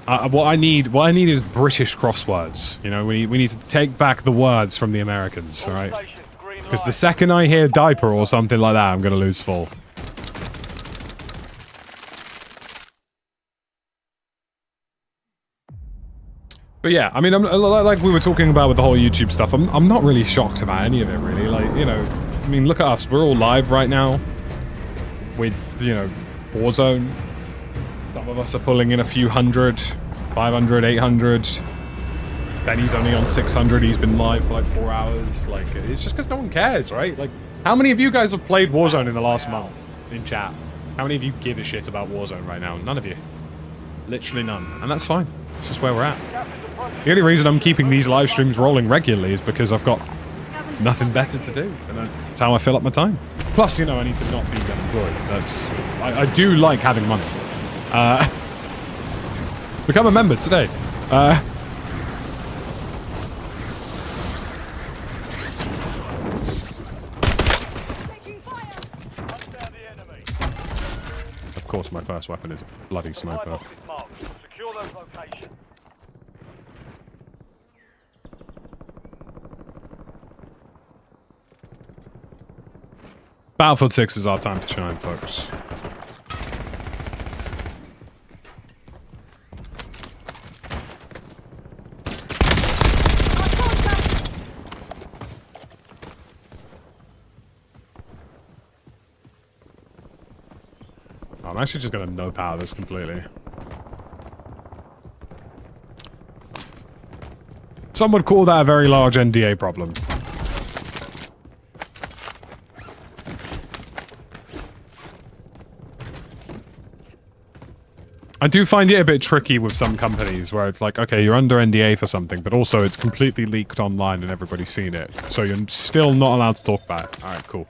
What I need is British crosswords. You know, we need to take back the words from the Americans, all right? Because the second I hear diaper or something like that, I'm going to lose full. But yeah, I mean, like we were talking about with the whole YouTube stuff, I'm not really shocked about any of it, really. Like, you know, I mean, look at us. We're all live right now with, you know, Warzone. Some of us are pulling in a few hundred, 500, 800. Benny's only on 600. He's been live for like 4 hours. Like, it's just because no one cares, right? Like, how many of you guys have played Warzone in the last month in chat? How many of you give a shit about Warzone right now? None of you. Literally none. And that's fine. This is where we're at. The only reason I'm keeping these live streams rolling regularly is because I've got nothing better to do, and that's how I fill up my time. Plus, you know, I need to not be unemployed. I do like having money. Become a member today. Of course, my first weapon is a bloody sniper. Secure those locations. Battlefield 6 is our time to shine, folks. I'm actually just going to no-power this completely. Some would call that a very large NDA problem. I do find it a bit tricky with some companies where it's like, okay, you're under NDA for something, but also it's completely leaked online and everybody's seen it. So you're still not allowed to talk about it. Alright, cool.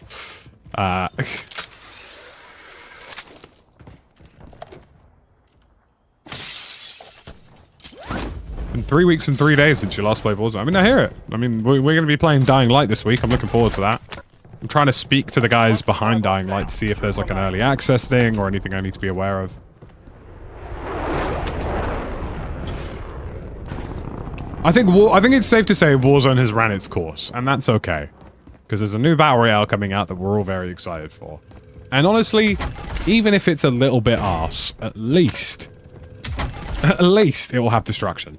Been 3 weeks and 3 days since you last played Warzone. I mean, I hear it. I mean, we're going to be playing Dying Light this week. I'm looking forward to that. I'm trying to speak to the guys behind Dying Light to see if there's like an early access thing or anything I need to be aware of. I think it's safe to say Warzone has ran its course, and that's okay. Because there's a new Battle Royale coming out that we're all very excited for. And honestly, even if it's a little bit arse, at least it will have destruction.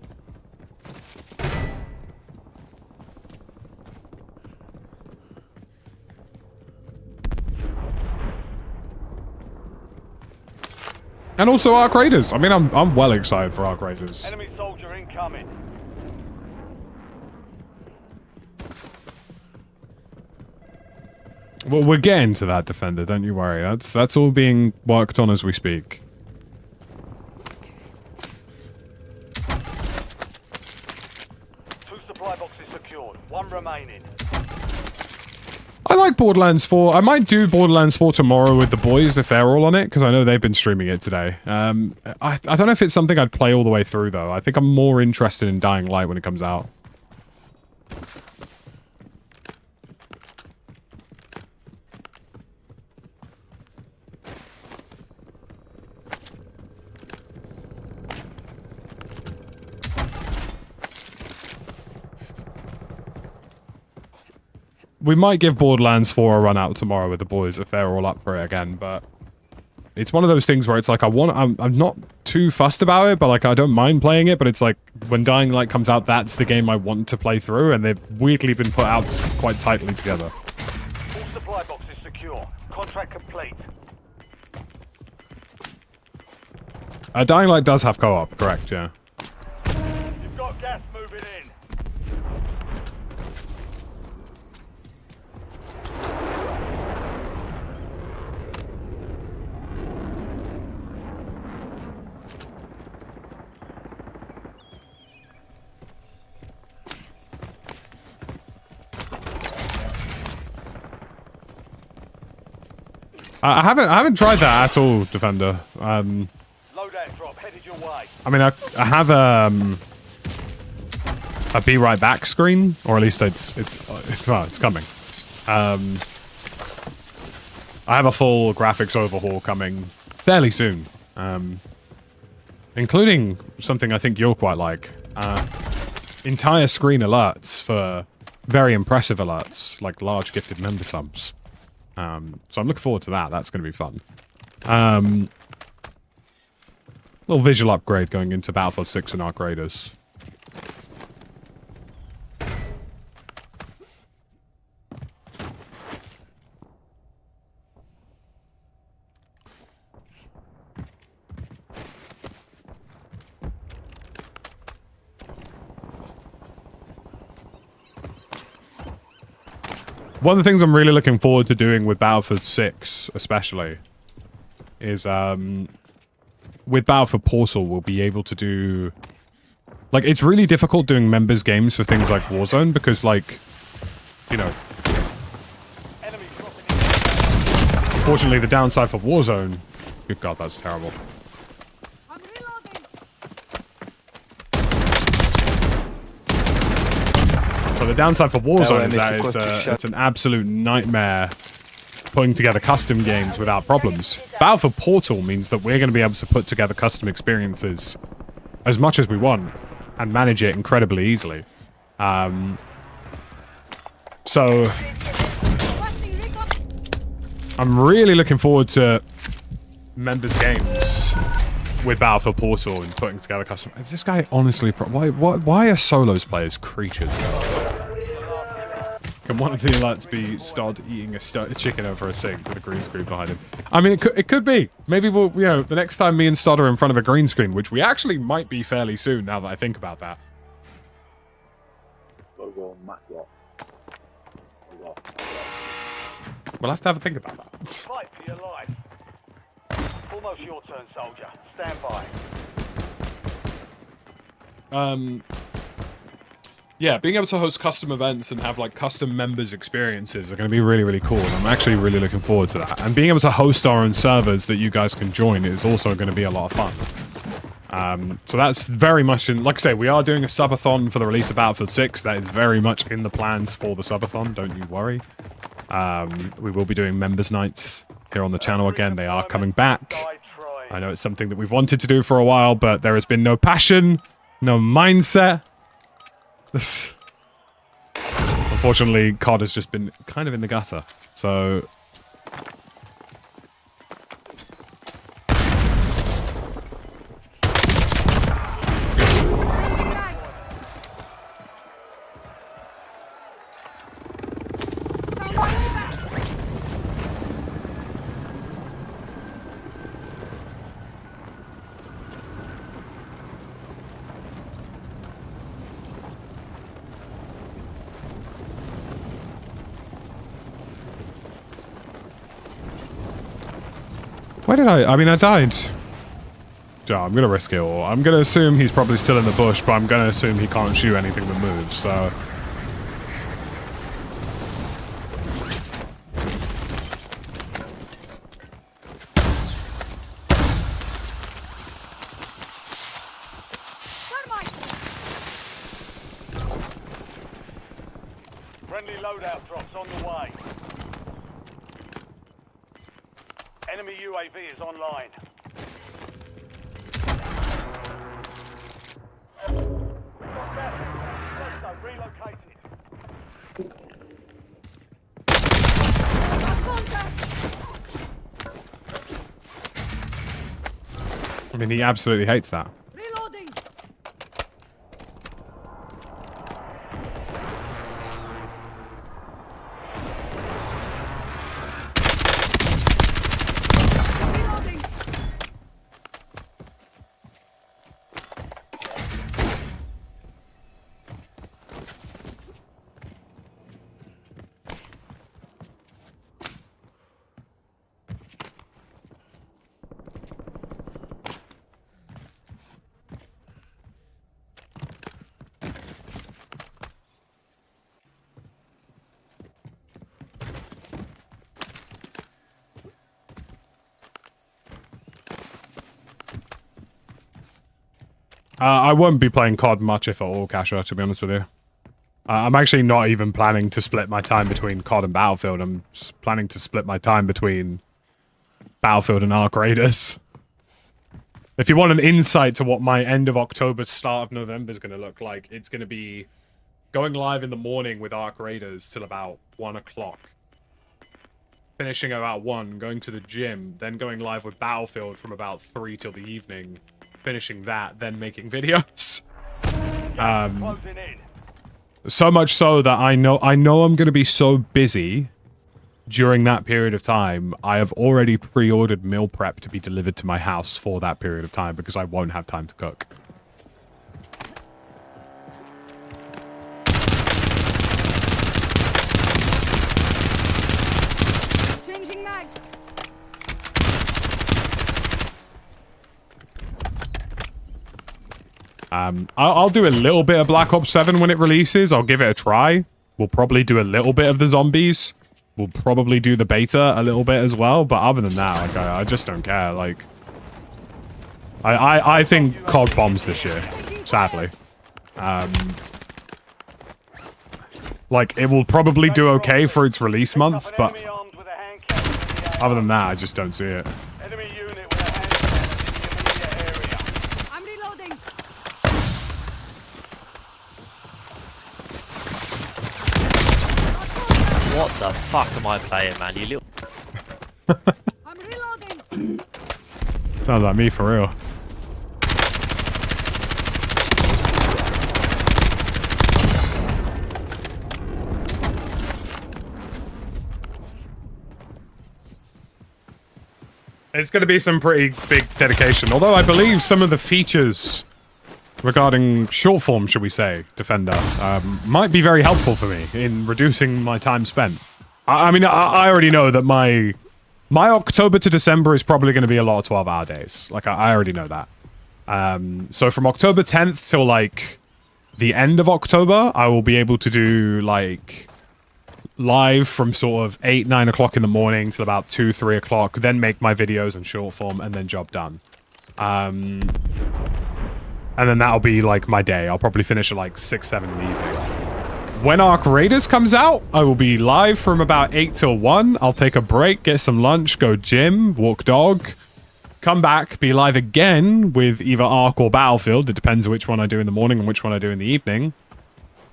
And also Arc Raiders. I mean, I'm well excited for Arc Raiders. Enemy soldier incoming. Well, we're getting to that, Defender. Don't you worry. That's all being worked on as we speak. Two supply boxes secured. One remaining. I like Borderlands 4. I might do Borderlands 4 tomorrow with the boys if they're all on it, because I know they've been streaming it today. I don't know if it's something I'd play all the way through, though. I think I'm more interested in Dying Light when it comes out. We might give Borderlands 4 a run out tomorrow with the boys if they're all up for it again, but it's one of those things where it's like I'm not too fussed about it, but like I don't mind playing it, but it's like when Dying Light comes out, that's the game I want to play through, and they've weirdly been put out quite tightly together. All supply boxes secure. Contract complete. Dying Light does have co-op, correct, yeah. You've got gas moving in. I haven't tried that at all, Defender. Loadout drop headed your way. I mean, I have a be right back screen, or at least it's coming. I have a full graphics overhaul coming fairly soon, including something I think you'll quite like. Entire screen alerts for very impressive alerts, like large gifted member subs. So I'm looking forward to that. That's going to be fun. Little visual upgrade going into Battlefield 6 and Arc Raiders. One of the things I'm really looking forward to doing with Battlefield 6, especially, is with Battlefield Portal, we'll be able to do Like, it's really difficult doing members games for things like Warzone because, like, you know, fortunately the downside for Warzone... Good God, that's terrible. I'm reloading. So the downside for Warzone is that it's an absolute nightmare putting together custom games without problems. Battlefield Portal means that we're going to be able to put together custom experiences as much as we want and manage it incredibly easily. So I'm really looking forward to members games with Battlefield Portal and putting together custom. This guy honestly, why are solos players creatures? Can one of the alerts be Stod eating a chicken over a sink with a green screen behind him? I mean, it could be. Maybe we'll, you know, the next time me and Stod are in front of a green screen, which we actually might be fairly soon now that I think about that. We'll have to have a think about that. Fight for your life. Almost your turn, soldier. Stand by. Yeah, being able to host custom events and have like custom members experiences are going to be really, really cool. And I'm actually really looking forward to that. And being able to host our own servers that you guys can join is also going to be a lot of fun. So that's very much in, like I say, we are doing a subathon for the release of Battlefield 6. That is very much in the plans for the subathon, don't you worry. We will be doing members nights here on the channel again. They are coming back. I know it's something that we've wanted to do for a while, but there has been no passion, no mindset. Unfortunately, COD has just been kind of in the gutter. So why did I mean, I died. Yeah, I'm gonna risk it all. I'm gonna assume he's probably still in the bush, but I'm gonna assume he can't shoot anything that moves, so... Friendly loadout drops on the way. Enemy UAV is online. Relocated. I mean, he absolutely hates that. Reloading. I won't be playing COD much, if at all, Kasha, to be honest with you. I'm actually not even planning to split my time between COD and Battlefield. I'm just planning to split my time between Battlefield and Arc Raiders. If you want an insight to what my end of October, start of November is going to look like, it's going to be going live in the morning with Arc Raiders till about 1 o'clock. Finishing about 1, going to the gym, then going live with Battlefield from about 3 till the evening. Finishing that, then making videos. So much so that I know I'm going to be so busy during that period of time. I have already pre-ordered meal prep to be delivered to my house for that period of time because I won't have time to cook. Changing mags. I'll do a little bit of Black Ops 7 when it releases. I'll give it a try. We'll probably do a little bit of the zombies. We'll probably do the beta a little bit as well. But other than that, like, I just don't care. Like, I think COD bombs this year, sadly. Like, it will probably do okay for its release month, but Enemy armed with a hand cannon in the AO. other than that, I just don't see it. Enemy unit with a hand cannon in the immediate area. I'm reloading. What the fuck am I playing, man? You little... I'm reloading. Sounds like me for real. It's going to be some pretty big dedication. Although I believe some of the features regarding short form, should we say, Defender, might be very helpful for me in reducing my time spent. I mean, I already know that my October to December is probably going to be a lot of 12-hour days. Like, I already know that. So from October 10th till, like, the end of October, I will be able to do, like, live from sort of 8, 9 o'clock in the morning till about 2, 3 o'clock, then make my videos in short form, and then job done. And then that'll be, like, my day. I'll probably finish at, like, 6, 7 in the evening. When Ark Raiders comes out, I will be live from about 8 till 1. I'll take a break, get some lunch, go gym, walk dog, come back, be live again with either Ark or Battlefield. It depends which one I do in the morning and which one I do in the evening.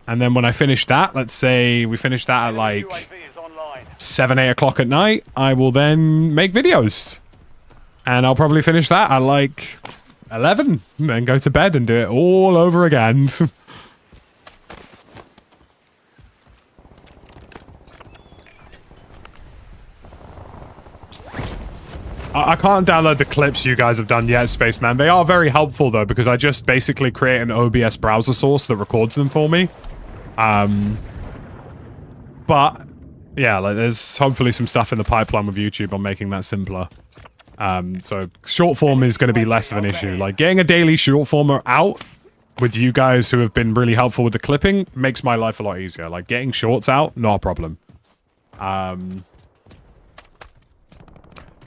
And then when I finish that, let's say we finish that at like UAV is online. 7, 8 o'clock at night, I will then make videos. And I'll probably finish that at like 11, and then go to bed and do it all over again. I can't download the clips you guys have done yet, Spaceman. They are very helpful, though, because I just basically create an OBS browser source that records them for me. But, yeah, like, there's hopefully some stuff in the pipeline with YouTube on making that simpler. So, short form is going to be less of an issue. Like, getting a daily short former out with you guys who have been really helpful with the clipping makes my life a lot easier. Like, getting shorts out, not a problem.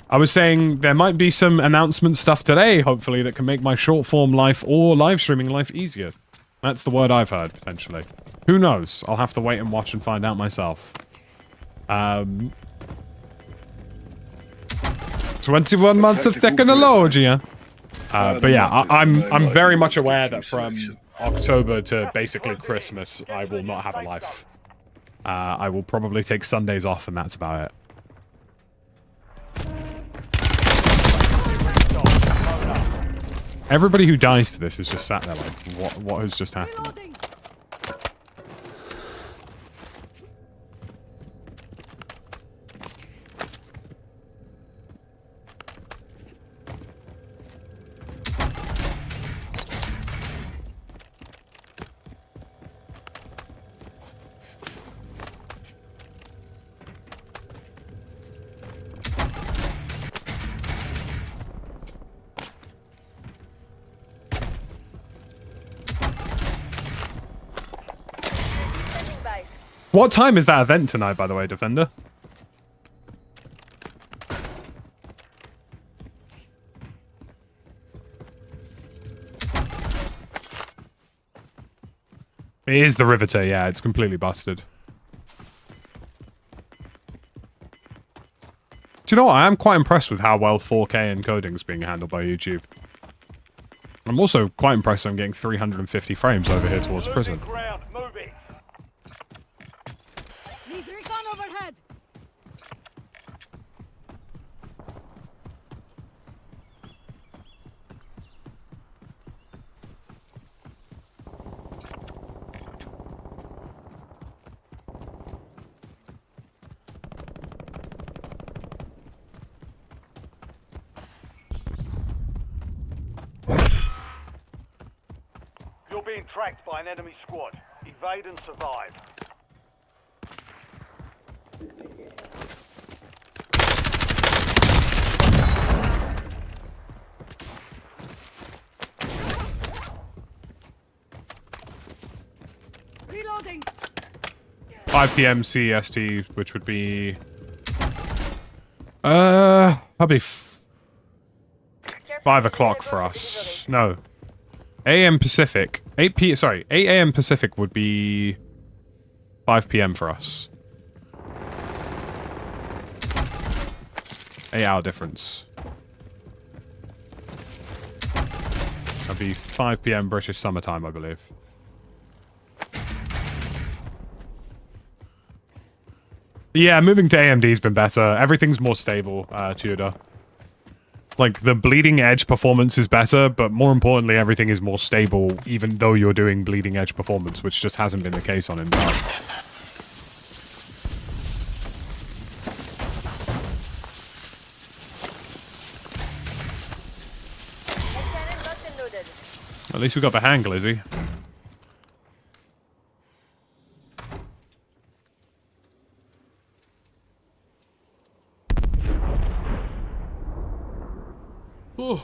I was saying there might be some announcement stuff today, hopefully, that can make my short form life or live streaming life easier. That's the word I've heard, potentially. Who knows? I'll have to wait and watch and find out myself. 21 months of technology. But yeah, I'm very much aware that from October to basically Christmas, I will not have a life. I will probably take Sundays off, and that's about it. Everybody who dies to this is just sat there like, what has just happened? Reloading. What time is that event tonight, by the way, Defender? It is the Riveter, yeah, it's completely busted. Do you know what? I am quite impressed with how well 4K encoding is being handled by YouTube. I'm also quite impressed I'm getting 350 frames over here towards prison. Ground, moving. Need recon overhead. You're being tracked by an enemy squad. Evade and survive. reloading. 5 p.m. CEST, which would be probably 5 o'clock for us. No, AM Pacific. 8 a.m. Pacific would be 5 p.m. for us. 8-hour difference. That'd be 5 p.m. British summertime, I believe. Yeah, moving to AMD's been better. Everything's more stable, Tudor. Like, the bleeding edge performance is better, but more importantly, everything is more stable, even though you're doing bleeding edge performance, which just hasn't been the case on Intel. At least we got the hang, Lizzie. Ooh.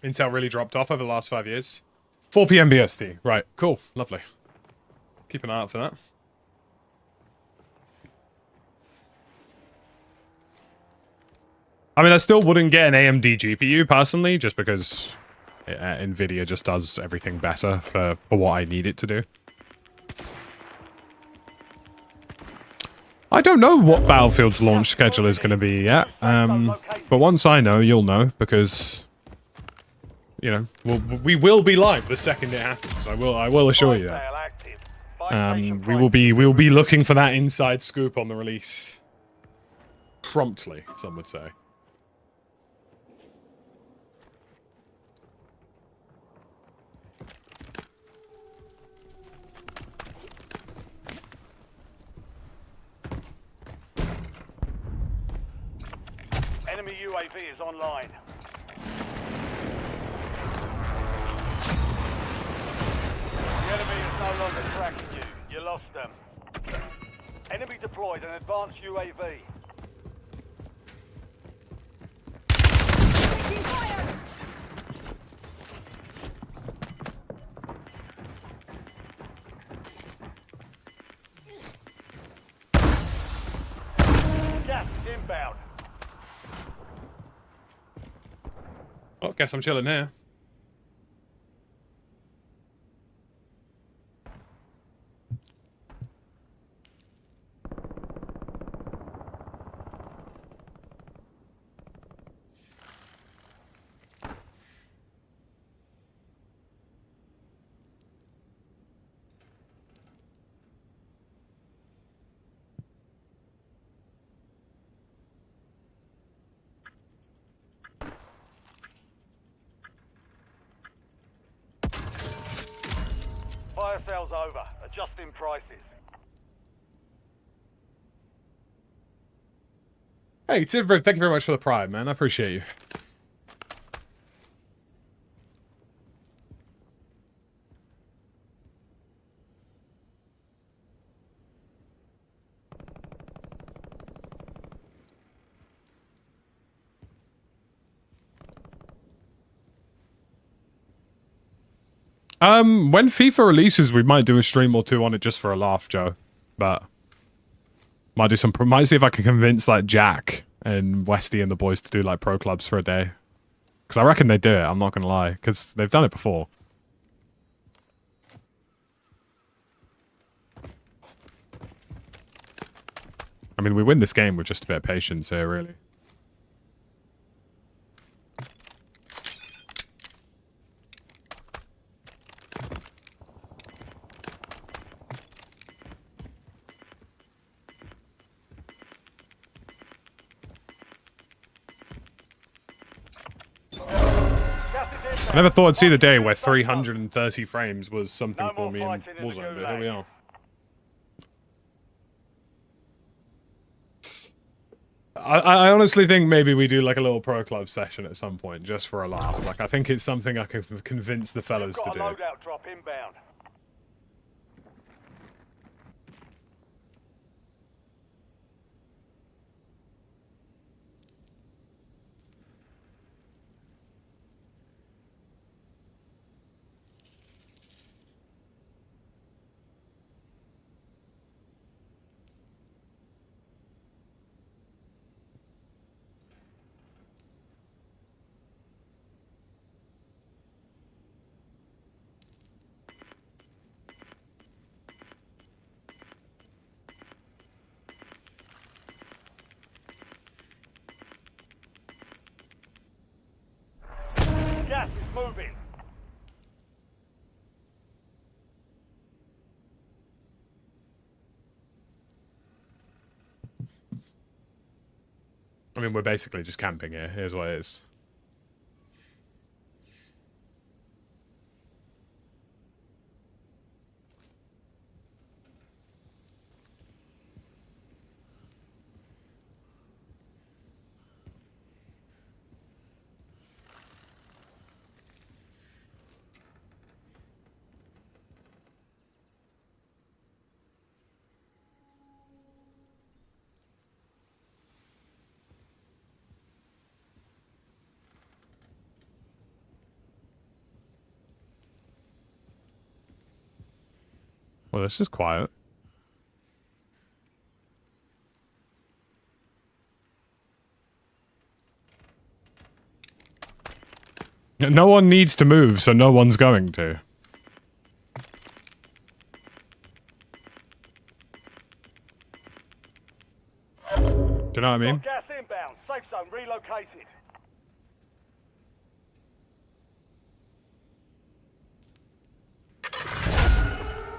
Intel really dropped off over the last 5 years. 4 p.m. BST. Right. Cool. Lovely. Keep an eye out for that. I mean, I still wouldn't get an AMD GPU, personally, just because NVIDIA just does everything better for what I need it to do. I don't know what Battlefield's launch schedule is going to be yet. But once I know, you'll know, because... You know, we will be live the second it happens. I will assure you that. We will be looking for that inside scoop on the release promptly. Some would say. Enemy UAV is online. The enemy is no longer tracking you. You lost them. Enemy deployed an advanced UAV. Gas is inbound. Oh, guess I'm chilling here. Fire sales over. Adjusting prices. Hey, Tidbrook, thank you very much for the pride, man. I appreciate you. When FIFA releases, we might do a stream or two on it just for a laugh, Joe. But might see if I can convince like Jack and Westy and the boys to do like pro clubs for a day. Because I reckon they do it. I'm not gonna lie, because they've done it before. I mean, we win this game with just a bit of patience here, really. I never thought I'd see the day where 330 frames was something for me in Warzone, but here we are. I honestly think maybe we do like a little pro club session at some point, just for a laugh. Like, I think it's something I can convince the fellas to Got do. a loadout drop inbound. Gas is moving. I mean, we're basically just camping here. Here's what it is. Well, this is quiet. No one needs to move, so no one's going to. Do you know what I mean? Got gas inbound. Safe zone relocated.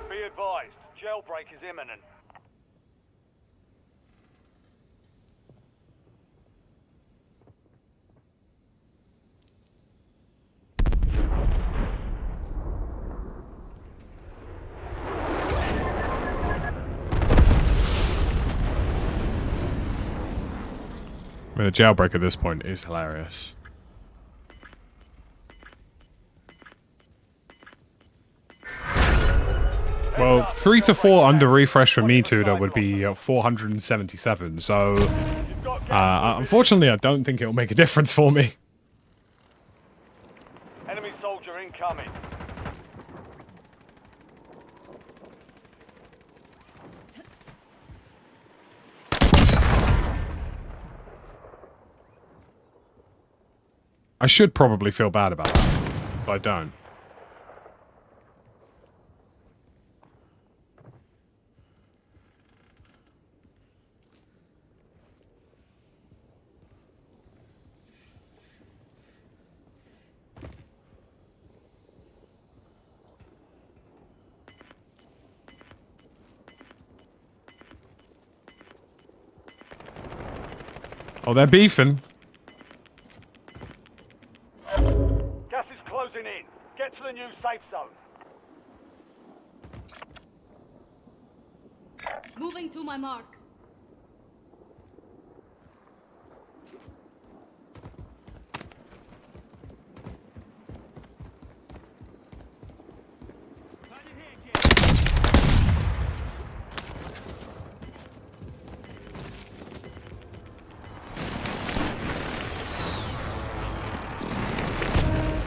Be advised, jailbreak is imminent. I mean, a jailbreak at this point is hilarious. Well, 3 to 4 under refresh for me, Tudor, would be 477, so... unfortunately, I don't think it'll make a difference for me. Enemy soldier incoming. I should probably feel bad about that, but I don't. Oh, they're beefing. Gas is closing in. Get to the new safe zone. Moving to my mark.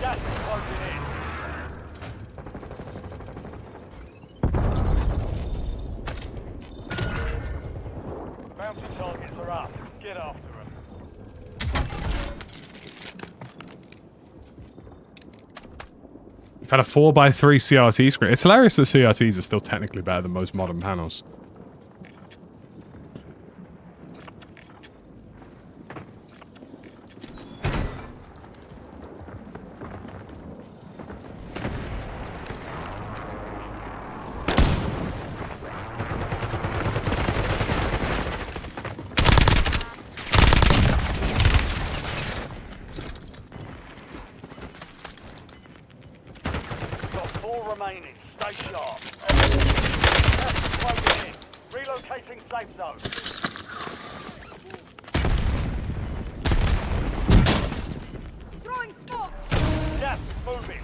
Gas is closing in. Bounty targets are up. Get after them. We've had a 4x3 CRT screen. It's hilarious that CRTs are still technically better than most modern panels. Got 4 remaining. Stay sharp. Gas is closing in. Relocating safe zone. Throwing smoke. Gas is moving.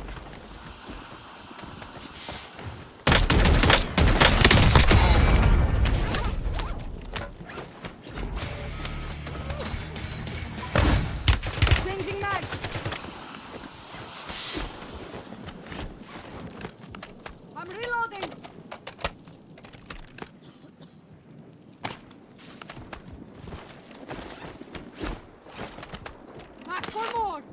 Changing mags. I'm reloading. Back for more.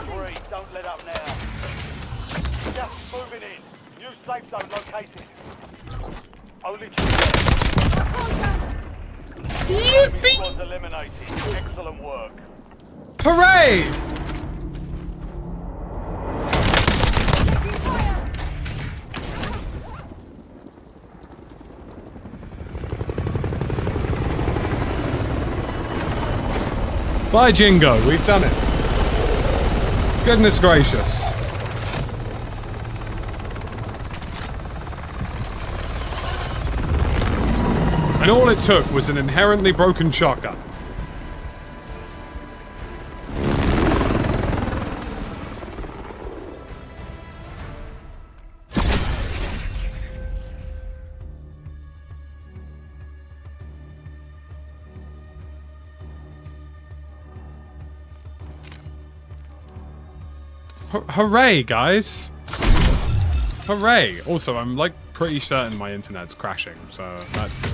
Three, don't let up now. Gas is moving in. New safe zone located. Only two left. Enemy squads eliminated. Excellent work. Hooray! Taking fire. Bye, Jingo. We've done it. Goodness gracious. And all it took was an inherently broken shotgun. Hooray, guys! Hooray! Also, I'm like pretty certain my internet's crashing, so that's good.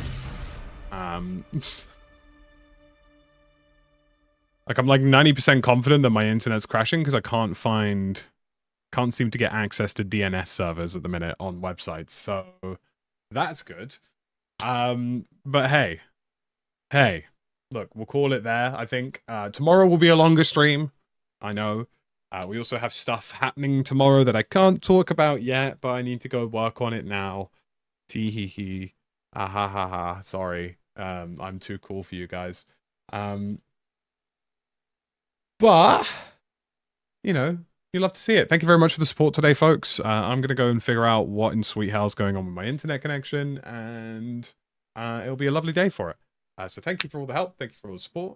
Like I'm like 90% confident that my internet's crashing because I can't seem to get access to DNS servers at the minute on websites, so that's good. But hey, look, we'll call it there. I think tomorrow will be a longer stream. I know. We also have stuff happening tomorrow that I can't talk about yet, but I need to go work on it now. Tee hee hee. Ah ha ha ha. Sorry. I'm too cool for you guys. But, you know, you'll love to see it. Thank you very much for the support today, folks. I'm going to go and figure out what in sweet hell's going on with my internet connection, and it'll be a lovely day for it. So thank you for all the help. Thank you for all the support.